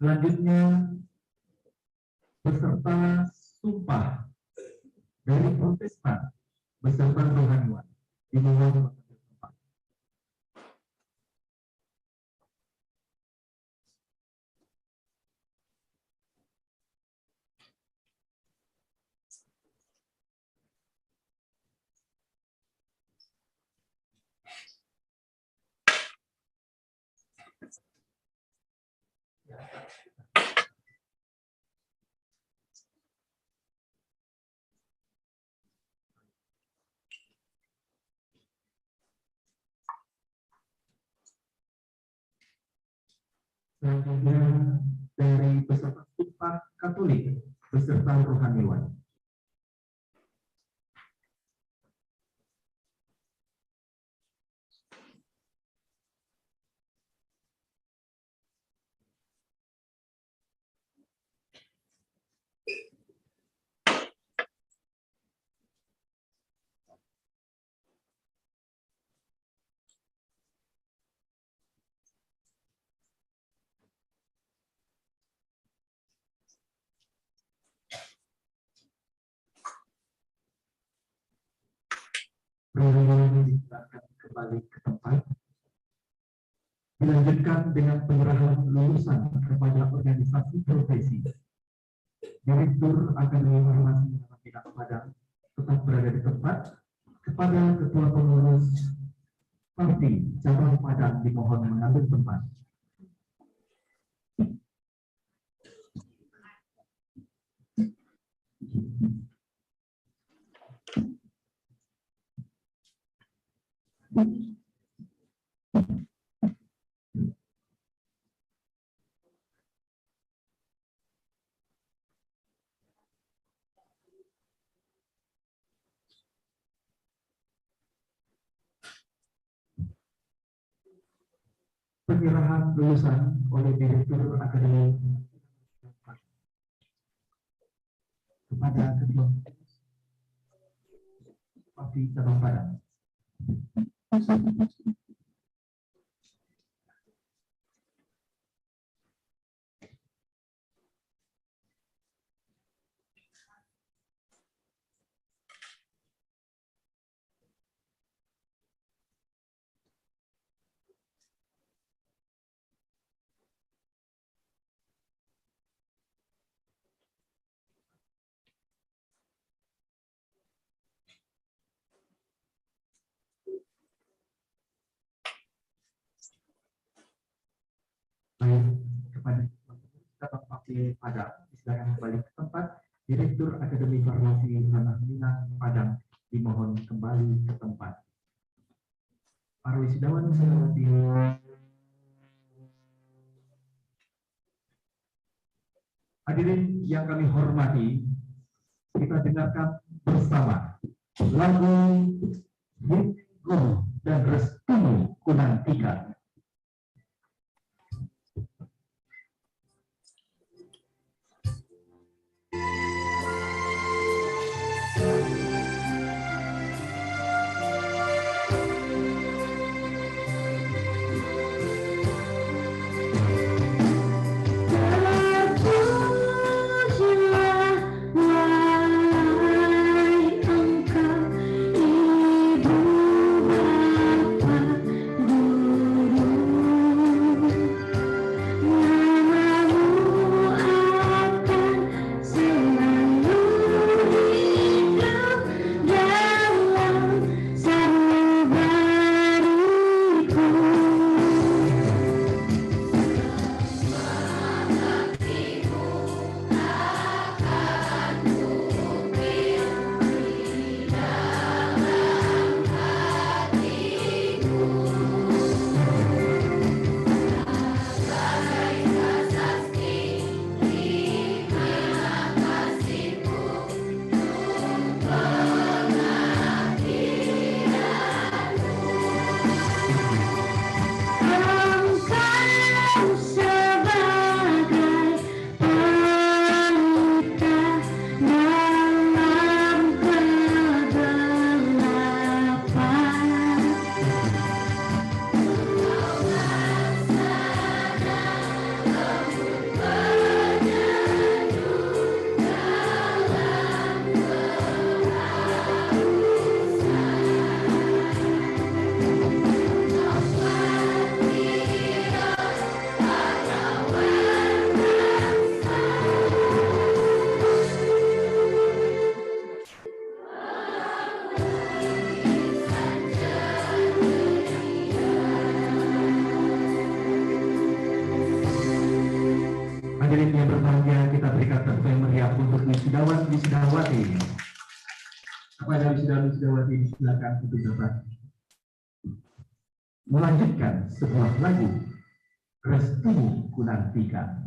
Selanjutnya, peserta sumpah dari Protestan beserta rohaniwan dimohon mengambil tempat. selanjutnya dari peserta Upah Katolik beserta rohaniwan. Rohaniwan diserahkan kembali ke tempat. Dilanjutkan dengan penyerahan lulusan kepada organisasi profesi. Direktur Akademi Farmasi Bidang Padang tetap berada di tempat. Kepada Ketua Pengurus Parti Cabang Padang dimohon mengambil tempat. Penyerahan lulusan oleh Direktur Akademi kepada Ketua Parti Cabang Padang. Baik, kepada Cabang Parti Padang, silakan kembali ke tempat. Direktur Akademi Farmasi Ranah Minang Padang dimohon kembali ke tempat. Para wisudawan Wisidawati, hadirin yang kami hormati, kita dengarkan bersama lagu Hidgo dan Restumu Kunantikan. Hadirin yang berbahagia, kita berikan tepuk yang meriah untuk wisudawan wisudawati. Kepada wisudawan wisudawati silakan untuk dapat melanjutkan sebuah lagu Restu Gunantika.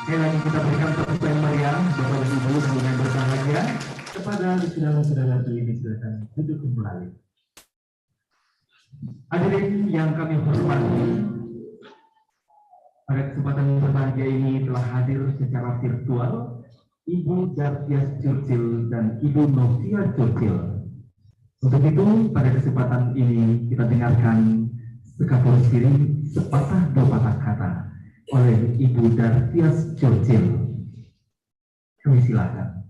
Sekali lagi kita berikan tepuk tangan meriah Bapak dan Ibu yang berbahagia kepada saudara-saudara ini, silakan duduk kembali. Hadirin yang kami hormati, pada kesempatan yang berbahagia ini telah hadir secara virtual Ibu Dartias Churchill dan Ibu Novia Churchill. Untuk itu pada kesempatan ini kita dengarkan sekapur siri sepatah dua patah kata oleh Ibu Dartias Churchill. Kami silakan.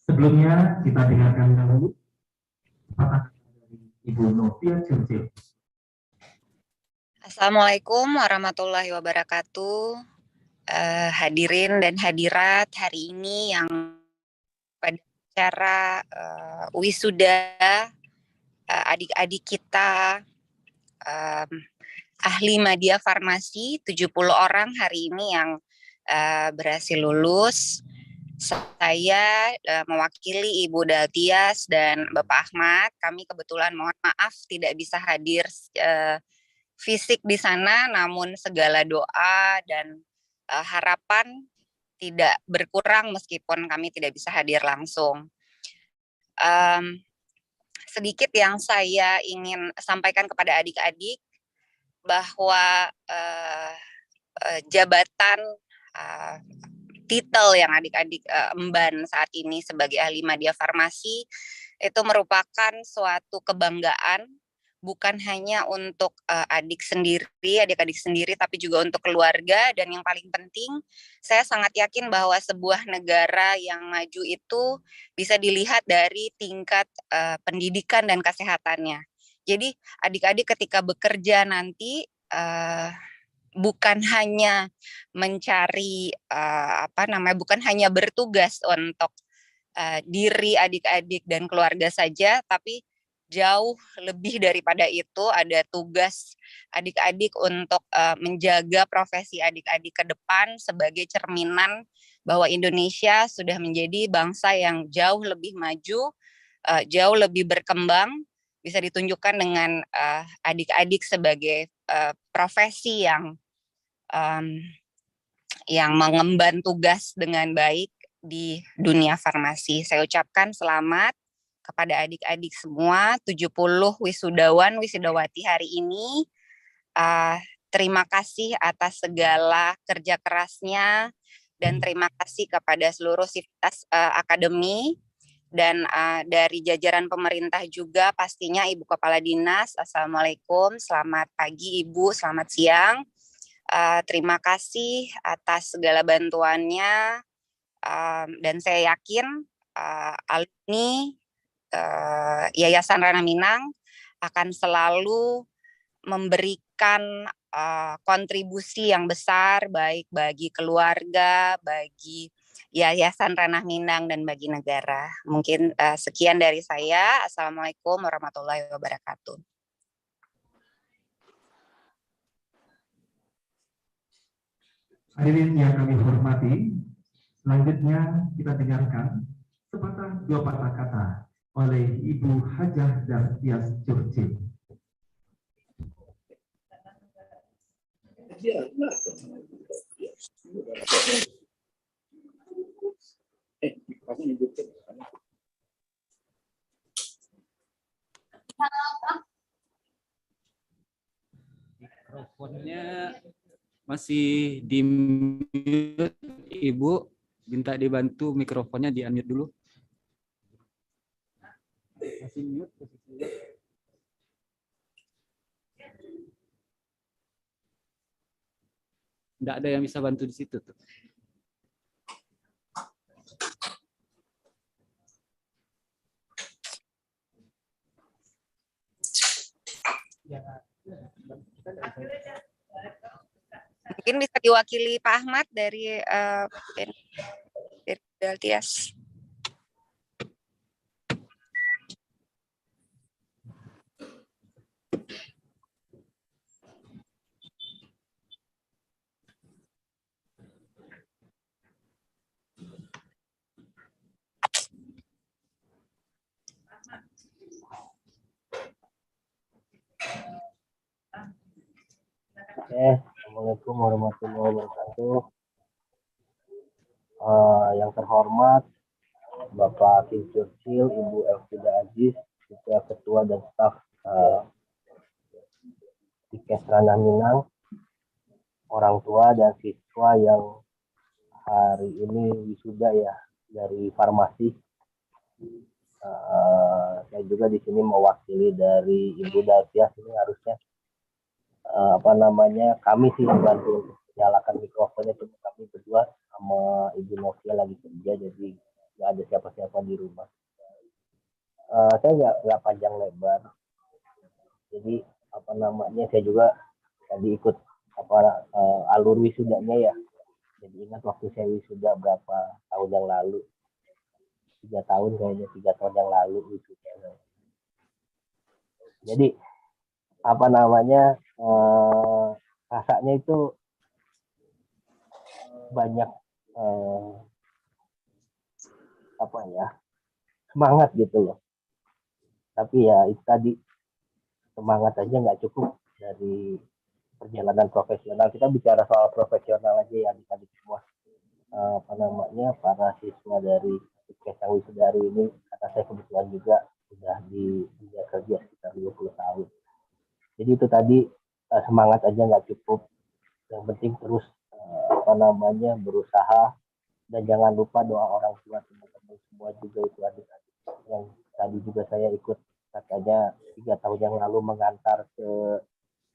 Sebelumnya kita dengarkan dahulu patah kata dari Ibu Novia Churchill. Assalamualaikum warahmatullahi wabarakatuh. Hadirin dan hadirat hari ini yang pada acara wisuda adik-adik kita ahli media farmasi 70 orang hari ini yang berhasil lulus. Saya mewakili Ibu Dartias dan Bapak Ahmad. Kami kebetulan mohon maaf tidak bisa hadir fisik di sana, namun segala doa dan harapan tidak berkurang meskipun kami tidak bisa hadir langsung. Sedikit yang saya ingin sampaikan kepada adik-adik bahwa jabatan titel yang adik-adik emban saat ini sebagai ahli media farmasi itu merupakan suatu kebanggaan bukan hanya untuk adik-adik sendiri, tapi juga untuk keluarga. Dan yang paling penting, saya sangat yakin bahwa sebuah negara yang maju itu bisa dilihat dari tingkat pendidikan dan kesehatannya. Jadi adik-adik ketika bekerja nanti bukan hanya mencari bukan hanya bertugas untuk diri adik-adik dan keluarga saja, tapi jauh lebih daripada itu ada tugas adik-adik untuk menjaga profesi adik-adik ke depan sebagai cerminan bahwa Indonesia sudah menjadi bangsa yang jauh lebih maju, jauh lebih berkembang, bisa ditunjukkan dengan adik-adik sebagai profesi yang mengemban tugas dengan baik di dunia farmasi. Saya ucapkan selamat kepada adik-adik semua, 70 wisudawan wisudawati hari ini. Terima kasih atas segala kerja kerasnya dan terima kasih kepada seluruh sivitas akademi dan dari jajaran pemerintah juga pastinya Ibu Kepala Dinas. Assalamualaikum, selamat pagi Ibu, selamat siang. Terima kasih atas segala bantuannya dan saya yakin alumni Yayasan Ranah Minang akan selalu memberikan kontribusi yang besar baik bagi keluarga, bagi Yayasan Ranah Minang dan bagi negara. Mungkin sekian dari saya. Assalamualaikum warahmatullahi wabarakatuh. Hadirin yang kami hormati, selanjutnya kita dengarkan sepatah dua patah kata oleh Ibu Hajah Dartias Churchill. Mikrofonnya masih di mute, Ibu. Minta dibantu mikrofonnya di unmute dulu. Masih mute posisinya. Nggak ada yang bisa bantu di situ tuh. Mungkin bisa diwakili Pak Ahmad dari Dartias. Assalamualaikum warahmatullahi wabarakatuh. Yang terhormat Bapak Kim Churchill, Ibu Elvida Aziz, juga Ketua dan Staf Tikes Ranah Minang, orang tua dan siswa yang hari ini wisuda ya dari farmasi. Saya juga di sini mewakili dari Ibu Dartias, ini harusnya kami sih bantu untuk menyalakan mikrofonnya, cuma kami berdua sama Ibu Novia lagi kerja, jadi nggak ada siapa-siapa di rumah. Saya nggak panjang lebar, jadi saya juga tadi ikut alur wisudanya ya, jadi ingat waktu saya wisuda berapa tahun yang lalu, 3 tahun kayaknya, 3 tahun yang lalu wisuda. Jadi rasanya itu banyak semangat gitu loh. Tapi ya itu tadi, semangat aja nggak cukup dari perjalanan profesional. Kita bicara soal profesional aja ya adik-adik semua. Para siswa dari Tikes yang wisuda hari ini, karena saya kebetulan juga sudah di dunia kerja sekitar 20 tahun. Jadi itu tadi, semangat aja nggak cukup. Yang penting terus berusaha, dan jangan lupa doa orang tua teman-teman semua juga, itu adik-adik yang tadi juga saya ikut katanya 3 tahun yang lalu mengantar ke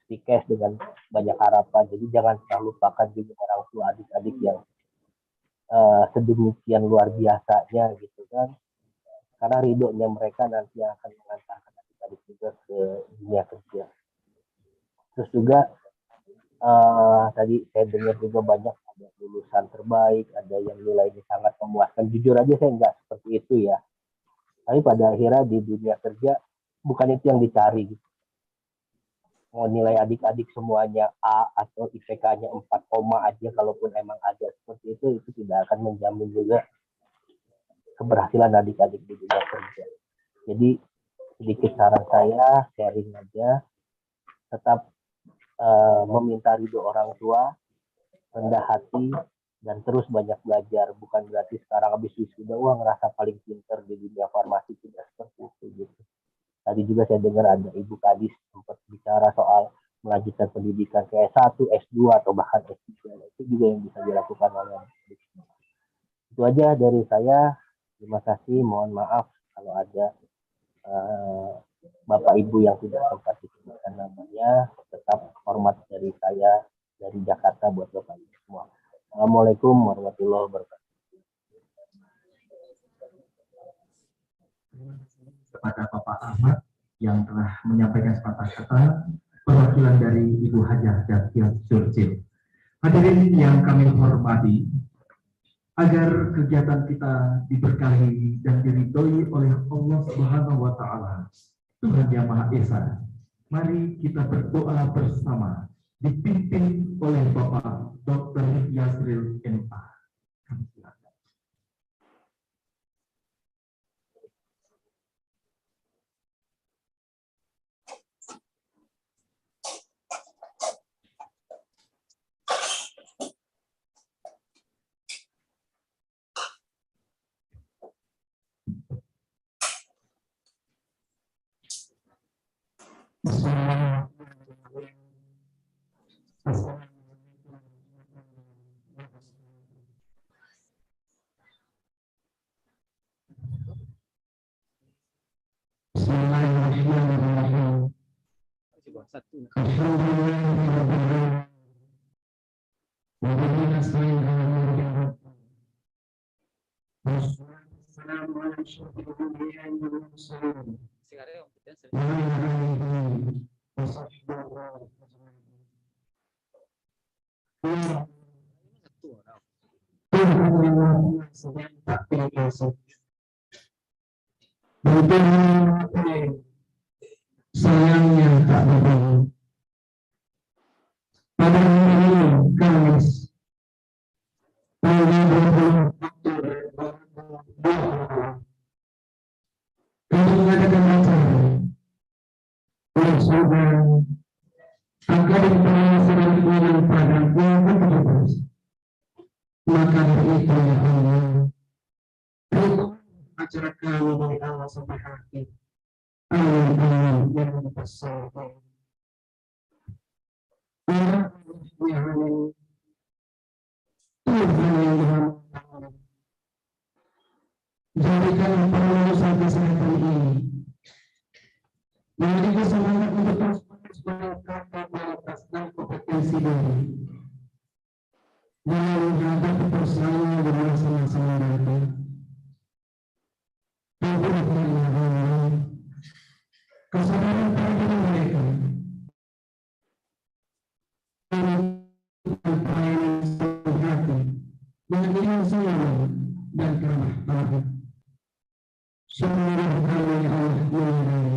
Tikes dengan banyak harapan. Jadi jangan pernah lupakan juga orang tua adik-adik yang sedemikian luar biasanya gitu kan, karena ridhonya mereka nanti akan mengantarkan adik-adik juga ke dunia kerja. Terus juga tadi saya dengar juga banyak ada lulusan terbaik, ada yang nilainya sangat memuaskan. Jujur aja saya nggak seperti itu ya. Tapi pada akhirnya di dunia kerja bukan itu yang dicari. Gitu. Mau nilai adik-adik semuanya A atau IPK-nya 4, aja, kalaupun emang ada seperti itu tidak akan menjamin juga keberhasilan adik-adik di dunia kerja. Jadi sedikit saran saya, sharing aja, tetap meminta ridho orang tua, rendah hati, dan terus banyak belajar. Bukan berarti sekarang habis wisuda ngerasa paling pinter di dunia farmasi, tidak seperti itu gitu. Tadi juga saya dengar ada Ibu Kadis sempat bicara soal melanjutkan pendidikan ke S1, S2 atau bahkan S3. Itu juga yang bisa dilakukan oleh adik. Itu aja dari saya. Terima kasih. Mohon maaf kalau ada Bapak Ibu yang tidak sempat disebutkan namanya. Tetap hormat dari saya dari Jakarta buat Bapak Ibu semua. Assalamualaikum warahmatullahi wabarakatuh. Kepada Bapak Ahmad yang telah menyampaikan sepatah kata perwakilan dari Ibu Hajah Dakia Churchill. Hadirin yang kami hormati, agar kegiatan kita diberkahi dan diridhoi oleh Allah Subhanahu wa Ta'ala, Tuhan Yang Maha Esa, mari kita berdoa bersama dipimpin oleh Bapak Dr. Yasril MA. Kami silakan. Sayangnya tak berbeda. Pada hari ini, Kamis, tanggal 20 Oktober 2020, kami mengadakan acara oleh Saudara Akademi Pengawasan Keuangan pada yang ke-17. Maka dari itu ya Allah, acara kami dari awal sampai akhir. Amin, amin, yang besar. Tuhan yang dirahmati, jadikan pengurusan kesehatan ini menjadi semangat untuk terus meningkatkan kualitas dan kompetensi diri dalam menghadapi persaingan di masa-masa mendatang. Kesadaran pada diri mereka pelayanan sepenuh hati dengan iman selalu dan keramah tamah. Semoga kami Allah menyertai.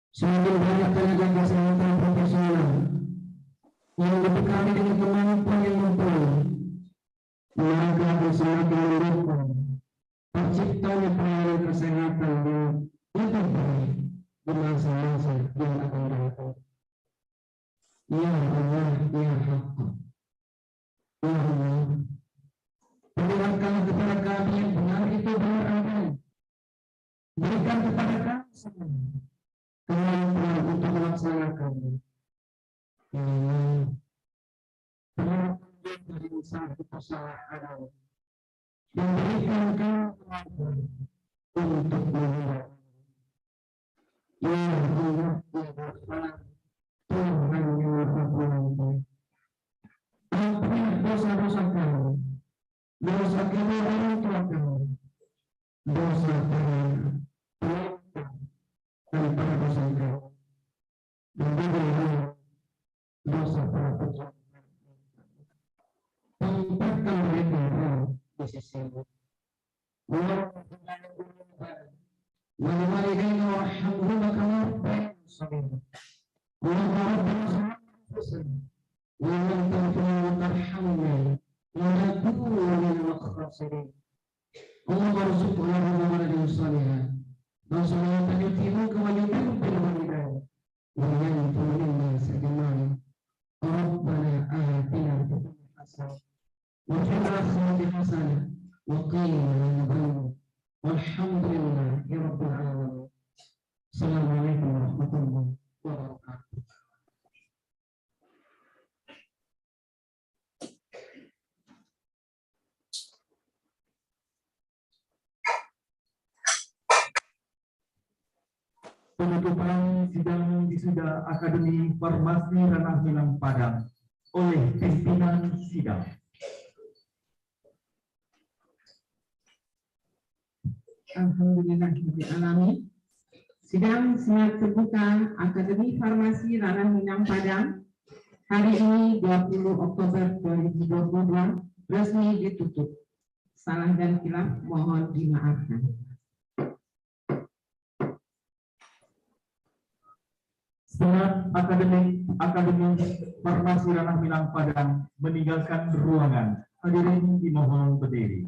Semakin banyak tenaga kesehatan profesional yang dibekali dengan kemampuan yang mumpuni, maka akan semakin mendukung terciptanya pelayanan kesehatan yang lebih baik di masa-masa yang akan datang. Ya Allah, ya Haqq, ya Allah, perlihatkanlah kepada kami yang benar itu benar adanya. Berikan kepada kami semua kemampuan untuk melaksanakannya. Ya Allah, perlihatkan dari usaha kita salah adanya dan berikan kami kemampuan untuk menghindar. Ya Allah, ya Rahman, Tuhan yang Maha Pengampun, ampunilah dosa-dosa kami, dosa kami orang tua kami, dosa kami pelintang dan para dosa kami, dan juga dosa para pejabat. Tempatkan mereka di sisimu. ولوالدينا وارحمهما كما ربيانا صغيرا اللهم ربنا ظلمنا انفسنا وان لم تغفر لنا وترحمنا لنكون من الخاسرين اللهم ارزقنا بولد صالحا وصلاة يتيمك ويبر بالوالدين وينفع للناس جميعا ربنا آتنا في الدنيا حسنة وفي الآخرة حسنة وقيل عذاب والحمد لله رب العالمين. السلام عليكم ورحمة الله وبركاته. Penutupan sidang wisuda Akademi Farmasi Ranah Minang Padang oleh pimpinan sidang. Alhamdulillahirrahmanirrahim. Sidang senat terbuka Akademi Farmasi Ranah Minang Padang hari ini 20 Oktober 2022 resmi ditutup. Salah dan khilaf mohon dimaafkan. Senat Akademi Farmasi Ranah Minang Padang meninggalkan ruangan. Hadirin dimohon berdiri.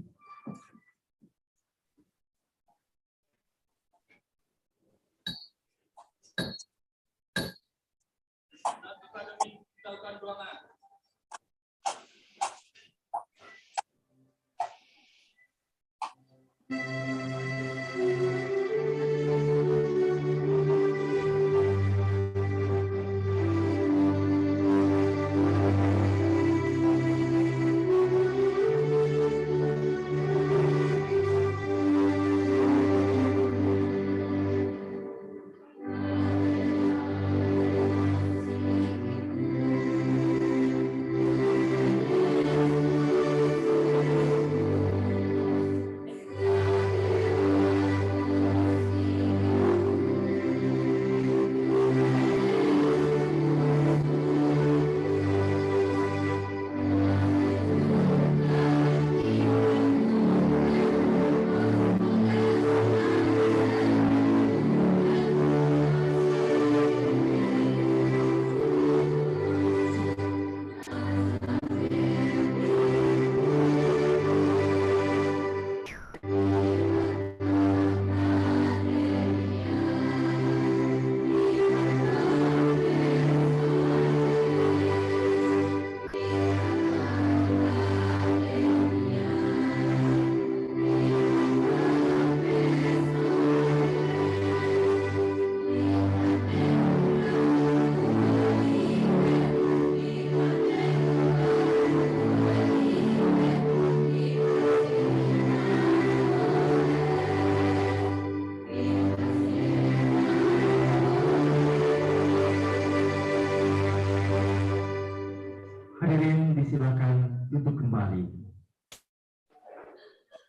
Hadirin disilakan duduk kembali.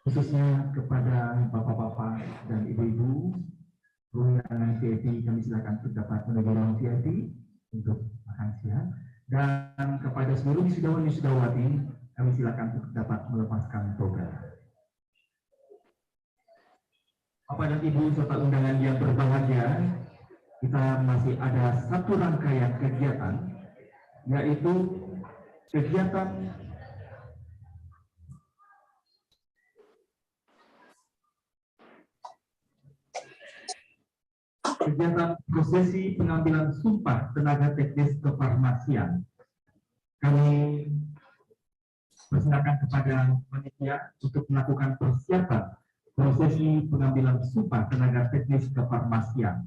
Khususnya kepada bapak-bapak dan ibu-ibu, ruangan VIP kami silakan untuk dapat menuju ruang VIP untuk makan siang. Dan kepada seluruh wisudawan-wisudawati, kami silakan untuk dapat melepaskan toga. Bapak dan Ibu serta undangan yang berbahagia, kita masih ada satu rangkaian kegiatan, yaitu kegiatan prosesi pengambilan sumpah tenaga teknis kefarmasian. Kami persilakan kepada panitia untuk melakukan persiapan prosesi pengambilan sumpah tenaga teknis kefarmasian.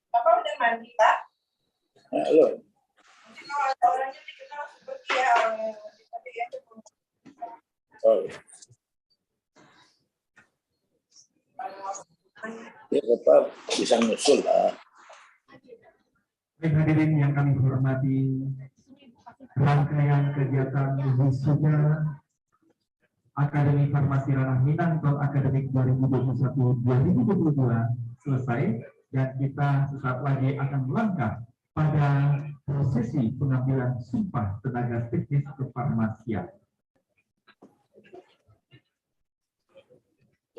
Bapak udah mandi, Pak? Halo. Mungkin kalau ada orangnya dikenal seperti ya orang yang tadi ya. Oh. Ya, Bapak bisa nyusul lah. Hadirin yang kami hormati, rangkaian kegiatan wisuda Akademi Farmasi Ranah Minang tahun akademik 2021-2022 selesai, dan kita sesaat lagi akan melangkah pada prosesi pengambilan sumpah tenaga teknis kefarmasian.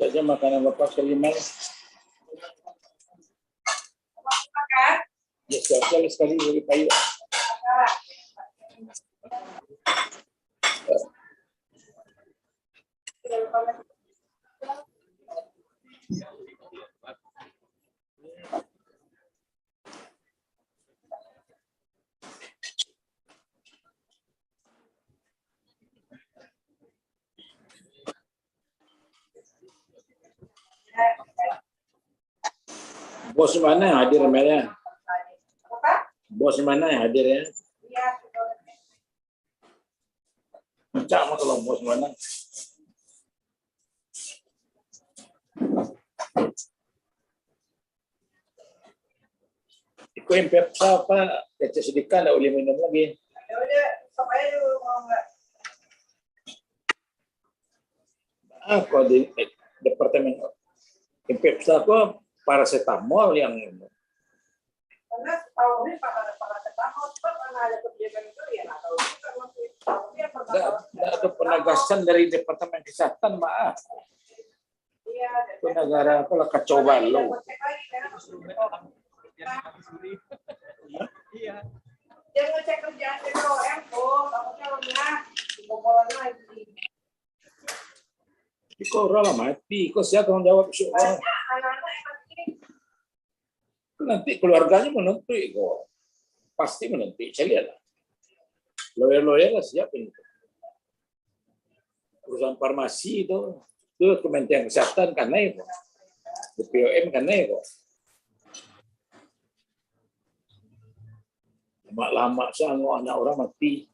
Saja makanan Bapak kelima. Makan? Ya, siap sekali dari kayu. Bos mana yang hadir Amelia? Apa? Bos mana yang hadir ya? Iya. Cak mah kalau bos mana? Iku yang Pepsa apa? Kece sedikit nggak boleh minum lagi. Ya udah, sok aja dulu mau nggak? Aku di departemen Pepsa aku paracetamol yang Karena tahu ini paracetamol, cepat karena ada kebijakan itu ya nggak tahu juga masih. nggak ada penegasan dari departemen kesehatan maaf. Iya. Itu negara apa lah kacau balau. Iya. Dia ngecek kerjaan BPOM, takutnya lemah, dibobolan lagi. Iko orang lah mati, iko siapa tanggung jawab isu orang. Anak-anak yang mati. Nanti keluarganya menentu, kok pasti menentu. Saya lihat lah, lawyer lah siap ini. Perusahaan farmasi itu Kementerian Kesehatan karena itu, BPOM karena itu. Lama-lama semua anak orang mati.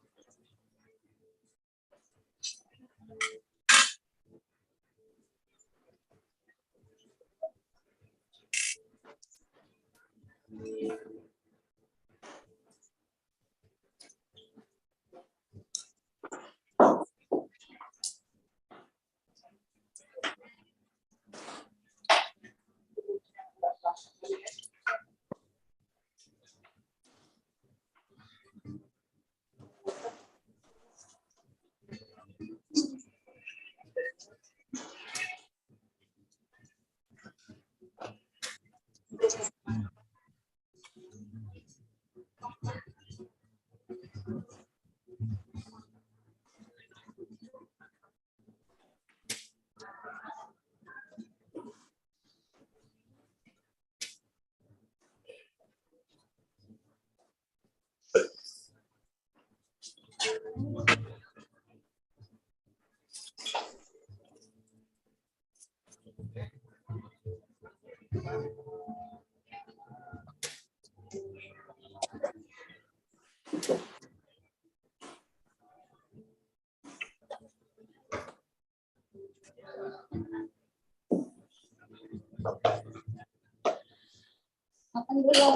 Makan dulu.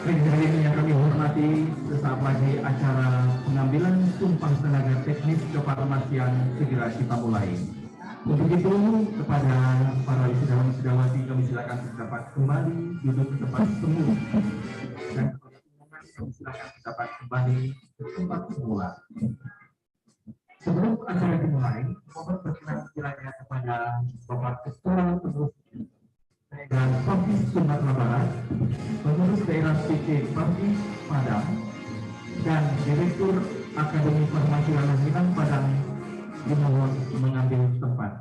Hadirin yang kami hormati, sesaat lagi acara pengambilan sumpah tenaga teknis kefarmasian segera kita mulai. Untuk itu, kepada para wisudawan-wisudawati kami silakan dapat kembali duduk ke tempat semula dan kami silakan dapat kembali ke tempat semula. Sebelum acara dimulai, mohon berkenan kiranya kepada Bapak Ketua Penerus dan Provinsi Sumatera Barat, Pengurus Daerah PT Provinsi Padang, dan Direktur Akademi Farmasi Lanang Padang dimohon mengambil tempat.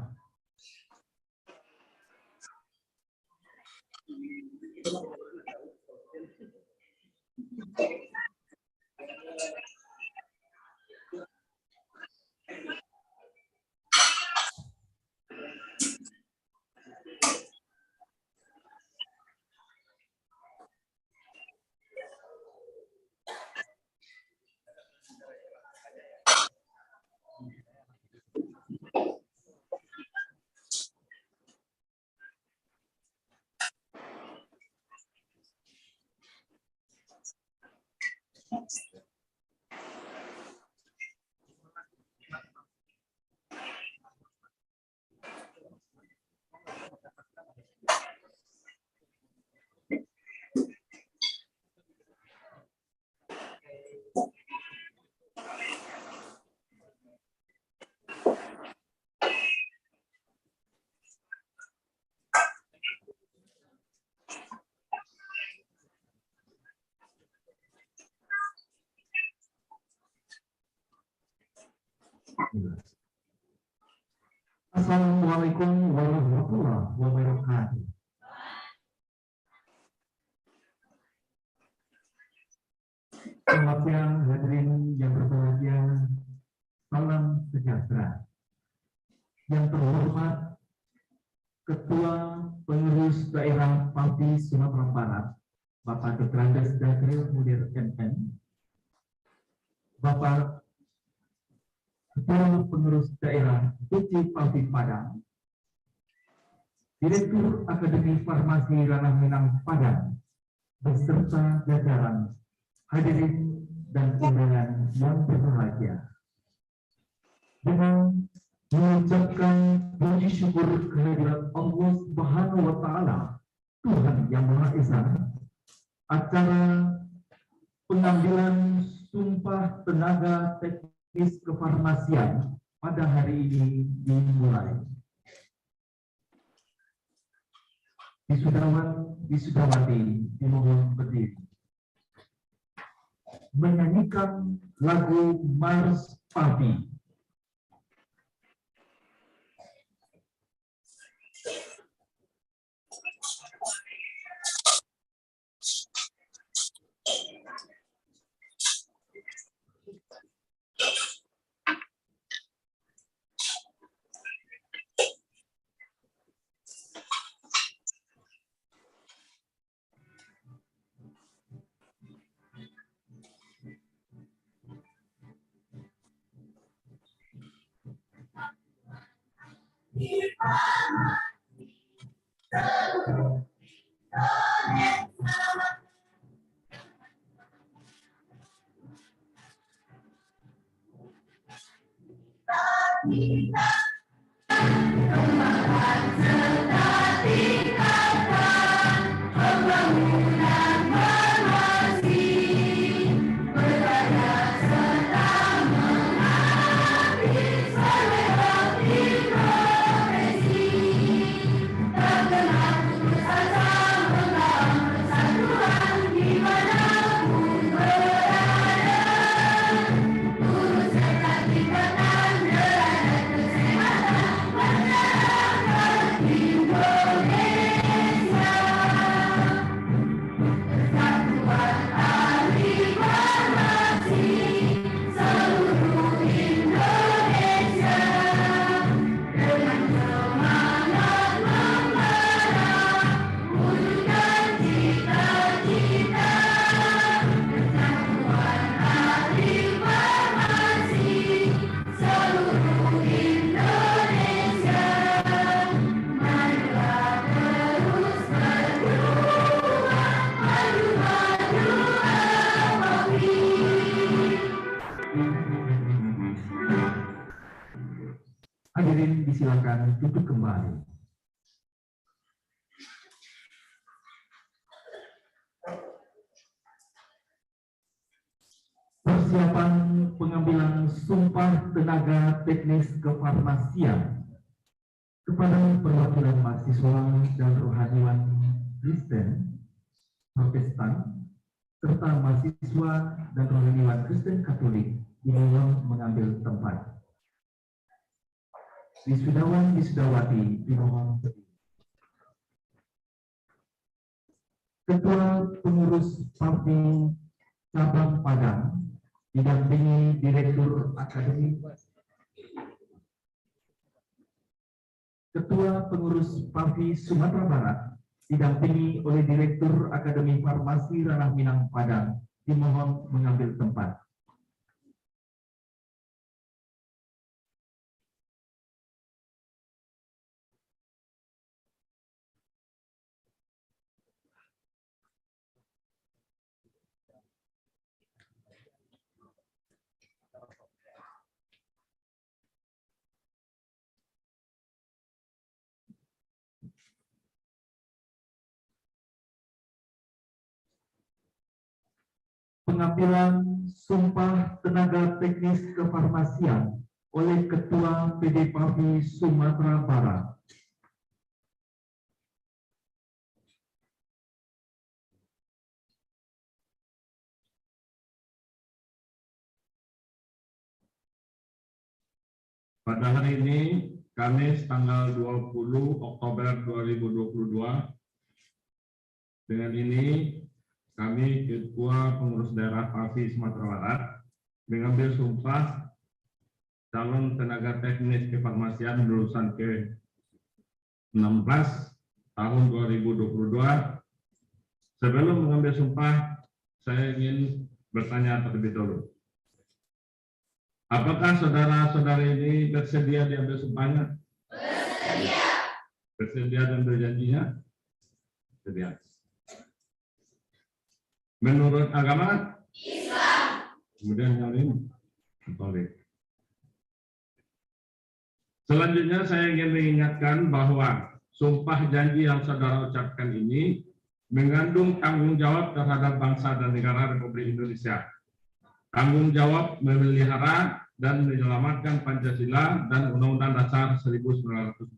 Assalamualaikum warahmatullahi wabarakatuh. Selamat siang hadirin yang berbahagia. Salam sejahtera. Yang terhormat Ketua Pengurus Daerah Pati Sumatera Barat, Bapak Dr. Andes Dagril Mudir MN, Bapak Ketua Pengurus Daerah Uci Pati Padang, Direktur Akademi Farmasi Ranah Minang Padang, beserta jajaran hadirin dan undangan yang berbahagia. Dengan mengucapkan puji syukur kehadirat Allah Subhanahu wa Ta'ala, Tuhan yang Maha Esa, acara pengambilan sumpah tenaga teknis kefarmasian pada hari ini dimulai. Wisudawati dimohon berdiri. Menyanyikan lagu Mars Papi. Hadirin disilakan duduk kembali. Persiapan pengambilan sumpah tenaga teknis kefarmasian kepada perwakilan mahasiswa dan rohaniwan Kristen, Protestan, serta mahasiswa dan rohaniwan Kristen Katolik dimohon mengambil tempat. Wisudawati dimohon berdiri. Ketua Pengurus Parti Cabang Padang didampingi Direktur Akademi. Ketua Pengurus Parti Sumatera Barat didampingi oleh Direktur Akademi Farmasi Ranah Minang Padang dimohon mengambil tempat. Pengambilan sumpah tenaga teknis kefarmasian oleh Ketua PD Parti Sumatera Barat. Pada hari ini, Kamis tanggal 20 Oktober 2022, dengan ini kami Ketua Pengurus Daerah PAVI Sumatera Barat mengambil sumpah calon tenaga teknis kefarmasian lulusan ke-16 tahun 2022. Sebelum mengambil sumpah, saya ingin bertanya terlebih dahulu. Apakah saudara-saudari ini bersedia diambil sumpahnya? Bersedia. Bersedia dan berjanjinya? Bersedia. Menurut agama? Islam. Kemudian yang lain? Katolik. Selanjutnya saya ingin mengingatkan bahwa sumpah janji yang saudara ucapkan ini mengandung tanggung jawab terhadap bangsa dan negara Republik Indonesia. Tanggung jawab memelihara dan menyelamatkan Pancasila dan Undang-Undang Dasar 1945,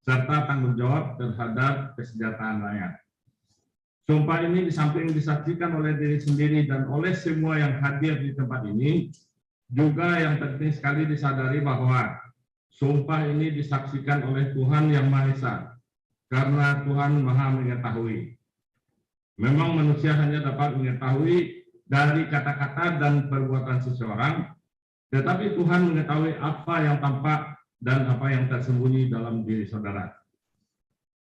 serta tanggung jawab terhadap kesejahteraan rakyat. Sumpah ini di samping disaksikan oleh diri sendiri dan oleh semua yang hadir di tempat ini, juga yang penting sekali disadari bahwa sumpah ini disaksikan oleh Tuhan Yang Maha Esa, karena Tuhan Maha mengetahui. Memang manusia hanya dapat mengetahui dari kata-kata dan perbuatan seseorang, tetapi Tuhan mengetahui apa yang tampak dan apa yang tersembunyi dalam diri saudara.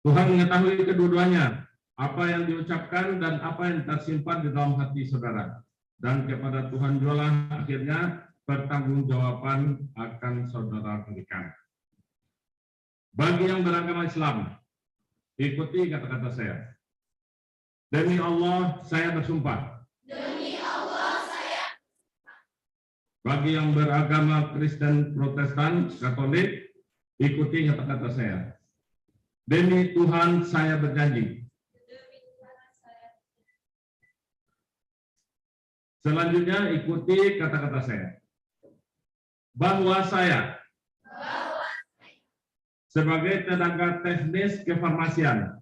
Tuhan mengetahui kedua-duanya, apa yang diucapkan dan apa yang tersimpan di dalam hati saudara. Dan kepada Tuhan jualah akhirnya pertanggungjawaban akan saudara berikan. Bagi yang beragama Islam, ikuti kata-kata saya. Demi Allah, saya bersumpah. Demi Allah, saya. Bagi yang beragama Kristen, Protestan, Katolik, ikuti kata-kata saya. Demi Tuhan, saya berjanji. Selanjutnya, ikuti kata-kata saya. Bahwa saya sebagai tenaga teknis kefarmasian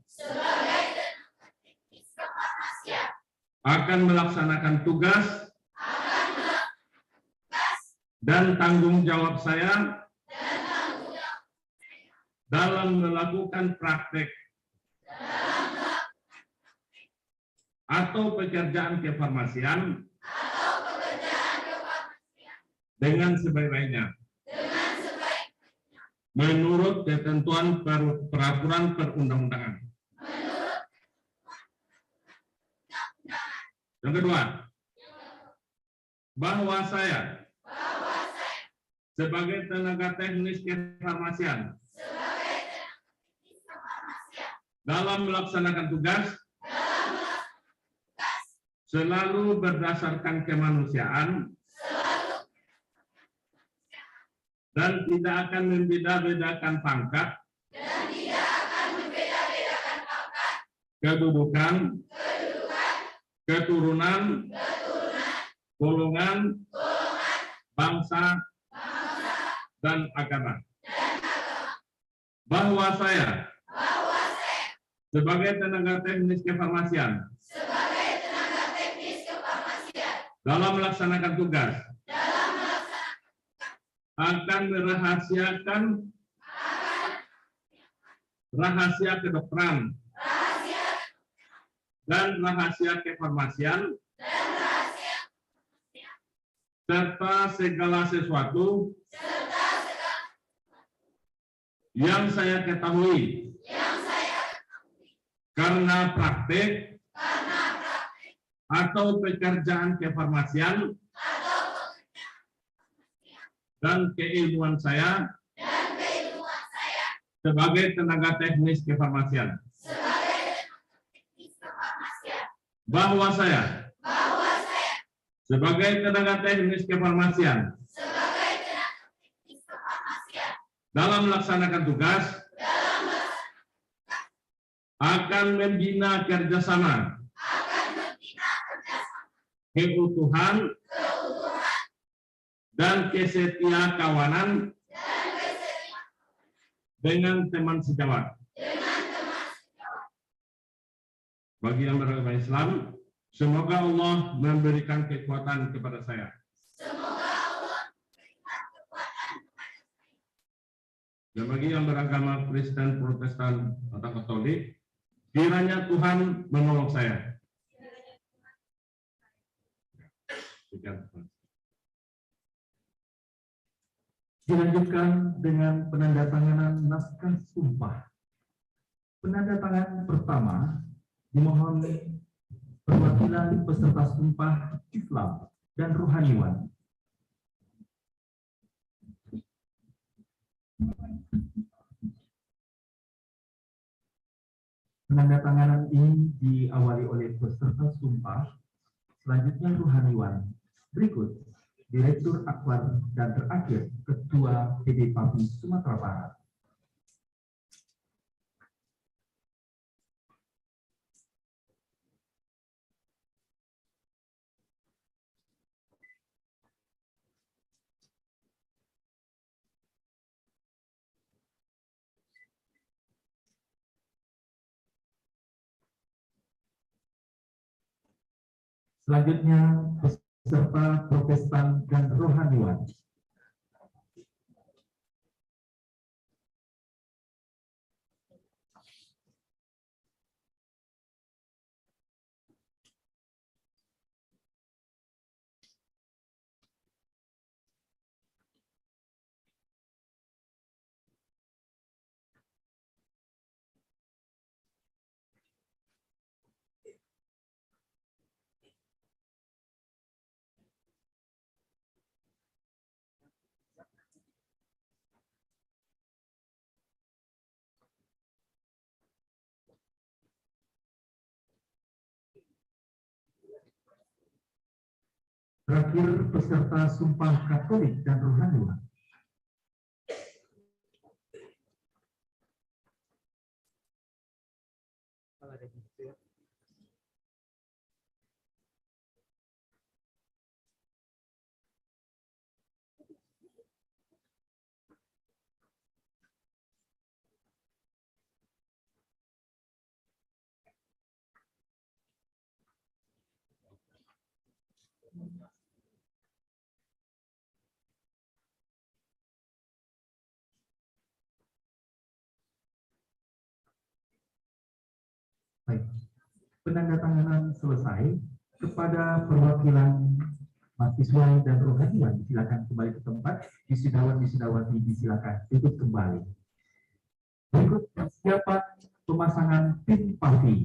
akan melaksanakan tugas dan tanggung jawab saya dalam melakukan praktek atau pekerjaan kefarmasian dengan sebaik-baiknya menurut ketentuan peraturan perundang-undangan. Yang kedua, bahwa saya sebagai tenaga teknis kefarmasian dalam melaksanakan tugas selalu berdasarkan kemanusiaan dan tidak akan membeda-bedakan pangkat, kedudukan, keturunan, golongan, bangsa, dan agama. Bahwa saya sebagai tenaga teknis kefarmasian dalam melaksanakan tugas akan merahasiakan rahasia kedokteran dan rahasia kefarmasian serta segala sesuatu yang saya ketahui karena praktek atau pekerjaan kefarmasian dan keilmuan saya sebagai tenaga teknis kefarmasian. Bahwa saya sebagai tenaga teknis kefarmasian dalam melaksanakan tugas akan membina kerjasama, keutuhan, dan kesetia kawanan dengan teman sejawat. Bagi yang beragama Islam, semoga Allah memberikan kekuatan kepada saya dan bagi yang beragama Kristen, Protestan, atau Katolik, kiranya Tuhan menolong saya. Dilanjutkan dengan penandatanganan naskah sumpah. Penandatangan pertama dimohon perwakilan peserta sumpah Islam dan rohaniwan. Penandatanganan ini diawali oleh peserta sumpah, selanjutnya rohaniwan, berikut Direktur Akbar, dan terakhir Ketua PD PAPI Sumatera Barat. Selanjutnya peserta Protestan dan rohaniwan. Terakhir peserta sumpah Katolik dan rohaniwan. Baik, penandatanganan selesai. Kepada perwakilan mahasiswa dan rohaniwan, silakan kembali ke tempat. Wisudawan-wisudawati disilakan duduk kembali. Berikut persiapan pemasangan tim PAPI.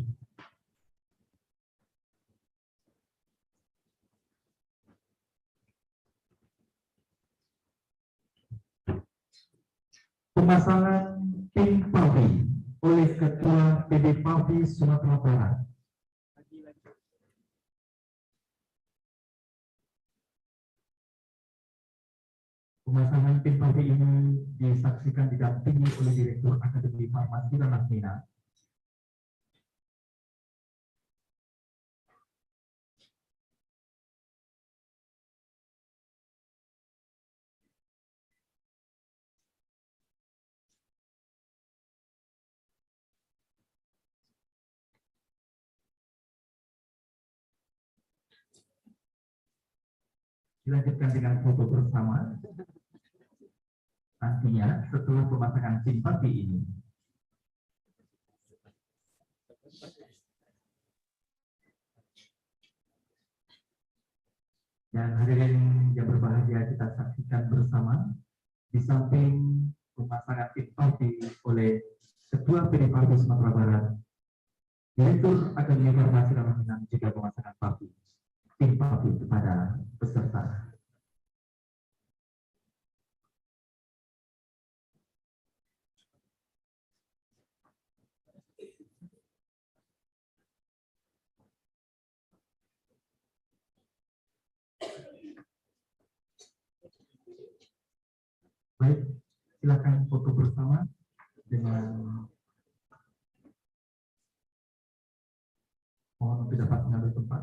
Pemasangan tim PAPI oleh Ketua PD PAPI Sumatera Barat. Pemasangan tim PAPI ini disaksikan didampingi oleh Direktur Akademi Farmasi dan Asmina, dilanjutkan dengan foto bersama. Nantinya setelah pemasangan simpati ini, dan hadirin yang berbahagia, kita saksikan bersama di samping pemasangan simpati oleh Ketua PD PAPI Sumatera Barat, Direktur Akademi Farmasi dan Asmina juga pemasangan PAPI, tim PAPI kepada peserta. Baik, silakan foto bersama dengan mohon untuk dapat mengambil tempat.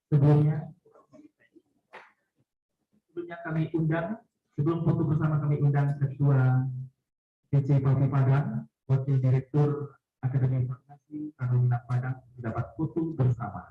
Sebelumnya kami undang, sebelum foto bersama kami undang Ketua PC PAPI Padang, Wakil Direktur Akademi Farmasi Karolina Padang dapat foto bersama.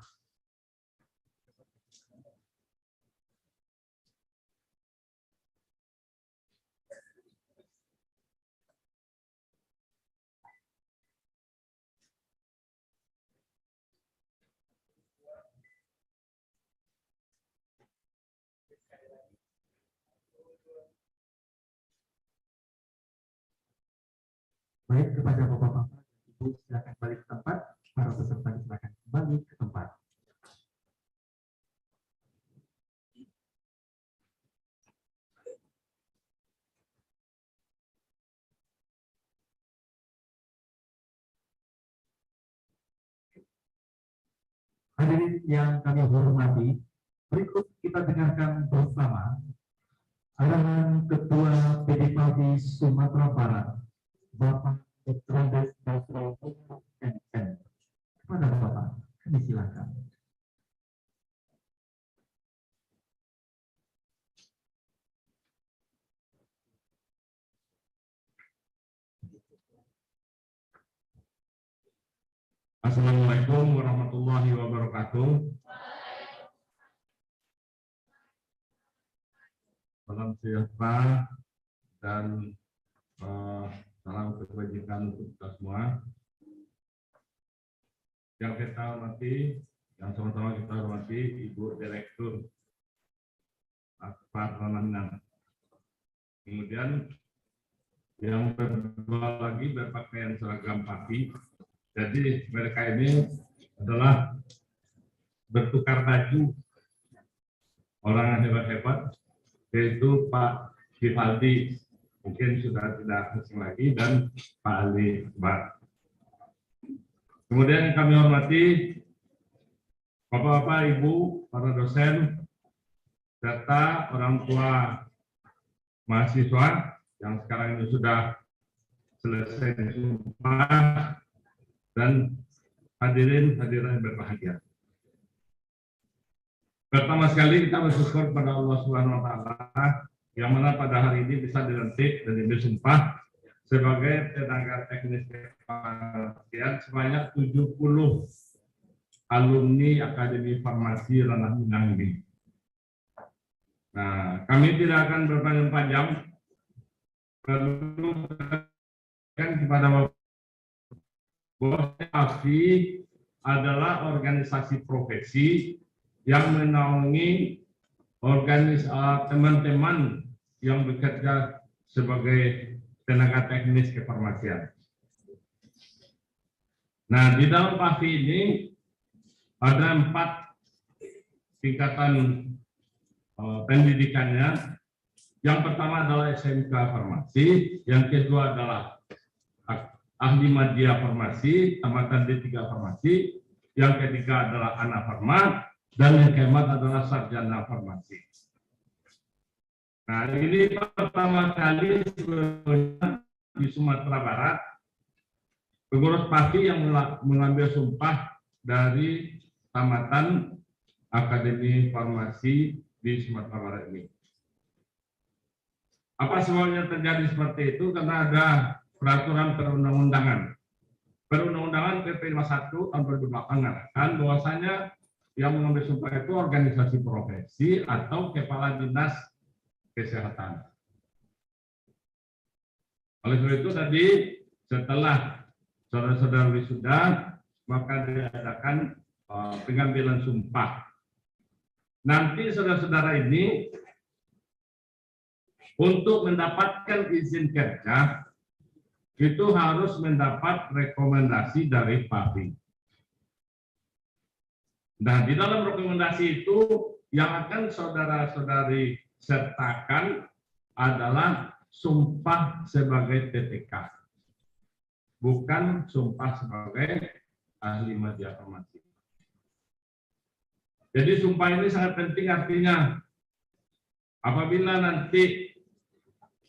Baik, kepada Bapak-Bapak, Ibu silakan balik ke tempat, para peserta silakan kembali ke tempat. Hadirin yang kami hormati, berikut kita dengarkan bersama arahan Ketua PDPALDI Sumatera Barat, Bapak Petrandes Basro MN. Kepada Bapak, kami silakan. Assalamualaikum warahmatullahi wabarakatuh. Salam sejahtera dan salam kebajikan untuk kita semua. Yang kita hormati, yang sama-sama kita hormati Ibu Direktur Akbar Ramadan. Kemudian yang berdua lagi berpakaian seragam papi. Jadi mereka ini adalah bertukar baju orang yang hebat-hebat, yaitu Pak Gifaldi, mungkin sudah tidak asing lagi, dan Pak Ali Bar. Kemudian kami hormati Bapak-Bapak, Ibu, para dosen, serta orang tua mahasiswa yang sekarang ini sudah selesai semua, dan hadirin yang berbahagia. Pertama sekali kita bersyukur pada Allah Subhanahu wa taala yang mana pada hari ini bisa dilantik dan disumpah sebagai tenaga teknis kefarmasian sebanyak 70 alumni Akademi Farmasi Ranah Minang ini. Nah, kami tidak akan berpanjang-panjang, perlu kepada Bapak bahwa AFI adalah organisasi profesi yang menaungi teman-teman yang bekerja sebagai tenaga teknis kefarmasian. Nah, di dalam AFI ini ada 4 tingkatan pendidikannya. Yang pertama adalah SMK Farmasi, yang kedua adalah Ahli Madya Farmasi, tamatan D3 Farmasi, yang ketiga adalah Anak Farma, dan yang keempat adalah Sarjana Farmasi. Nah, ini pertama kali di Sumatera Barat, pengurus PAFI yang mengambil sumpah dari tamatan Akademi Farmasi di Sumatera Barat ini. Apa sebabnya terjadi seperti itu? Karena ada peraturan perundang-undangan. Perundang-undangan PP 51 tahun 2008 mengatakan bahwasanya yang mengambil sumpah itu organisasi profesi atau kepala dinas kesehatan. Oleh sebab itu tadi setelah saudara-saudara wisuda maka diadakan pengambilan sumpah. Nanti saudara-saudara ini untuk mendapatkan izin kerja itu harus mendapat rekomendasi dari PAFI. Nah, di dalam rekomendasi itu yang akan saudara-saudari sertakan adalah sumpah sebagai TTK, bukan sumpah sebagai ahli madya farmasi. Jadi sumpah ini sangat penting, artinya apabila nanti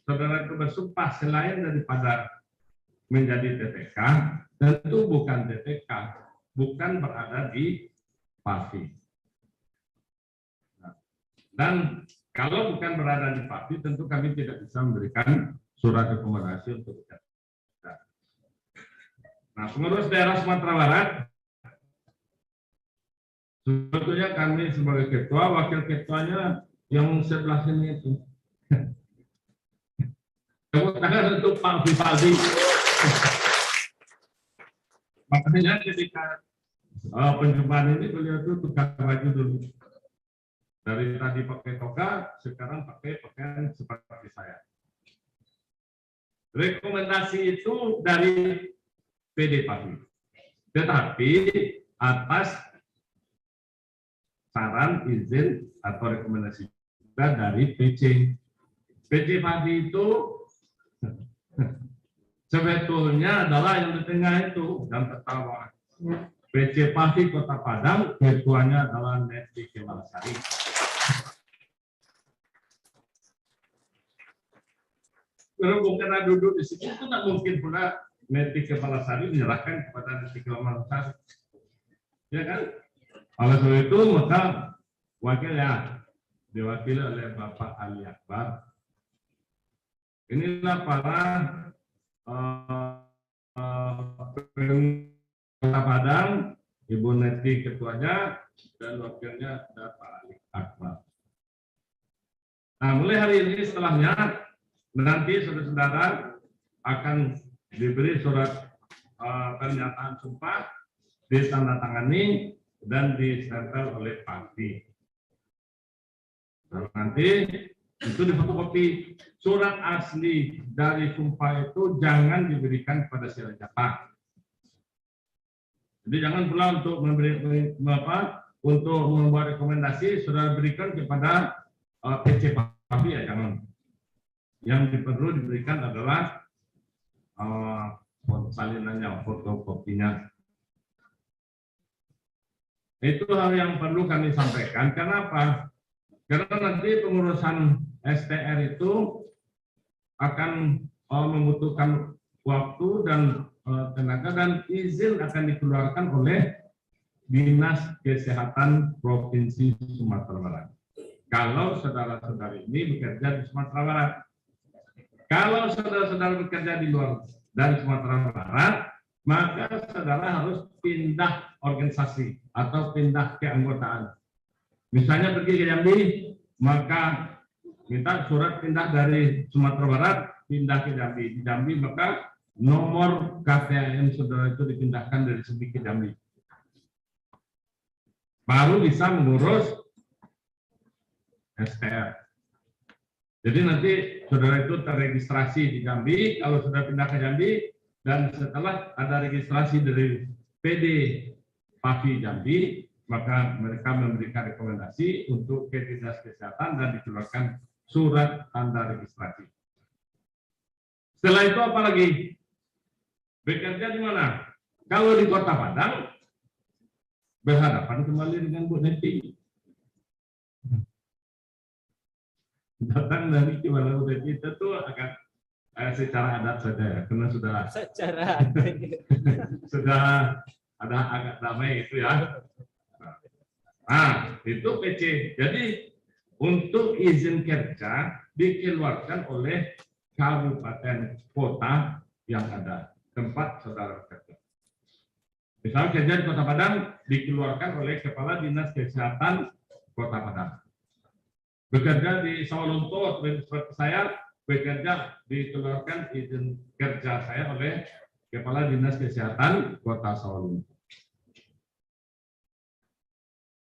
saudara itu bersumpah selain daripada menjadi TTK, tentu bukan TTK, bukan berada di PAFI. Nah, dan kalau bukan berada di PAFI, tentu kami tidak bisa memberikan surat rekomendasi untuk itu. Nah, pengurus daerah Sumatera Barat, sebetulnya kami sebagai ketua, wakil ketuanya yang sebelah sini itu. Tepuk tangan untuk Pak Gifaldi. Makanya ketika perjumpaan ini beliau itu tukar baju dulu. Dari tadi pakai toga, sekarang pakai pakaian seperti rekomendasi itu dari PD Pavi. Tetapi atas saran, izin, atau rekomendasi juga dari PC. PC Pavi itu sebetulnya adalah yang di tengah itu, dan tertawa. PC Pavi Kota Padang, ketuanya adalah Neti Kemalasari. Berhubung karena duduk di situ, itu tidak mungkin pula Neti Kemalasari menyerahkan kepada Neti Kemalasari. Ya kan? Oleh sebab itu, maka wakilnya diwakili oleh Bapak Ali Akbar. Inilah para Kota Padang, Ibu Neti ketuanya, dan wakilnya ada Pak Ali Akbar. Nah, mulai hari ini setelahnya, nanti saudara-saudara akan diberi surat pernyataan sumpah, ditandatangani, dan ditempel oleh Pavi. Nah, nanti itu difotokopi. Surat asli dari sumpah itu jangan diberikan kepada Siregar. Jadi jangan pula untuk untuk membuat rekomendasi sudah berikan kepada PC Pavi, ya jangan. Yang perlu diberikan adalah salinannya, fotokopinya. Itu hal yang perlu kami sampaikan. Kenapa? Karena nanti pengurusan STR itu akan membutuhkan waktu dan tenaga, dan izin akan dikeluarkan oleh Dinas Kesehatan Provinsi Sumatera Barat. Kalau saudara-saudari ini bekerja di Sumatera Barat. Kalau saudara-saudara bekerja di luar dari Sumatera Barat, maka saudara harus pindah organisasi atau pindah keanggotaan. Misalnya pergi ke Jambi, maka minta surat pindah dari Sumatera Barat, pindah ke Jambi. Di Jambi maka nomor KTM saudara itu dipindahkan dari Jambi ke Jambi. Baru bisa mengurus STR. Jadi nanti saudara itu terregistrasi di Jambi, kalau sudah pindah ke Jambi, dan setelah ada registrasi dari PD Pavi Jambi, maka mereka memberikan rekomendasi untuk ke Dinas Kesehatan dan dikeluarkan surat tanda registrasi. Setelah itu apa lagi? Bekerja di mana? Kalau di Kota Padang, berhadapan kembali dengan Bu Neti. Datang dari Kibala Bu Neti itu akan secara adat saja ya, karena sudah sudah ada agak damai itu ya. Nah, itu PC. Jadi untuk izin kerja dikeluarkan oleh kabupaten kota yang ada tempat saudara bekerja. Misalnya kerja di Kota Padang dikeluarkan oleh Kepala Dinas Kesehatan Kota Padang. Bekerja di Sawalunto seperti saya, bekerja dikeluarkan izin kerja saya oleh Kepala Dinas Kesehatan Kota Sawalunto.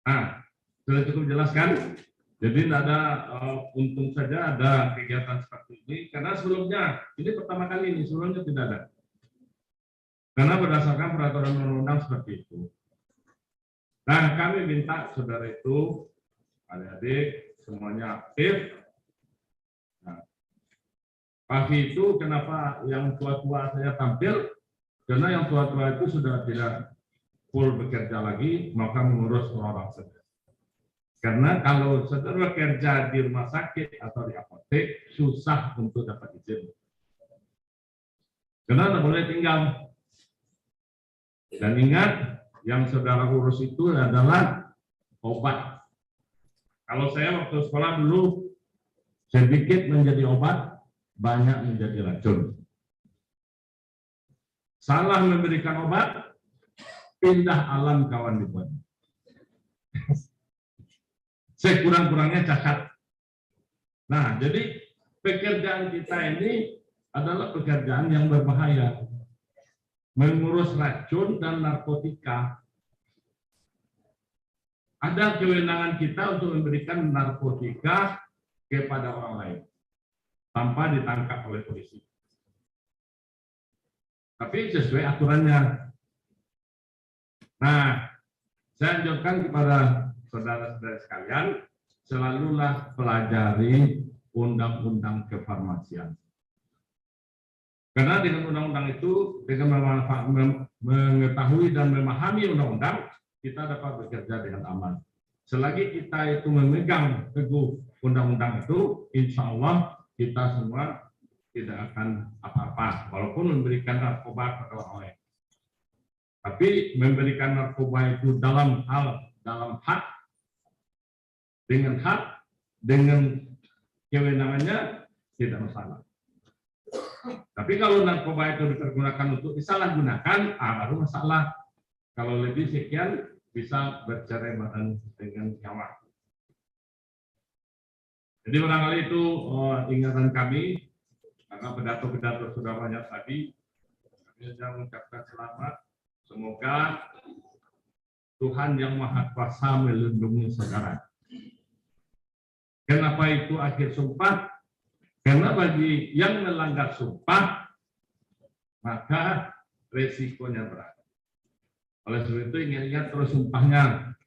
Nah, sudah cukup jelaskan. Jadi tidak ada, untung saja ada kegiatan seperti ini, karena sebelumnya, ini pertama kali ini, sebelumnya tidak ada. Karena berdasarkan peraturan undang-undang seperti itu. Nah, kami minta saudara itu, adik-adik, semuanya aktif. Nah, Pavi itu kenapa yang tua-tua saya tampil? Karena yang tua-tua itu sudah tidak full bekerja lagi, maka mengurus orang saja. Karena kalau saudara bekerja di rumah sakit atau di apotek, susah untuk dapat izin. Karena tidak boleh tinggal. Dan ingat, yang saudara urus itu adalah obat. Kalau saya waktu sekolah dulu, sedikit menjadi obat, banyak menjadi racun. Salah memberikan obat, pindah alam kawan dibuat. Sekurang-kurangnya cacat. Nah, jadi pekerjaan kita ini adalah pekerjaan yang berbahaya. Mengurus racun dan narkotika. Ada kewenangan kita untuk memberikan narkotika kepada orang lain tanpa ditangkap oleh polisi. tapi sesuai aturannya. Nah, saya anjurkan kepada saudara-saudara sekalian, selalulah pelajari undang-undang kefarmasian. Karena dengan undang-undang itu, dengan mengetahui dan memahami undang-undang, kita dapat bekerja dengan aman. Selagi kita itu memegang teguh undang-undang itu, insya Allah kita semua tidak akan apa-apa, walaupun memberikan narkoba kepada orang lain. Tapi memberikan narkoba itu dalam hak, dengan kewenangannya tidak masalah. Tapi kalau narkoba itu dipergunakan untuk disalahgunakan, baru masalah. Kalau lebih sekian bisa bercerai dengan nyawa. Jadi barangkali itu ingatan kami, karena pidato-pidato sudah banyak tadi. Kami sedang mengucapkan selamat. Semoga Tuhan Yang Maha Kuasa melindungi saudara. Kenapa itu akhir sumpah? Karena bagi yang melanggar sumpah, maka resikonya berat. Oleh sebab itu ingat terus sumpahnya.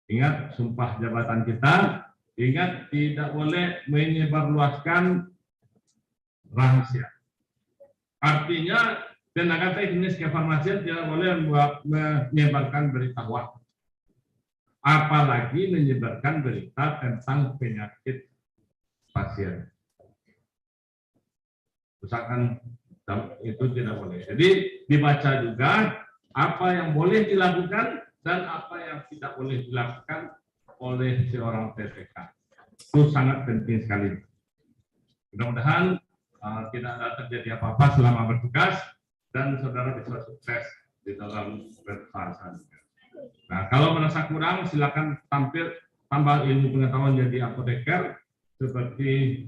Ingat sumpah jabatan kita. Ingat tidak boleh menyebarluaskan rahasia. Artinya tenaga teknis kefarmasian tidak boleh menyebarkan berita hoax. Apalagi menyebarkan berita tentang penyakit pasien. Misalkan itu tidak boleh. Jadi dibaca juga apa yang boleh dilakukan dan apa yang tidak boleh dilakukan oleh seorang TPK. Itu sangat penting sekali. Mudah-mudahan tidak ada terjadi apa-apa selama bertugas dan saudara bisa sukses di dalam berpuasa. Nah, kalau merasa kurang, silakan tambah ilmu pengetahuan jadi apoteker seperti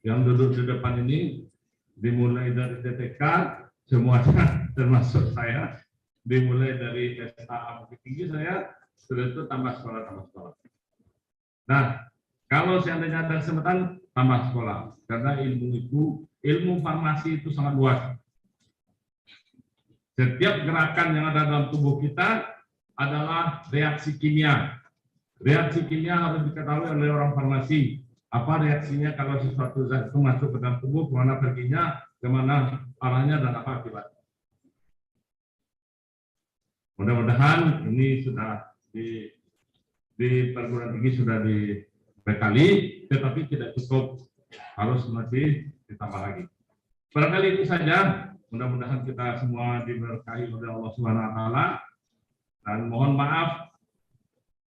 yang duduk di depan ini, dimulai dari TTK, semuanya termasuk saya, dimulai dari SA Bukit Tinggi saya, sudah itu tambah sekolah. Nah, kalau seandainya ada kesempatan, tambah sekolah, karena ilmu farmasi itu sangat luas. Setiap gerakan yang ada dalam tubuh kita adalah reaksi kimia. Reaksi kimia harus diketahui oleh orang farmasi. Apa reaksinya kalau sesuatu zat itu masuk ke dalam tubuh, kemana perginya, kemana arahnya, dan apa akibatnya. Mudah-mudahan ini sudah di perguruan tinggi sudah dibekali, tetapi tidak cukup, harus masih ditambah lagi. Barangkali itu saja. Mudah-mudahan kita semua diberkahi oleh Allah Subhanahu wa taala, dan mohon maaf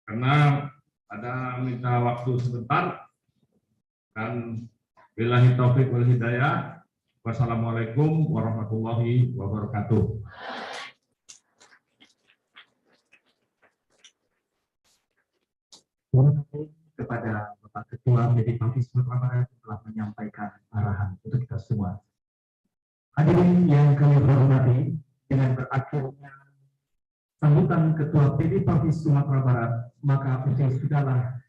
karena ada minta waktu sebentar, dan billahi taufik wal hidayah. Wassalamualaikum warahmatullahi wabarakatuh. Terima kasih kepada Bapak Ketua BPPAVI Sumatera Barat telah menyampaikan arahan untuk kita semua. Hadirin yang kami hormati, dengan berakhirnya sambutan Ketua BPPAVI Sumatera Barat, maka usai sudahlah